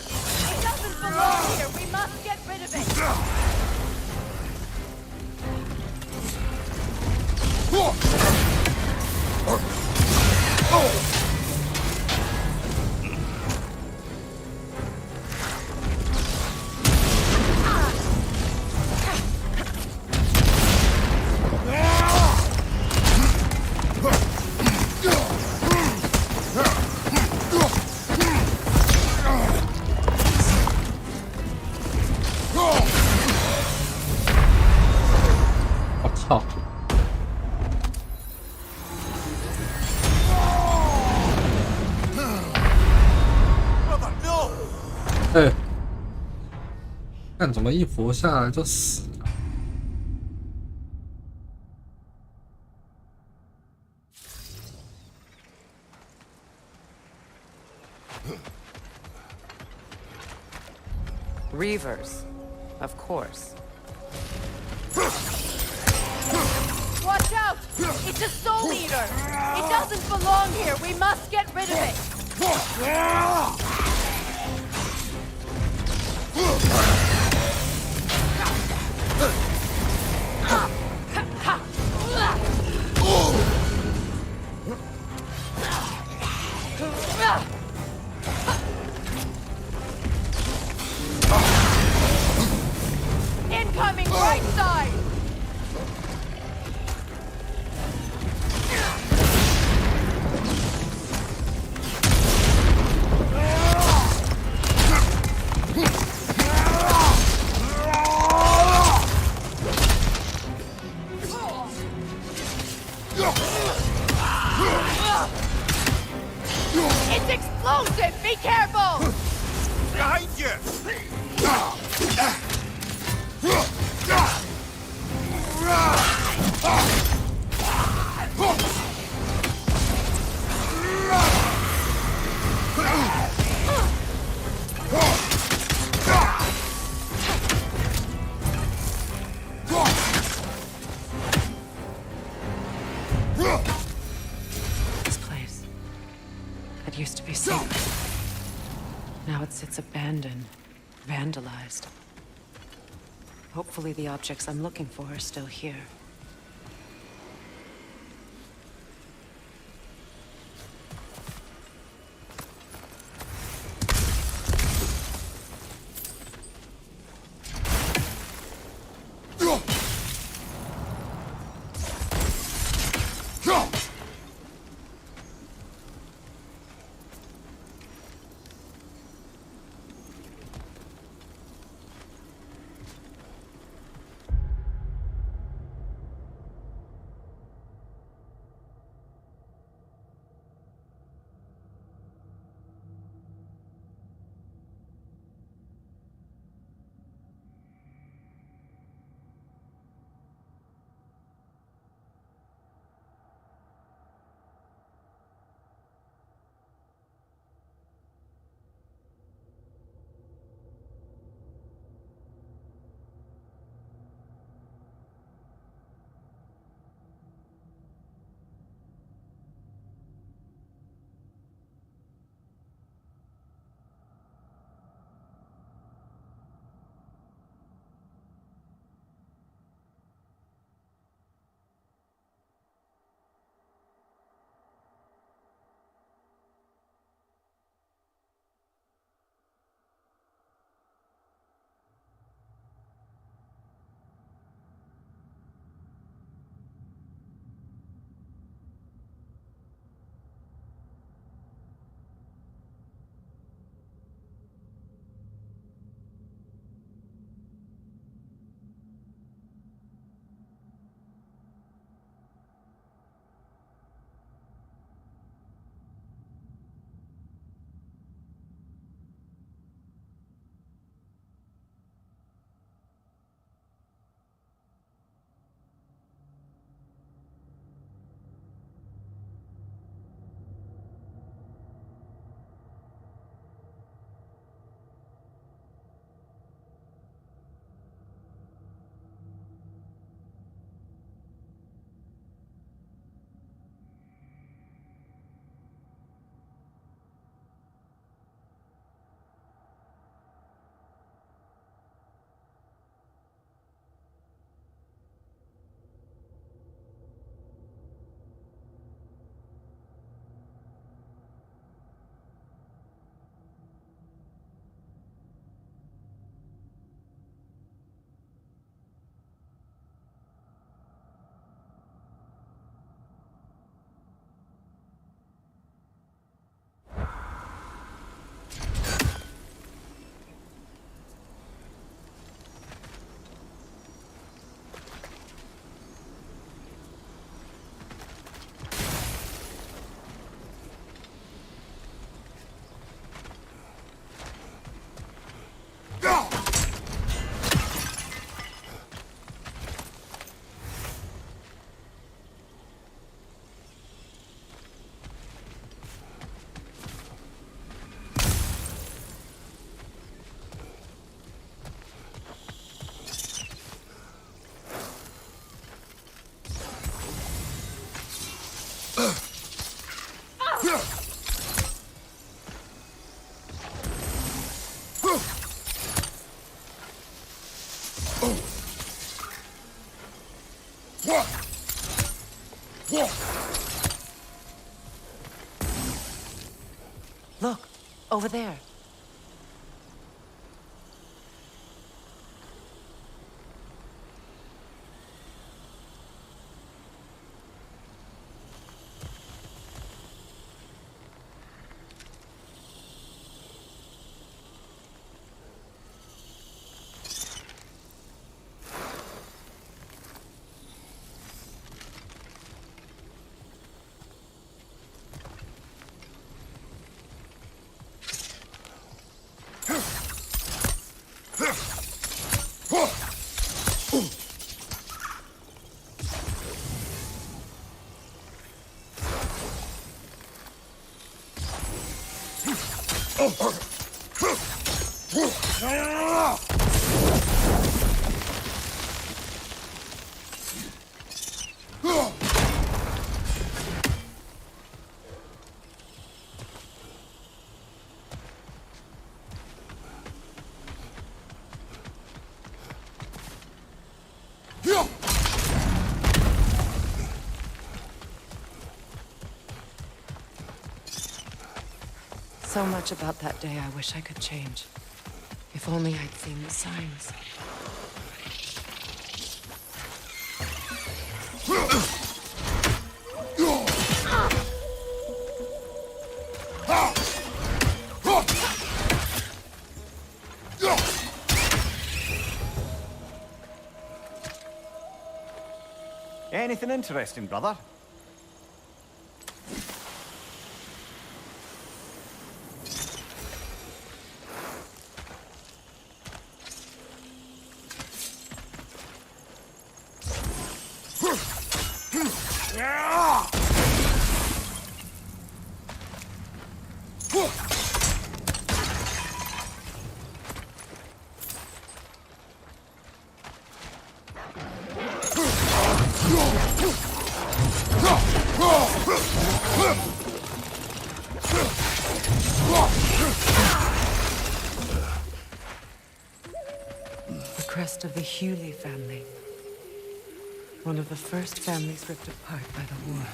It doesn't belong here! We must get rid of it!看怎么一活下来就死了。Reavers, of course. Watch out! It's a soul eater! It doesn't belong here! We must get rid of it! Incoming right side! It's explosive! Be careful! Behind you! This place. It used to be sacred. Now it sits abandoned, vandalized. Hopefully the objects I'm looking for are still here. Look, over there. So much about that day I wish I could change. If only I'd seen the signs. Anything interesting, brother? The crest of the Hewley family. One of the first families ripped apart by the war.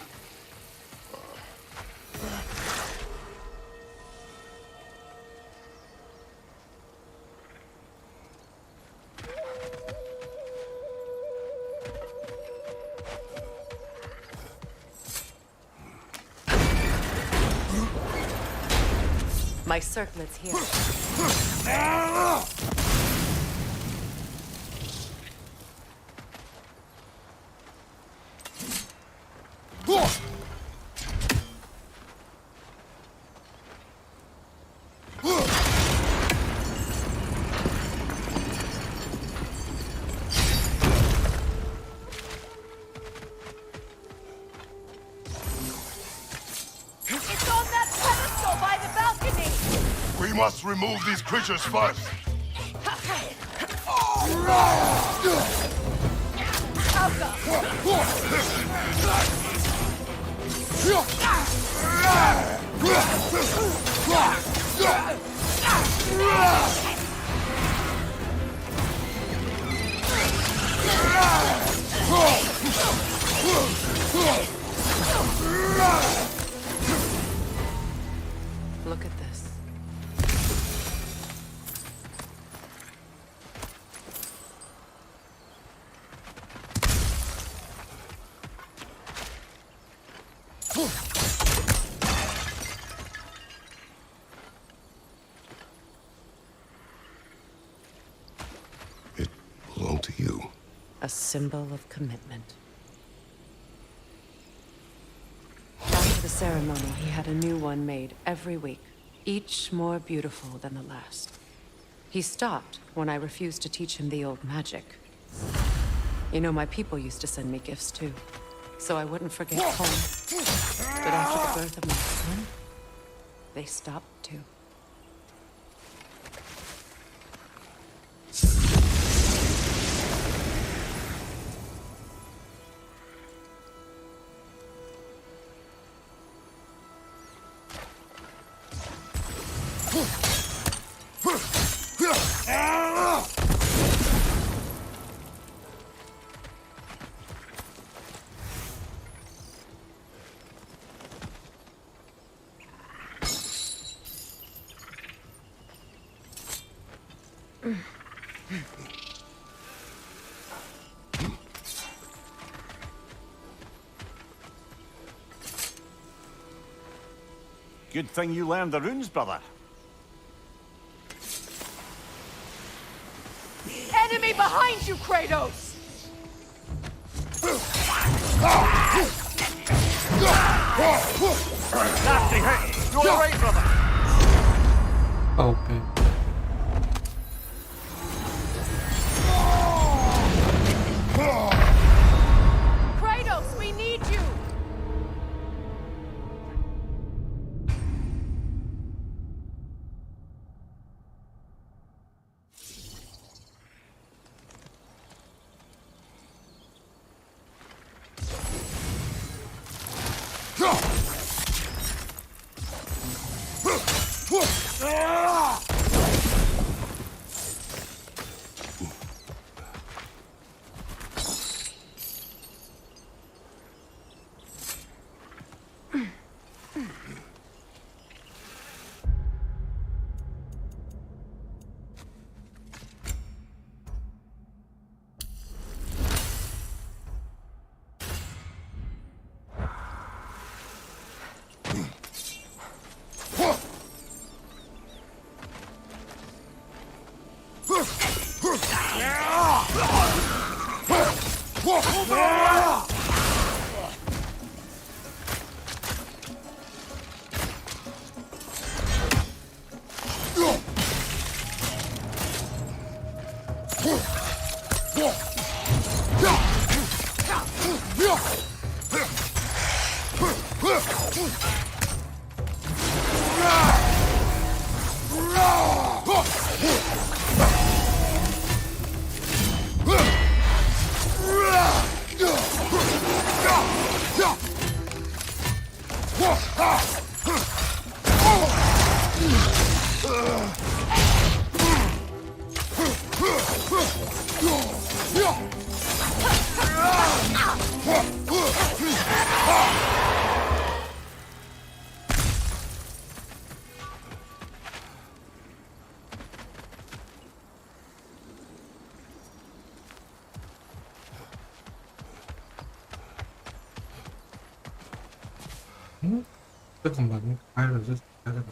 My circlet's here. It's on that pedestal by the balcony! We must remove these creatures first. Look at this. It belonged to you. A symbol of commitment. After the ceremony, he had a new one made every week, each more beautiful than the last. He stopped when I refused to teach him the old magic. You know, my people used to send me gifts too, so I wouldn't forget home. But after the birth of my son, they stopped too. Good thing you learned the runes, brother. Enemy behind you, Kratos! Nasty hit! You alright, brother? Okay. Kratos, we need you!这个门开了是开了。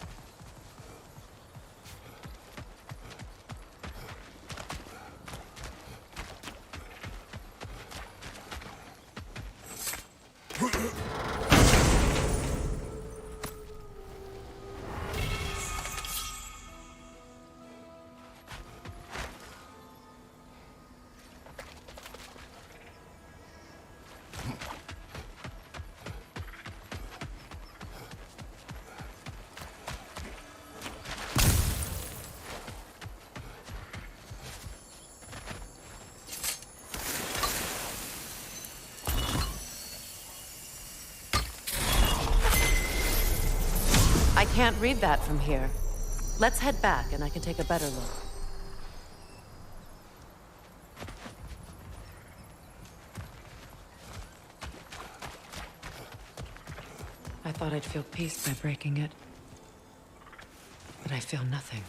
I can't read that from here. Let's head back and I can take a better look. I thought I'd feel peace by breaking it. But I feel nothing.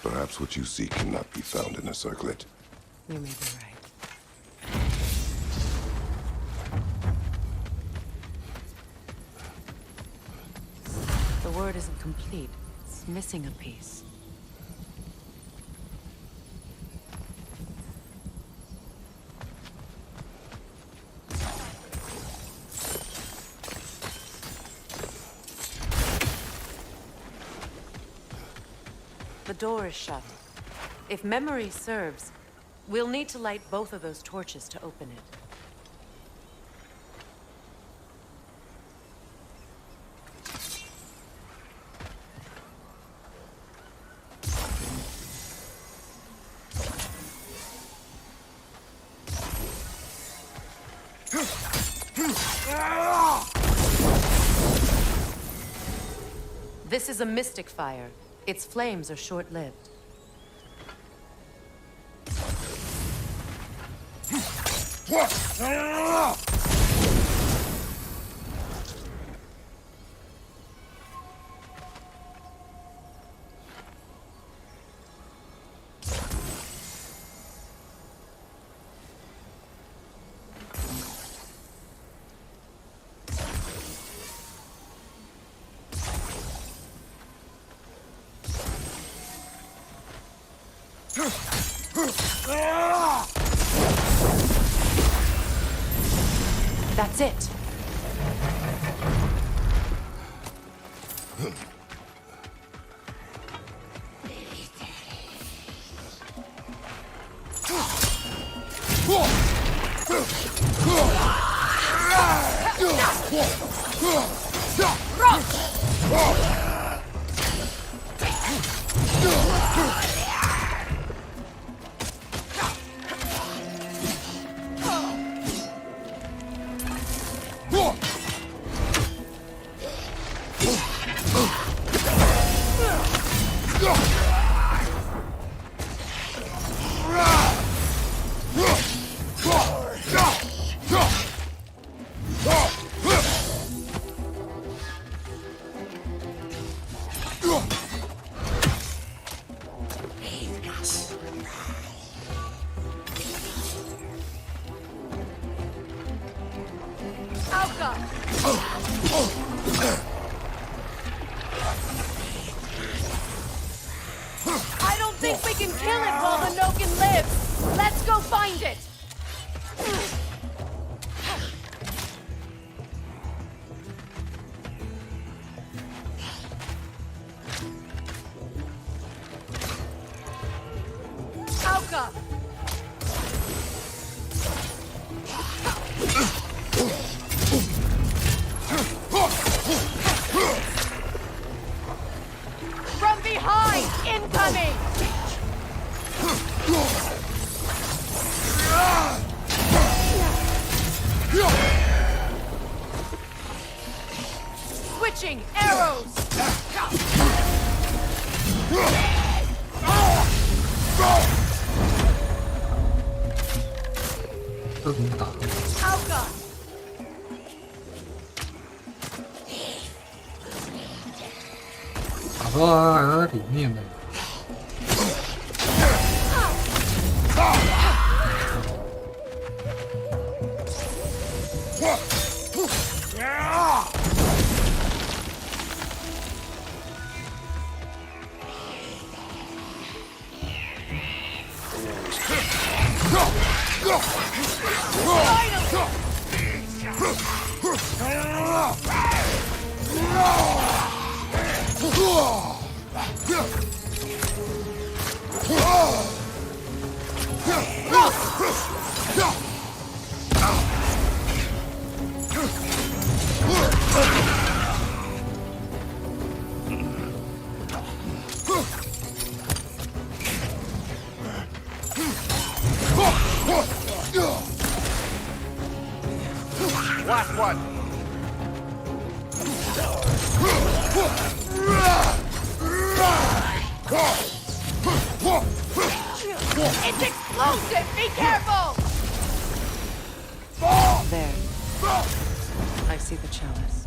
Perhaps what you seek cannot be found in a circlet. You may be right. The word isn't complete. It's missing a piece. The door is shut. If memory serves, we'll need to light both of those torches to open it. This is a mystic fire. Its flames are short-lived. That's it. I don't think we can kill it while the Noken lives. Let's go find it. Alka! From behind! Incoming! Switching arrows! Alka! 打到啊，里面的。Last one. It's explosive! Be careful! There. I see the chalice.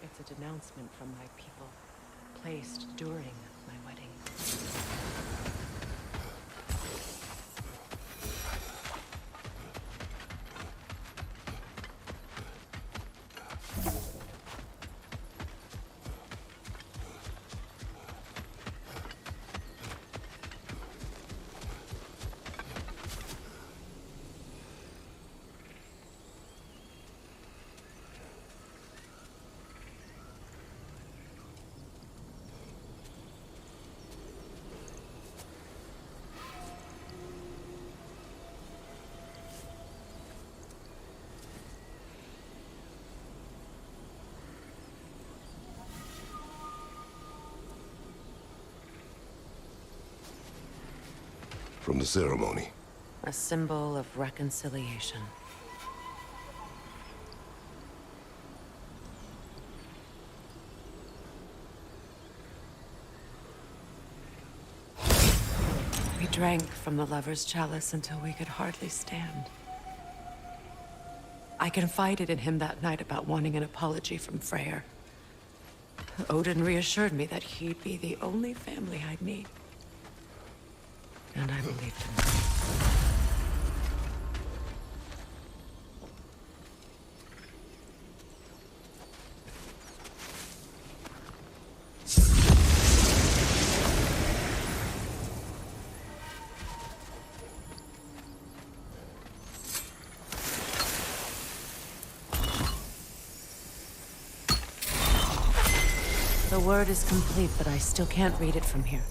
It's a denouncement from my people, placed during my wedding. From the ceremony. A symbol of reconciliation. We drank from the lover's chalice until we could hardly stand. I confided in him that night about wanting an apology from Freyr. Odin reassured me that he'd be the only family I'd need. And I believed him. The word is complete, but I still can't read it from here.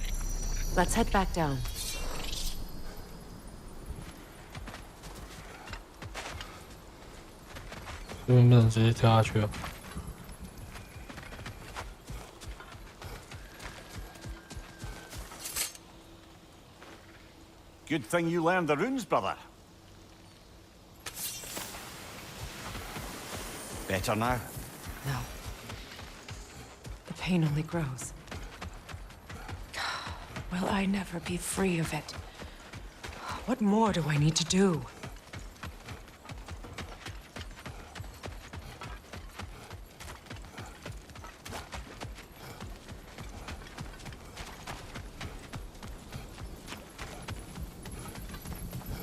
Let's head back down. Good thing you learned the runes, brother. Better now? No. The pain only grows. Will I never be free of it? What more do I need to do?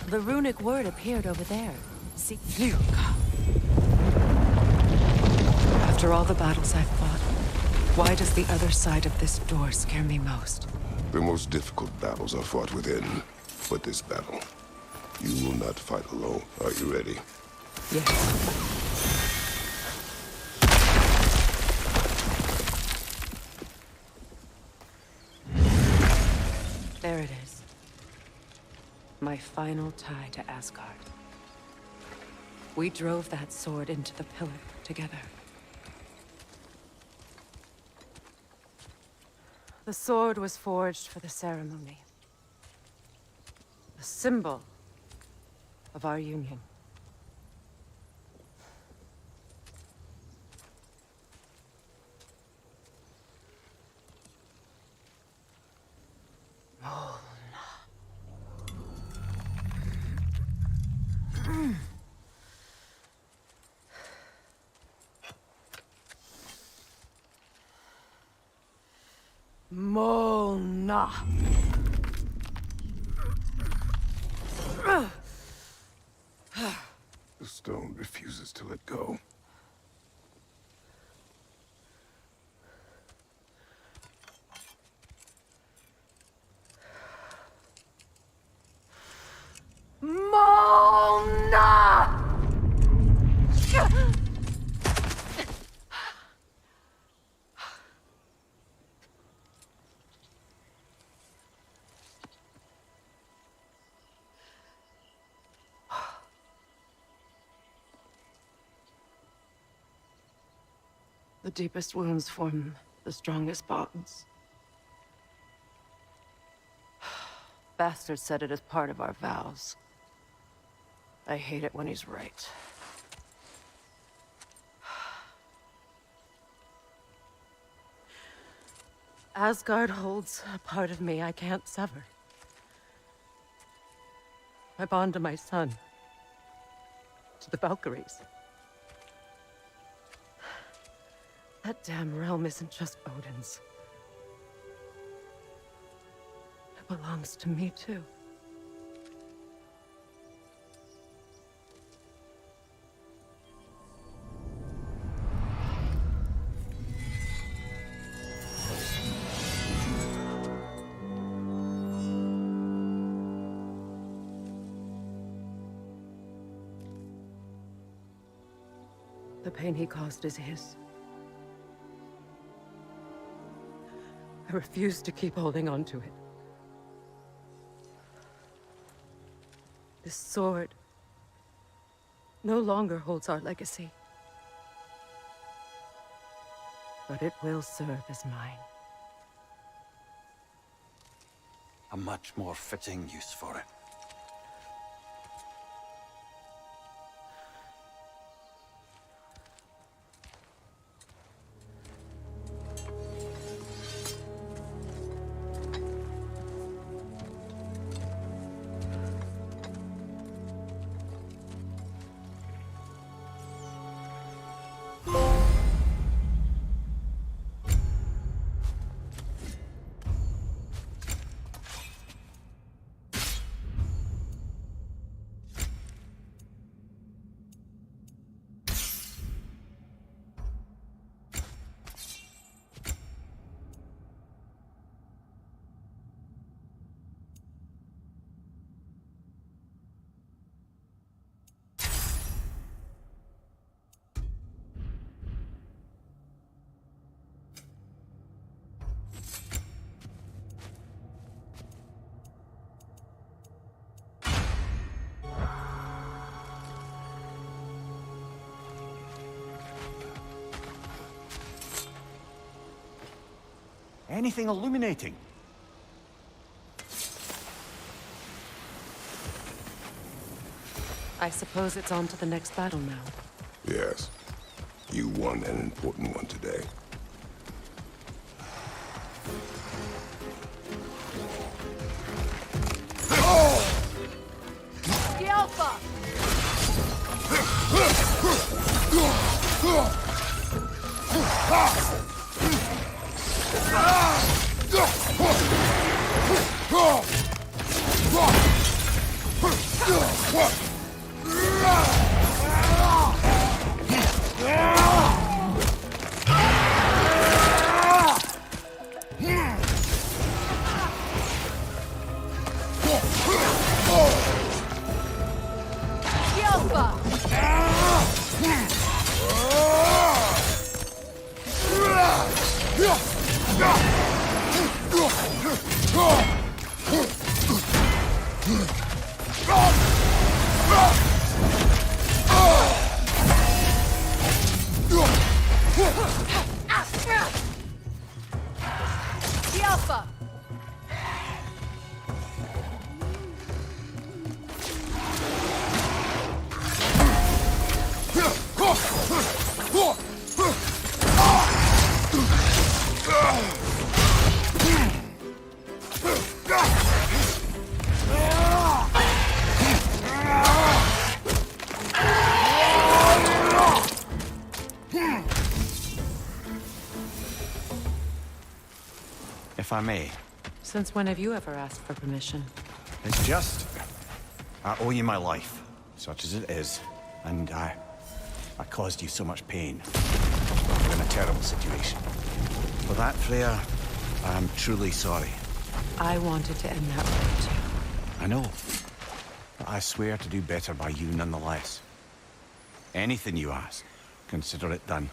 The runic word appeared over there. See? After all the battles I've fought, why does the other side of this door scare me most? The most difficult battles are fought within. But this battle, you will not fight alone. Are you ready? Yes. There it is. My final tie to Asgard. We drove that sword into the pillar together. The sword was forged for the ceremony. A symbol of our union. Mona. The stone refuses to let go. Mona! The deepest wounds form the strongest bonds. Bastard said it as part of our vows. I hate it when he's right. Asgard holds a part of me I can't sever. I bond to my son, to the Valkyries. That damn realm isn't just Odin's. It belongs to me, too. The pain he caused is his. I refuse to keep holding on to it. This sword no longer holds our legacy. But it will serve as mine. A much more fitting use for it. Anything illuminating? I suppose it's on to the next battle now. Yes. You won an important one today. The Alpha! The Alpha! The Alpha! If I may. Since when have you ever asked for permission? It's just... I owe you my life, such as it is. And I caused you so much pain. You're in a terrible situation. For that, Freya, I am truly sorry. I wanted to end that way too. I know. But I swear to do better by you nonetheless. Anything you ask, consider it done.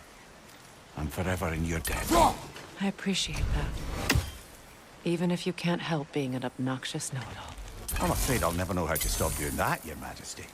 I'm forever in your debt. I appreciate that. Even if you can't help being an obnoxious know-it-all. I'm afraid I'll never know how to stop doing that, Your Majesty.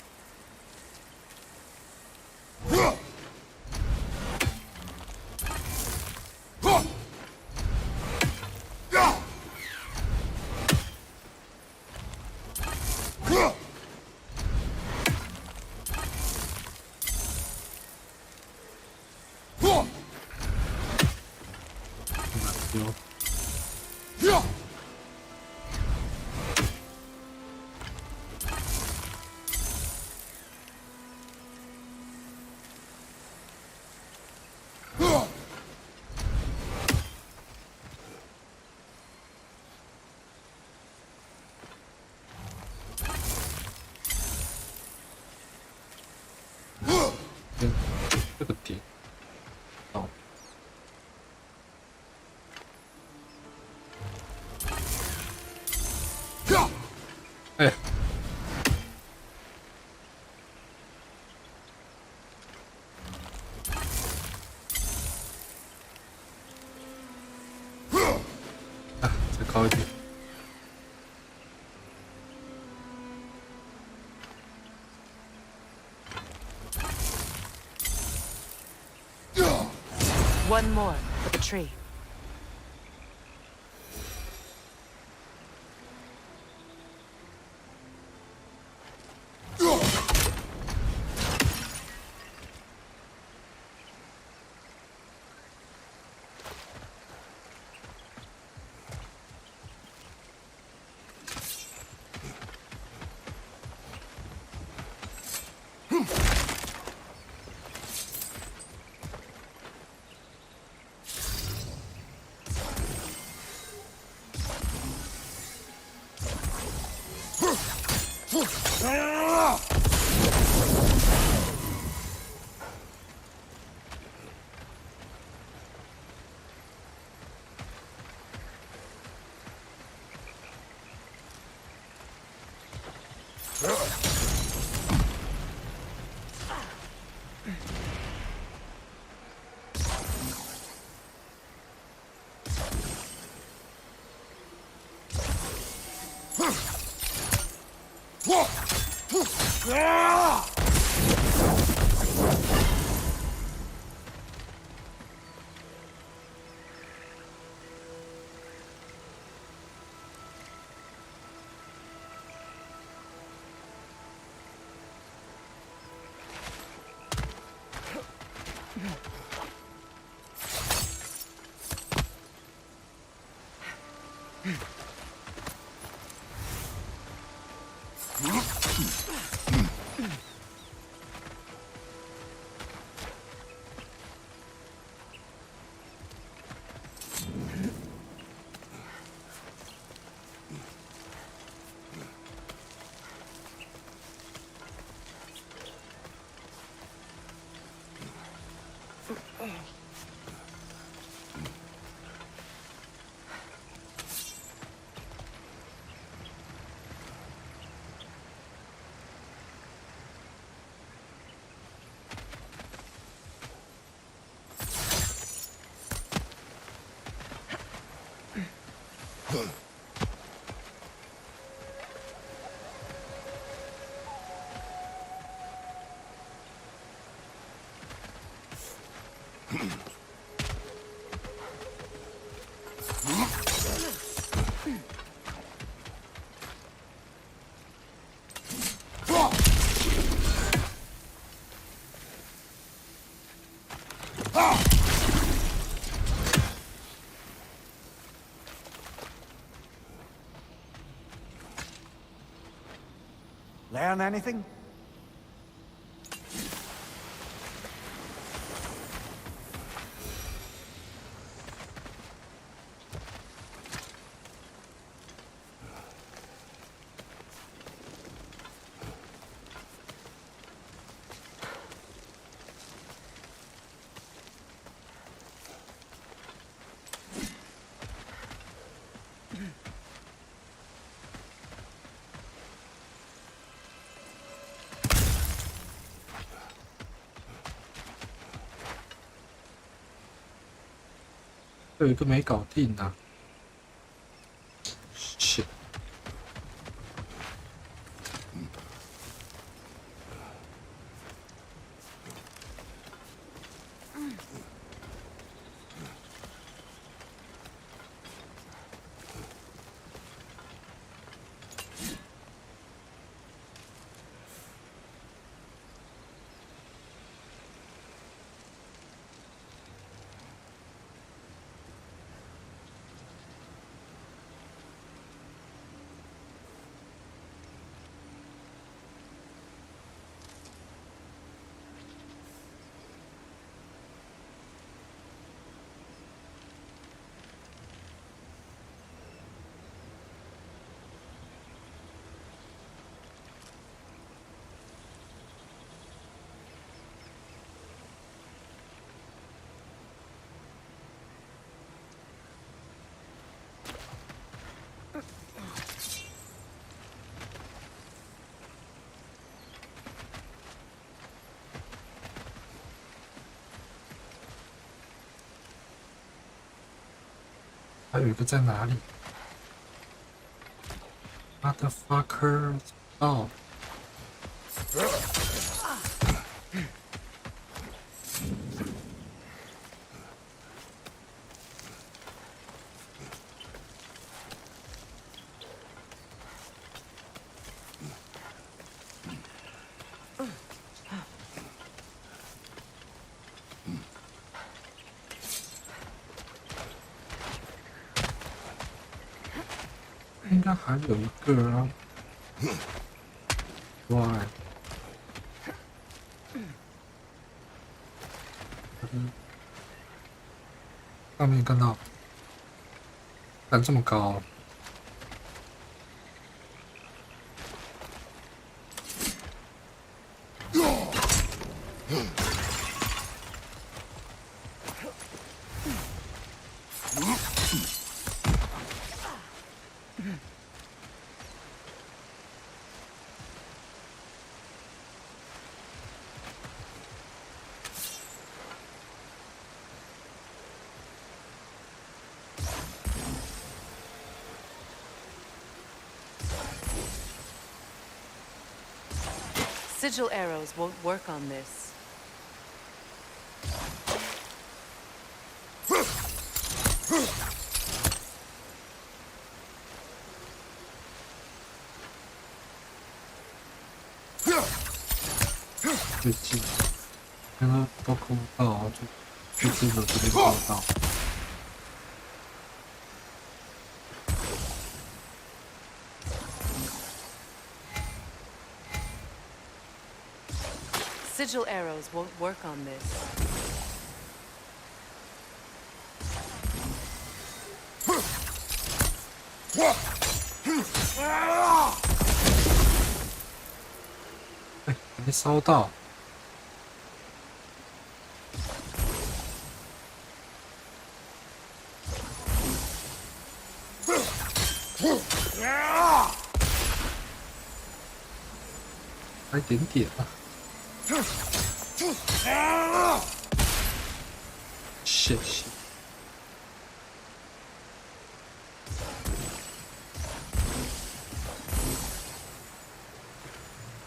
这个点，哦，哎，啊，再高一点。One more for the tree. Learn anything?有一个没搞定啊！ shit。 还有一个在哪里 ？Motherfucker！ 哦。应该还有一个啊。Why？ 上面看到，但这么高。 Sigil arrows won't work on this. Sigil arrows won't work on this. 还一点点啊。谢谢。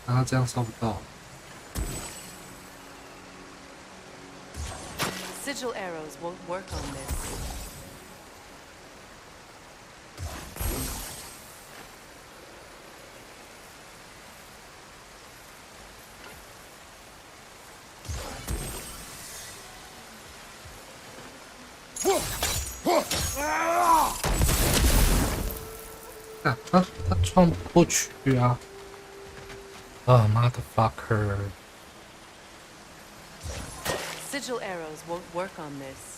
啊，这样烧不到。 Sigil arrows won't work on this. Ah, 他撞不去啊！啊 ，motherfucker！ Sigil arrows won't work on this.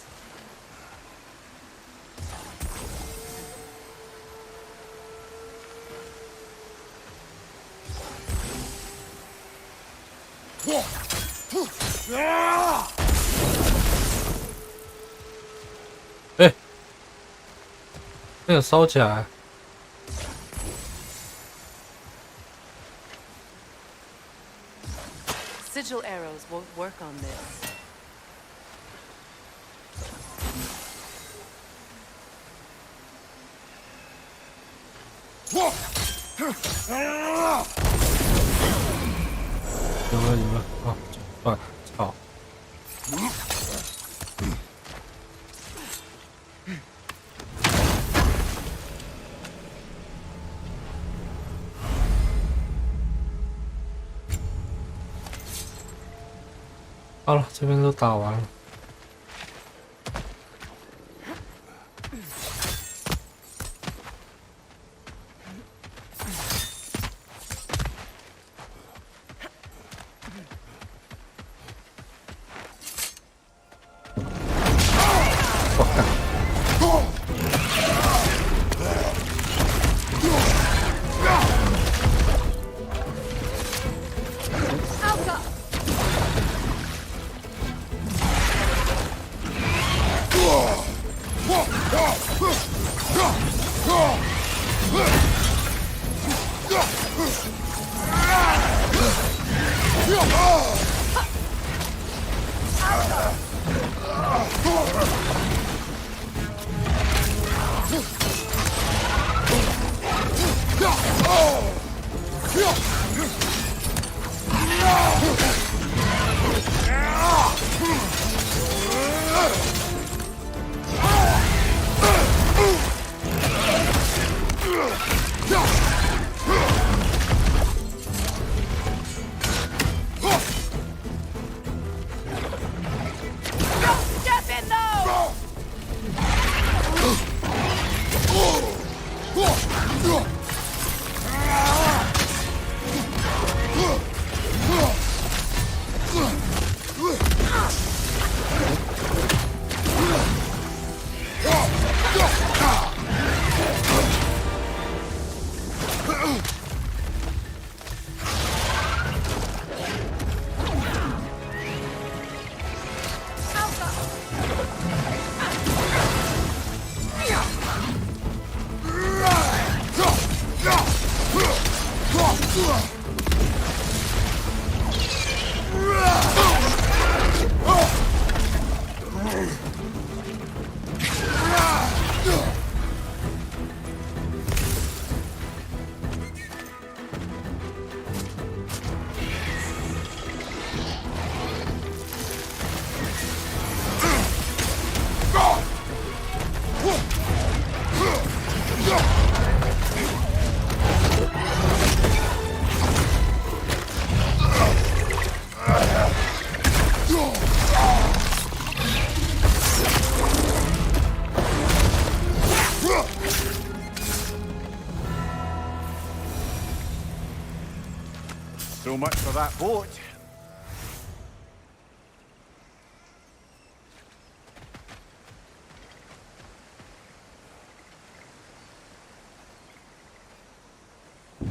Eh! 那个烧起来。 Sigil arrows won't work on this.赢了啊！算了，操！好了，这边都打完了。 So much for that boat.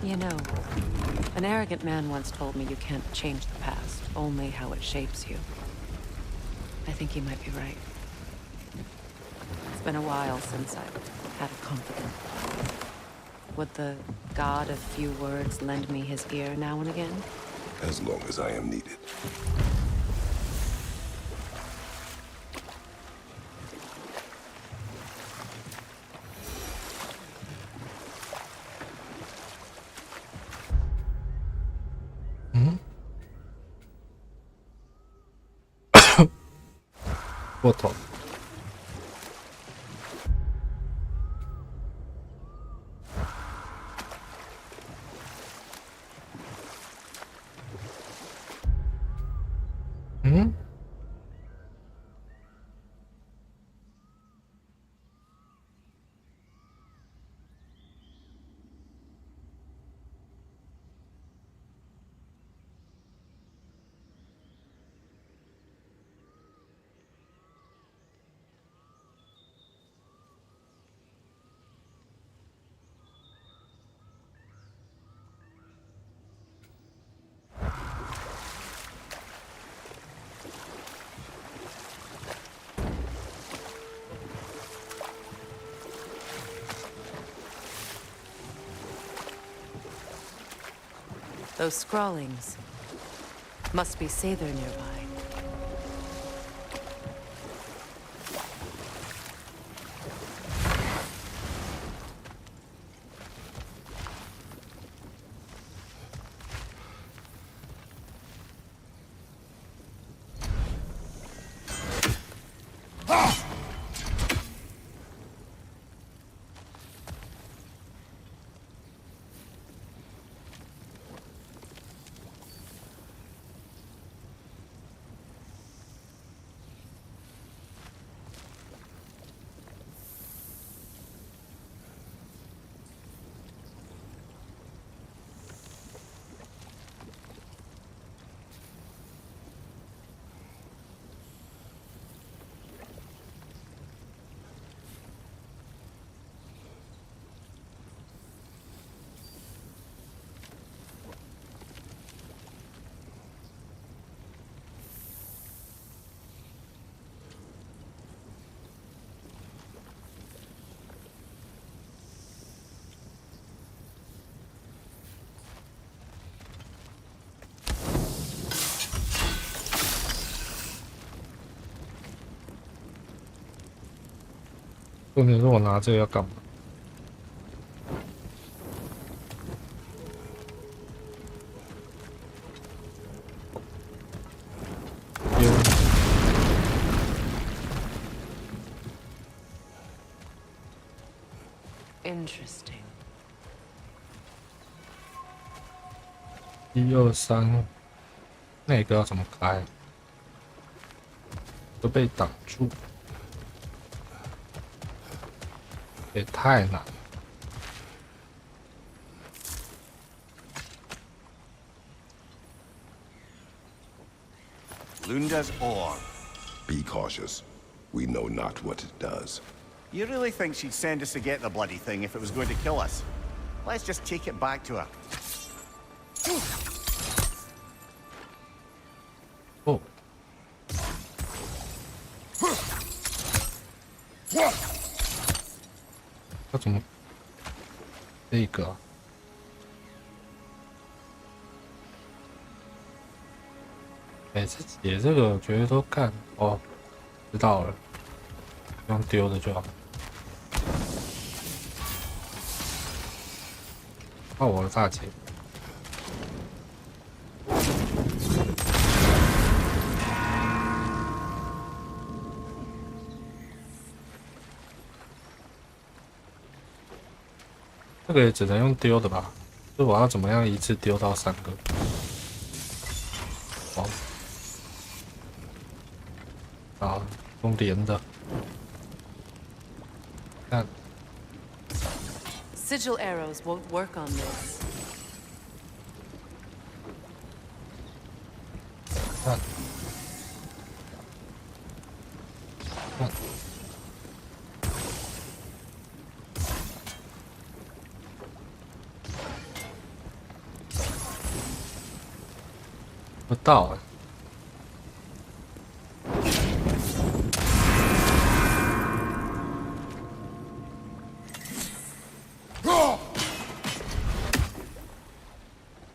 You know, an arrogant man once told me you can't change the past, only how it shapes you. I think he might be right. It's been a while since I've had a confidant. Would the god of few words lend me his ear now and again? As long as I am needed.过头。Those scrawlings must be Sather nearby.重点是我拿这个要干嘛？Interesting. 1、2、3，那个要怎么开？都被挡住。 也太难。Lunda's ore. Be cautious. We know not what it does. You really think she'd send us to get the bloody thing if it was going to kill us? Let's just take it back to her. Oh. 他怎么这个？哎，这解这个我觉得都干哦，知道了，用丢的就好。靠我的大姐！这个也只能用丢的吧？就我要怎么样一次丢到3个？哦，啊，用连的。看。 Sigil arrows won't work on this. 看。看。 不到哎。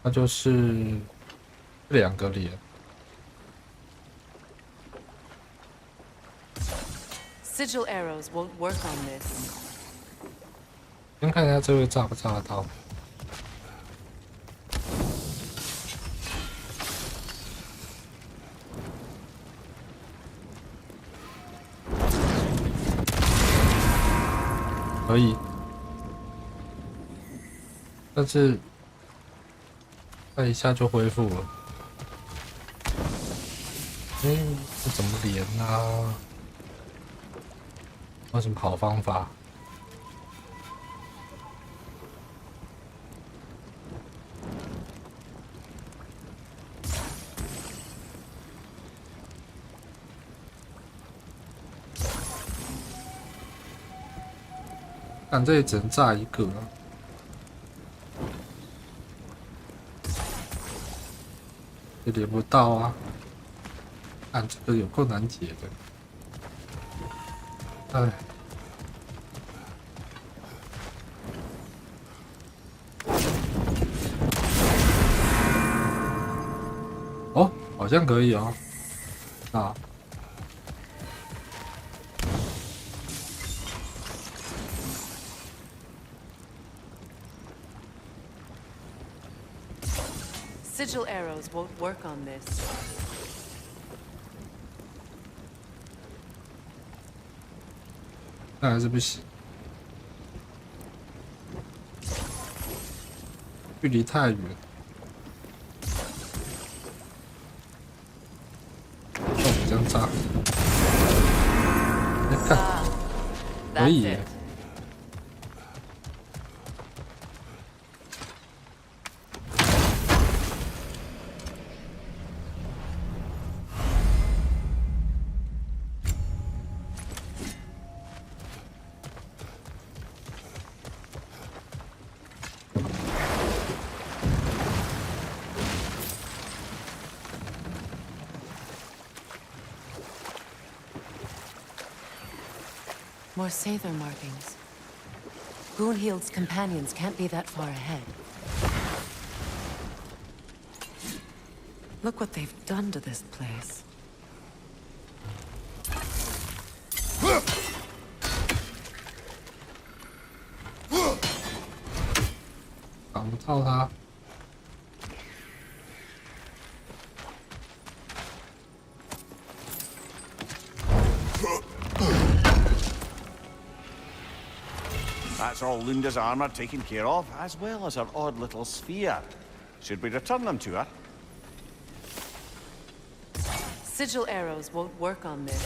那就是2个脸。Sigil arrows won't work on this. 先看一下这位炸不炸得到。可以，但是看一下就恢复了。这怎么连啊？有什么好方法？但这里只能炸一个啊，也连不到啊！按这个有够难解的，哎。哦，好像可以哦，啊。Sigil arrows won't work on this. 那还是不行，距离太远。哦，这样炸，看，可以耶。More Sather markings. Goonhield's companions can't be that far ahead. Look what they've done to this place. 挡不到他。That's all Lunda's armor taken care of, as well as her odd little sphere. Should we return them to her? Sigil arrows won't work on this.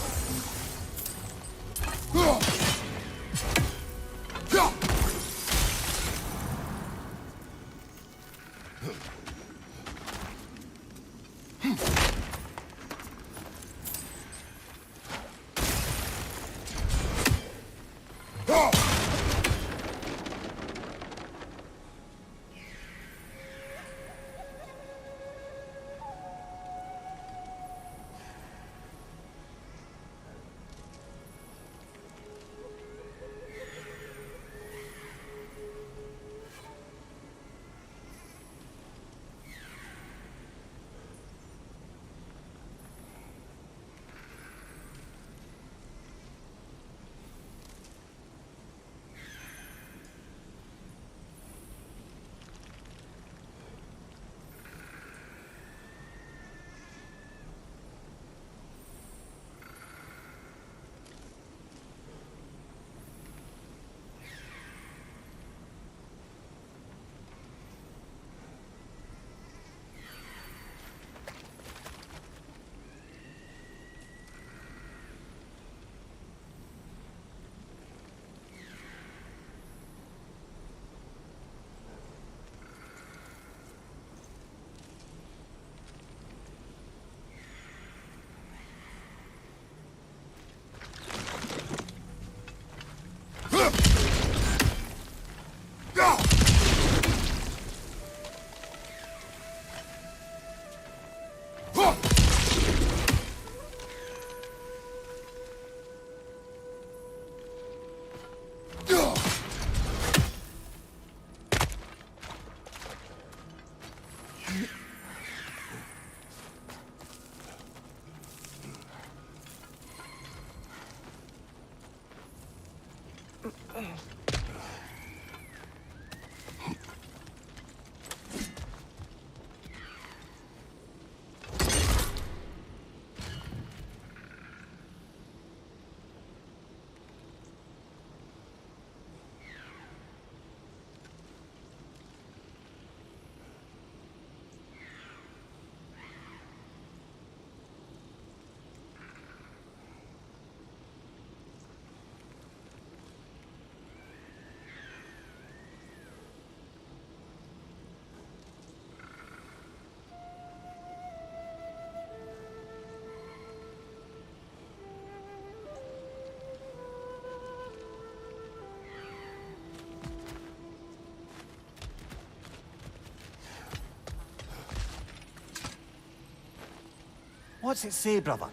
What's it say, brother?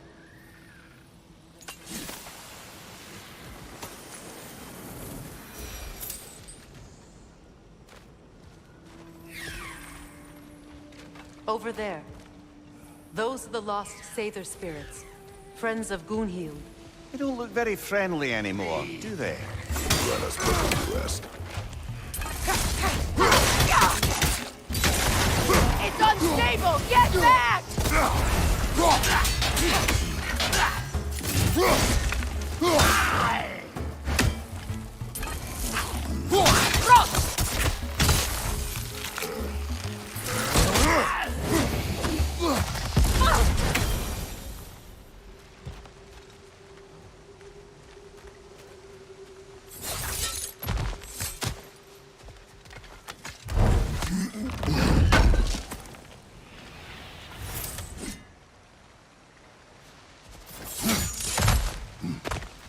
Over there. Those are the lost Sather spirits. Friends of Gunhild. They don't look very friendly anymore, do they? Let us put them to rest. It's unstable! Get back!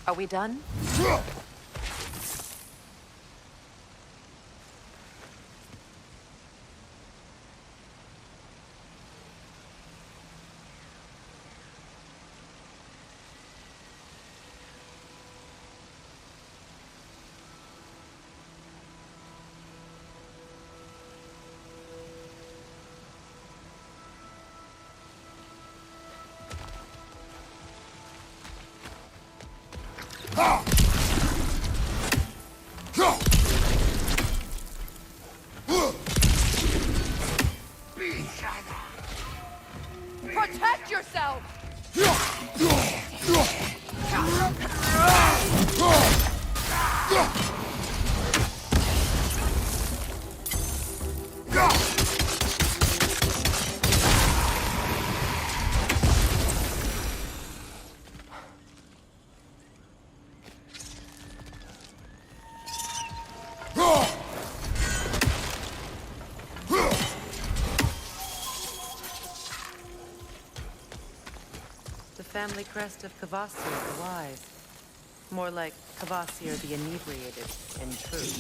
Are we done? Protect yourself! The family crest of Kvasir the Wise. More like Kvasir the Inebriated, in truth.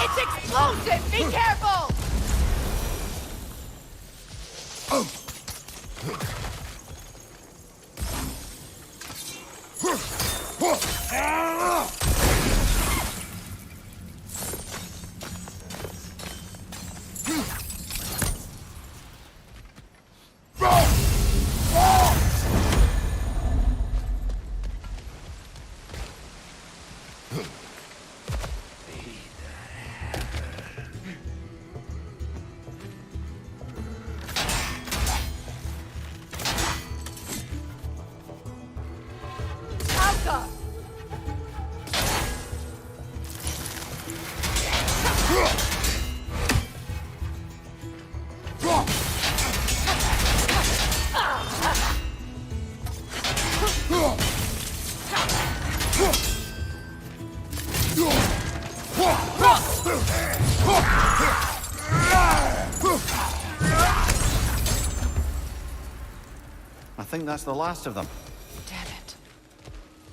It's explosive! Be careful! I think that's the last of them. Damn it.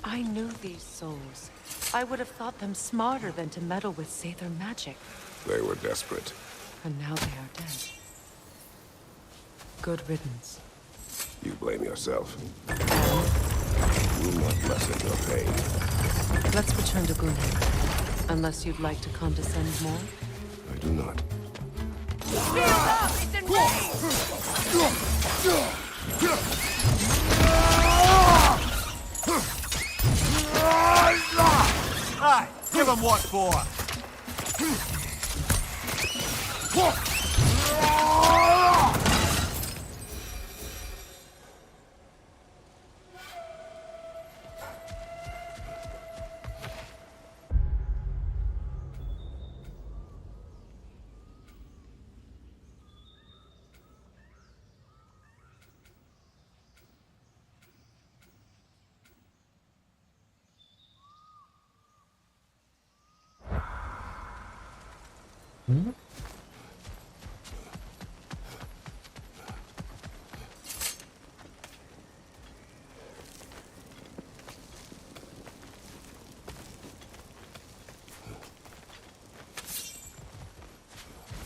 I knew these souls. I would have thought them smarter than to meddle with Sather magic. They were desperate. And now they are dead. Good riddance. You blame yourself. will not lessen your pain. Let's return to Gunhild. Unless you'd like to condescend more? I do not. Shield up! It's in Aye, give him what for.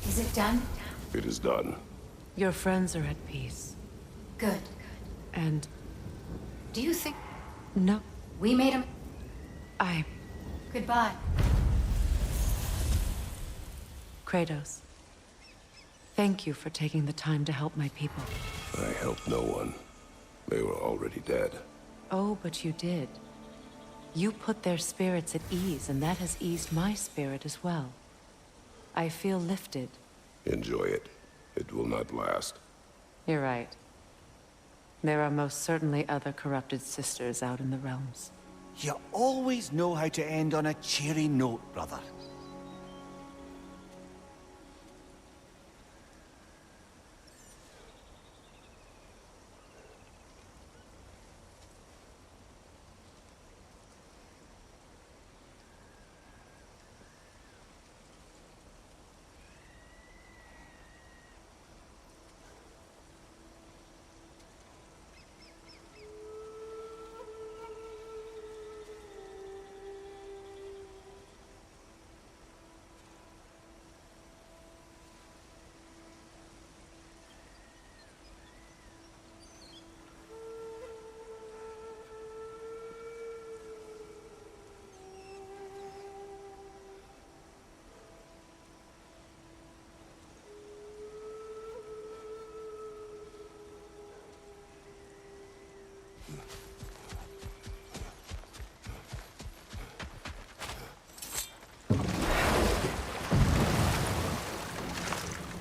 Is it done? It is done. Your friends are at peace. Good. And Do you think no, we made him? I... Goodbye. Kratos. Thank you for taking the time to help my people. I helped no one. They were already dead. Oh, but you did. You put their spirits at ease, and that has eased my spirit as well. I feel lifted. Enjoy it. It will not last. You're right. There are most certainly other corrupted sisters out in the realms. You always know how to end on a cheery note, brother.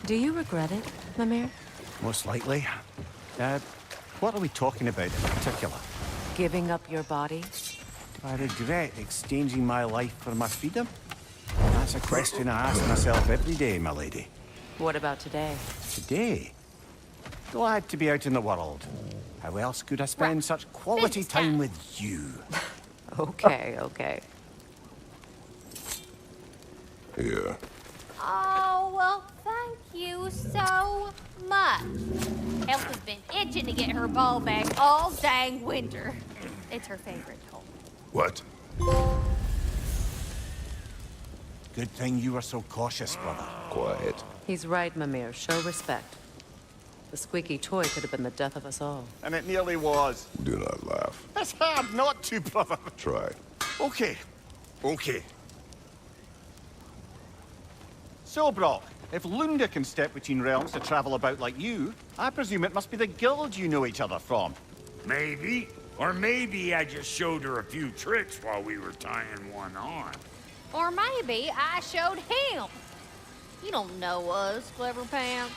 Do you regret it, Mimir? Most likely. What are we talking about in particular? Giving up your body? Do I regret exchanging my life for my freedom? That's a question I ask myself every day, my lady. What about today? Today? Glad to be out in the world. How else could I spend such quality time with you? Okay, okay. Here. Oh, well, thank you so much. Elsa's been itching to get her ball back all dang winter. It's her favorite toy. What? Good thing you were so cautious, brother. Quiet. He's right, Mimir. Show respect. The squeaky toy could have been the death of us all. And it nearly was. Do not laugh. It's hard not to, brother. Try. Okay. Okay. So, Brock, if Lunda can step between realms to travel about like you, I presume it must be the guild you know each other from. Maybe. Or maybe I just showed her a few tricks while we were tying one on. Or maybe I showed him. You don't know us, Clever Pants.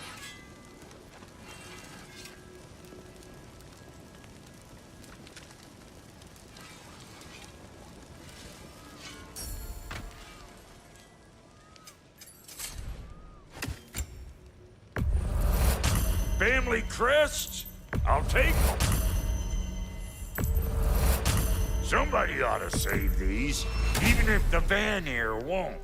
Family crests? I'll take them. Somebody ought to save these, even if the Vanir won't.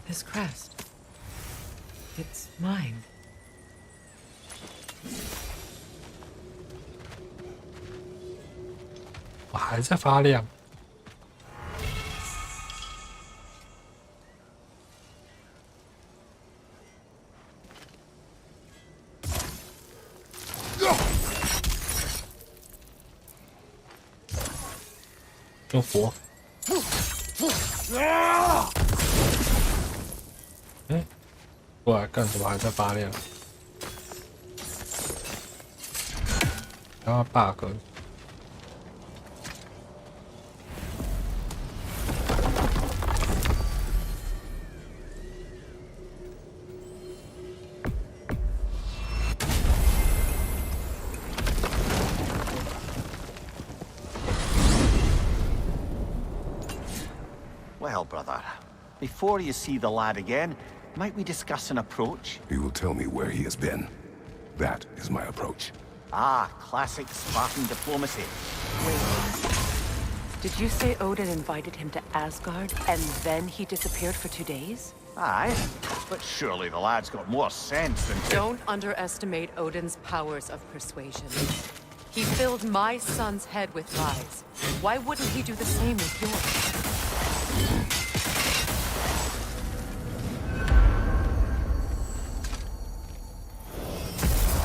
This crest. It's mine. 我还在发亮。用火。哎，过来干什么？还在发亮。然后 bug。Well, brother, before you see the lad again, might we discuss an approach? He will tell me where he has been. That is my approach. Ah, classic Spartan diplomacy. Did you say Odin invited him to Asgard, and then he disappeared for 2 days? Aye, but surely the lad's got more sense than... Don't underestimate Odin's powers of persuasion. He filled my son's head with lies. Why wouldn't he do the same with yours?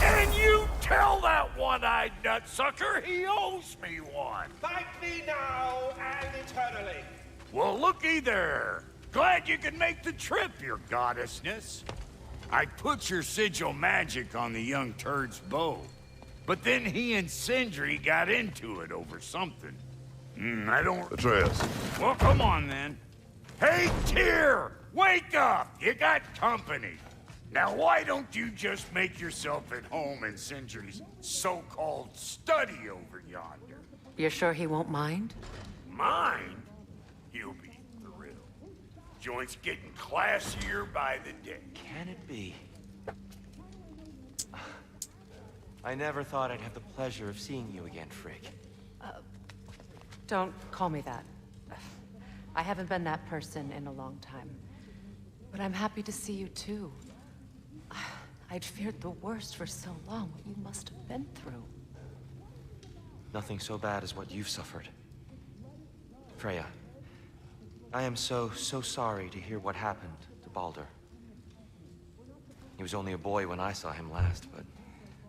And you tell that one-eyed nutsucker he owes me one. Thank me now and eternally. Well, looky there. Glad you can make the trip, your goddessness. I put your sigil magic on the young turd's bow. But then he and Sindri got into it over something. I don't... Atreus. Well, come on, then. Hey, Tyr! Wake up! You got company. Now, why don't you just make yourself at home in Sindri's so-called study over yonder? You're sure he won't mind? Mind? He'll be thrilled. Joint's getting classier by the day. Can it be? I never thought I'd have the pleasure of seeing you again, Frigg. Don't call me that. I haven't been that person in a long time. But I'm happy to see you too. I'd feared the worst for so long, what you must have been through. Nothing so bad as what you've suffered. Freya, I am so sorry to hear what happened to Baldur. He was only a boy when I saw him last, but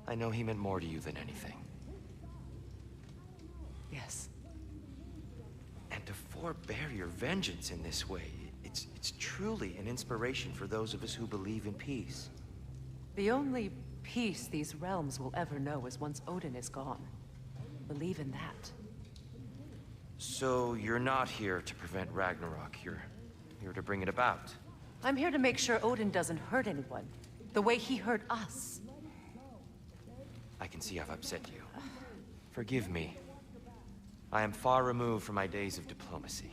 I know he meant more to you than anything. Yes. And to forbear your vengeance in this way, it's truly an inspiration for those of us who believe in peace. The only peace these realms will ever know is once Odin is gone. Believe in that. So you're not here to prevent Ragnarok, you're here to bring it about. I'm here to make sure Odin doesn't hurt anyone, the way he hurt us. I can see I've upset you. Forgive me. I am far removed from my days of diplomacy.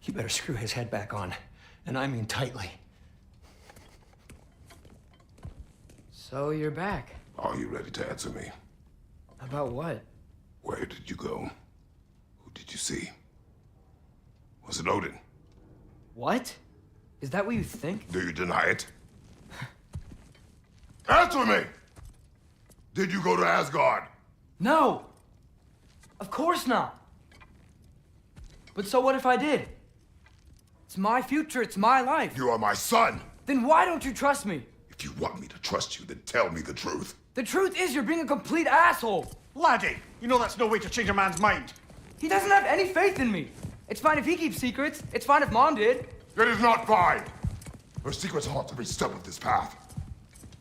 You better screw his head back on, and I mean tightly. So you're back. Are you ready to answer me? About what? Where did you go? Who did you see? Was it Odin? What? Is that what you think? Do you deny it? Answer me! Did you go to Asgard? No! Of course not! But so what if I did? It's my future, it's my life. You are my son! Then why don't you trust me? If you want me to trust you, then tell me the truth. The truth is you're being a complete asshole! Laddie, you know that's no way to change a man's mind. He doesn't have any faith in me. It's fine if he keeps secrets. It's fine if Mom did. It is not fine! Her secrets haunt every step of this path.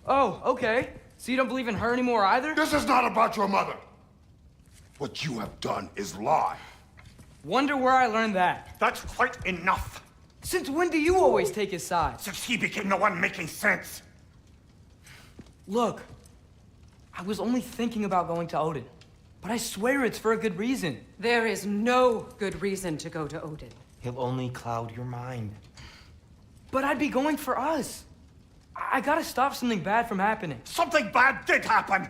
Oh, okay. So you don't believe in her anymore either? This is not about your mother! What you have done is lie. Wonder where I learned that. That's quite enough. Since when do you always take his side? Since he became the one making sense. Look, I was only thinking about going to Odin, but I swear it's for a good reason. There is no good reason to go to Odin. He'll only cloud your mind. But I'd be going for us. I gotta stop something bad from happening. Something bad did happen.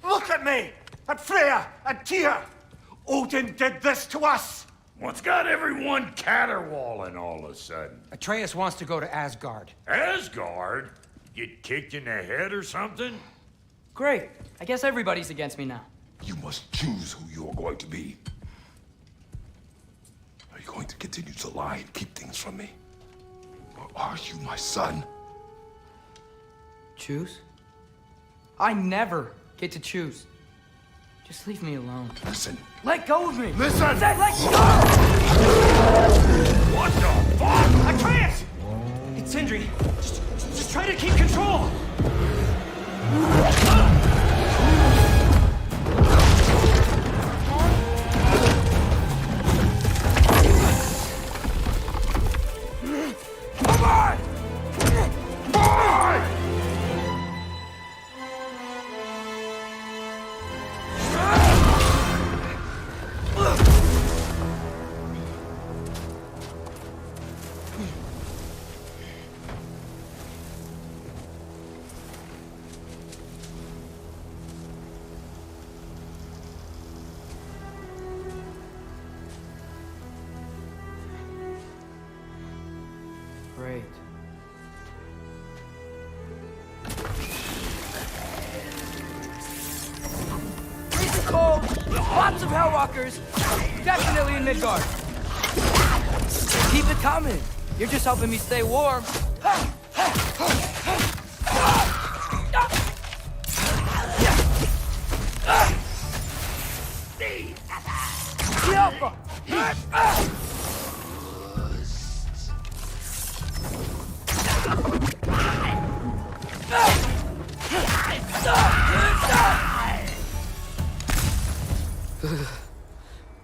Look at me. And Freya and Tyr! Odin did this to us! What's got everyone caterwauling all of a sudden? Atreus wants to go to Asgard. Asgard? Get kicked in the head or something? Great. I guess everybody's against me now. You must choose who you're going to be. Are you going to continue to lie and keep things from me? Or are you my son? Choose? I never get to choose. Just leave me alone. Listen. Let go of me! Listen! I said let go! What the fuck? Atreus! It's Sindri. Just try to keep control. Come on! Boy! Great. Freezing cold, lots of Hellwalkers, definitely in Midgard. Keep it coming. You're just helping me stay warm.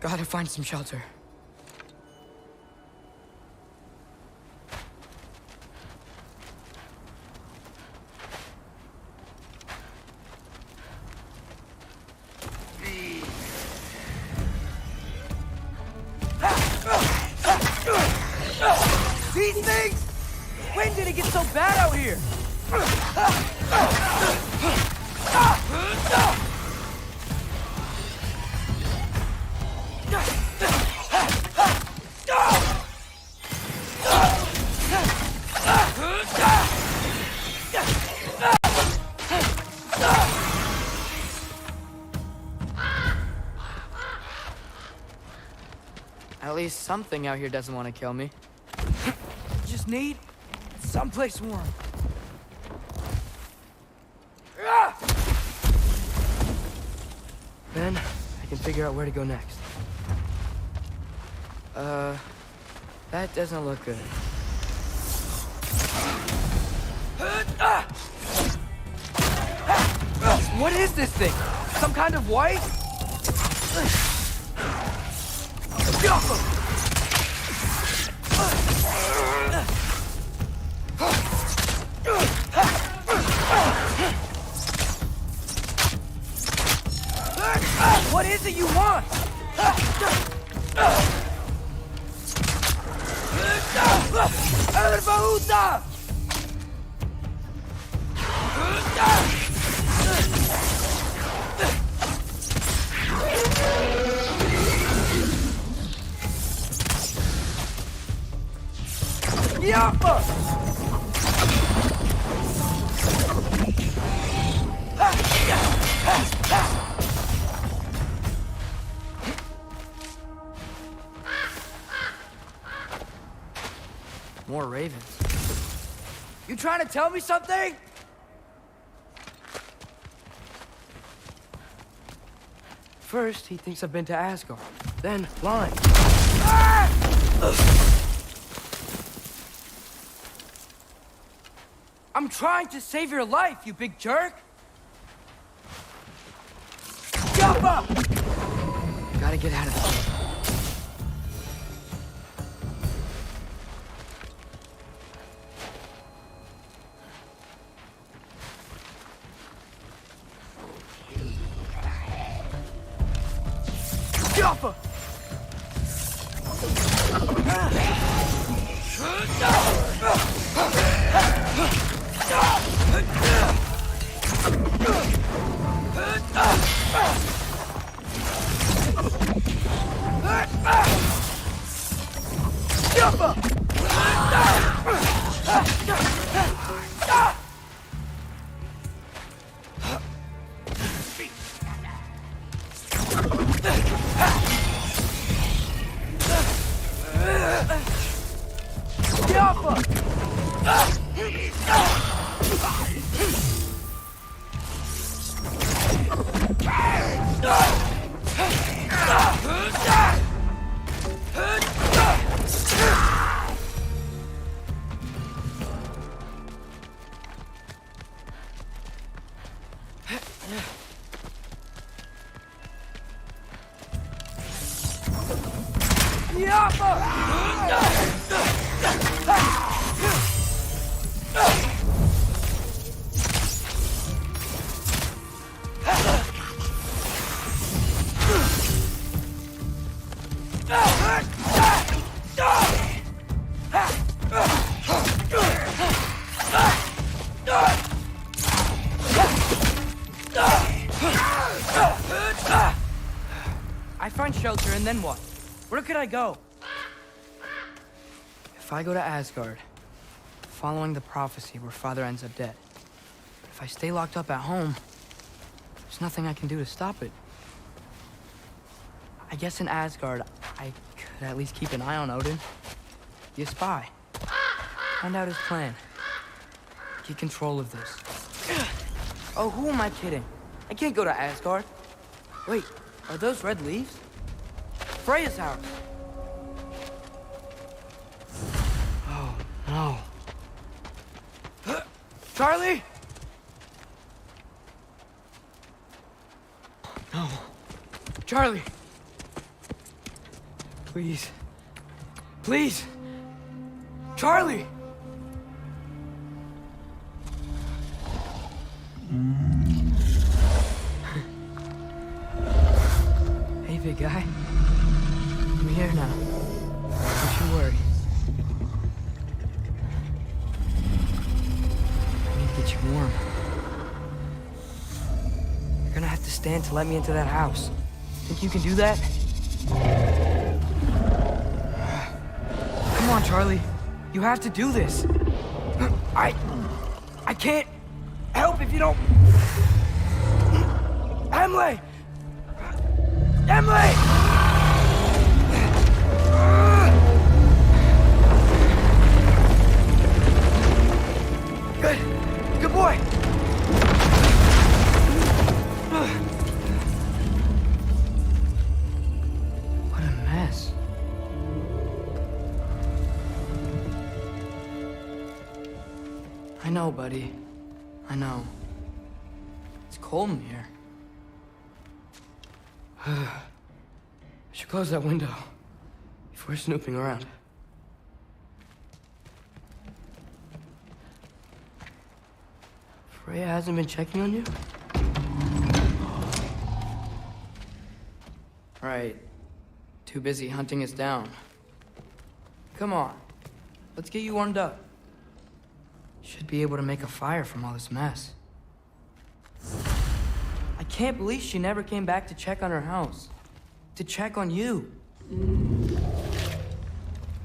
Gotta find some shelter. These things? When did it get so bad out here? At least something out here doesn't want to kill me. Just need someplace warm. Then I can figure out where to go next. That doesn't look good. What is this thing? Some kind of white? Get off him! What is it you want? More ravens. You trying to tell me something? First, he thinks I've been to Asgard. Then, lying. Ah! I'm trying to save your life, you big jerk! Jump up! Gotta get out of here. Jump! I find shelter, and then what? Where could I go? If I go to Asgard, following the prophecy where Father ends up dead. If I stay locked up at home, there's nothing I can do to stop it. I guess in Asgard, I could at least keep an eye on Odin. Be a spy. Find out his plan. Get control of this. Oh, who am I kidding? I can't go to Asgard. Wait, are those red leaves? Freya's house. Oh, no. Charlie? No. Charlie. Please. Please. Charlie! Hey, big guy. I'm here now. Don't you worry. I need to get you warm. You're gonna have to stand to let me into that house. Think you can do that? Come on, Charlie. You have to do this. I can't help if you don't... Emily! Emily! Good. Good boy. What a mess. I know, buddy. I know. It's cold in here. I should close that window before snooping around. Freya hasn't been checking on you? Right. Too busy hunting us down. Come on. Let's get you warmed up. Should be able to make a fire from all this mess. I can't believe she never came back to check on her house. To check on you.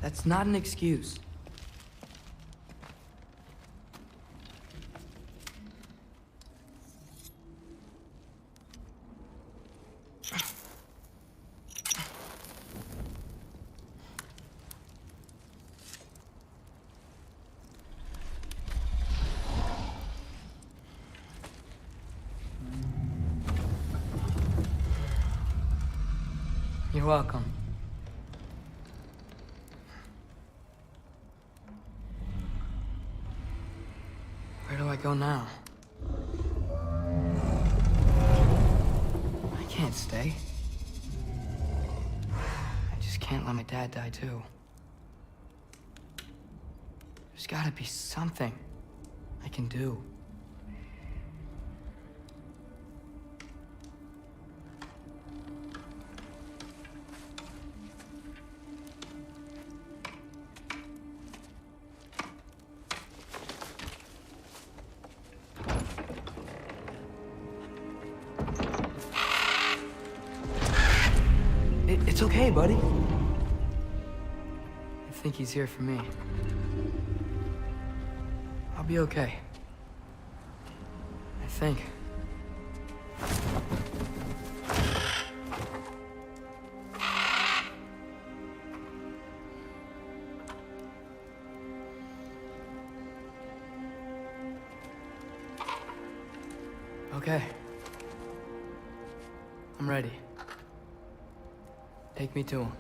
That's not an excuse. You're welcome. Where do I go now? I can't stay. I just can't let my dad die too. There's gotta be something I can do. It's okay, buddy. I think he's here for me. I'll be okay. I think. Okay. I'm ready. Take me to him.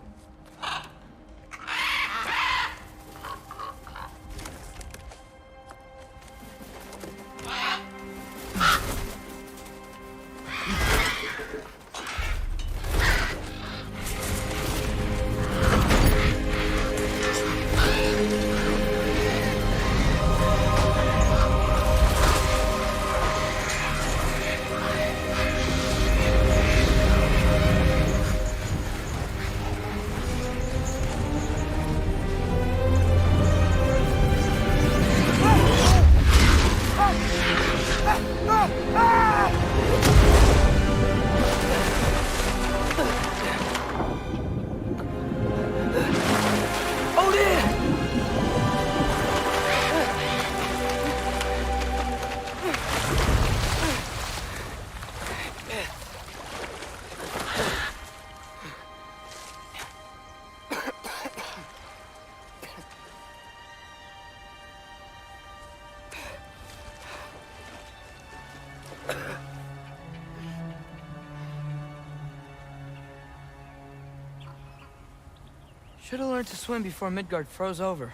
Should have learned to swim before Midgard froze over.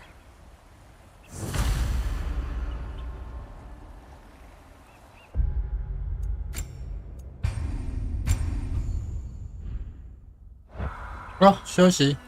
Oh, 休息。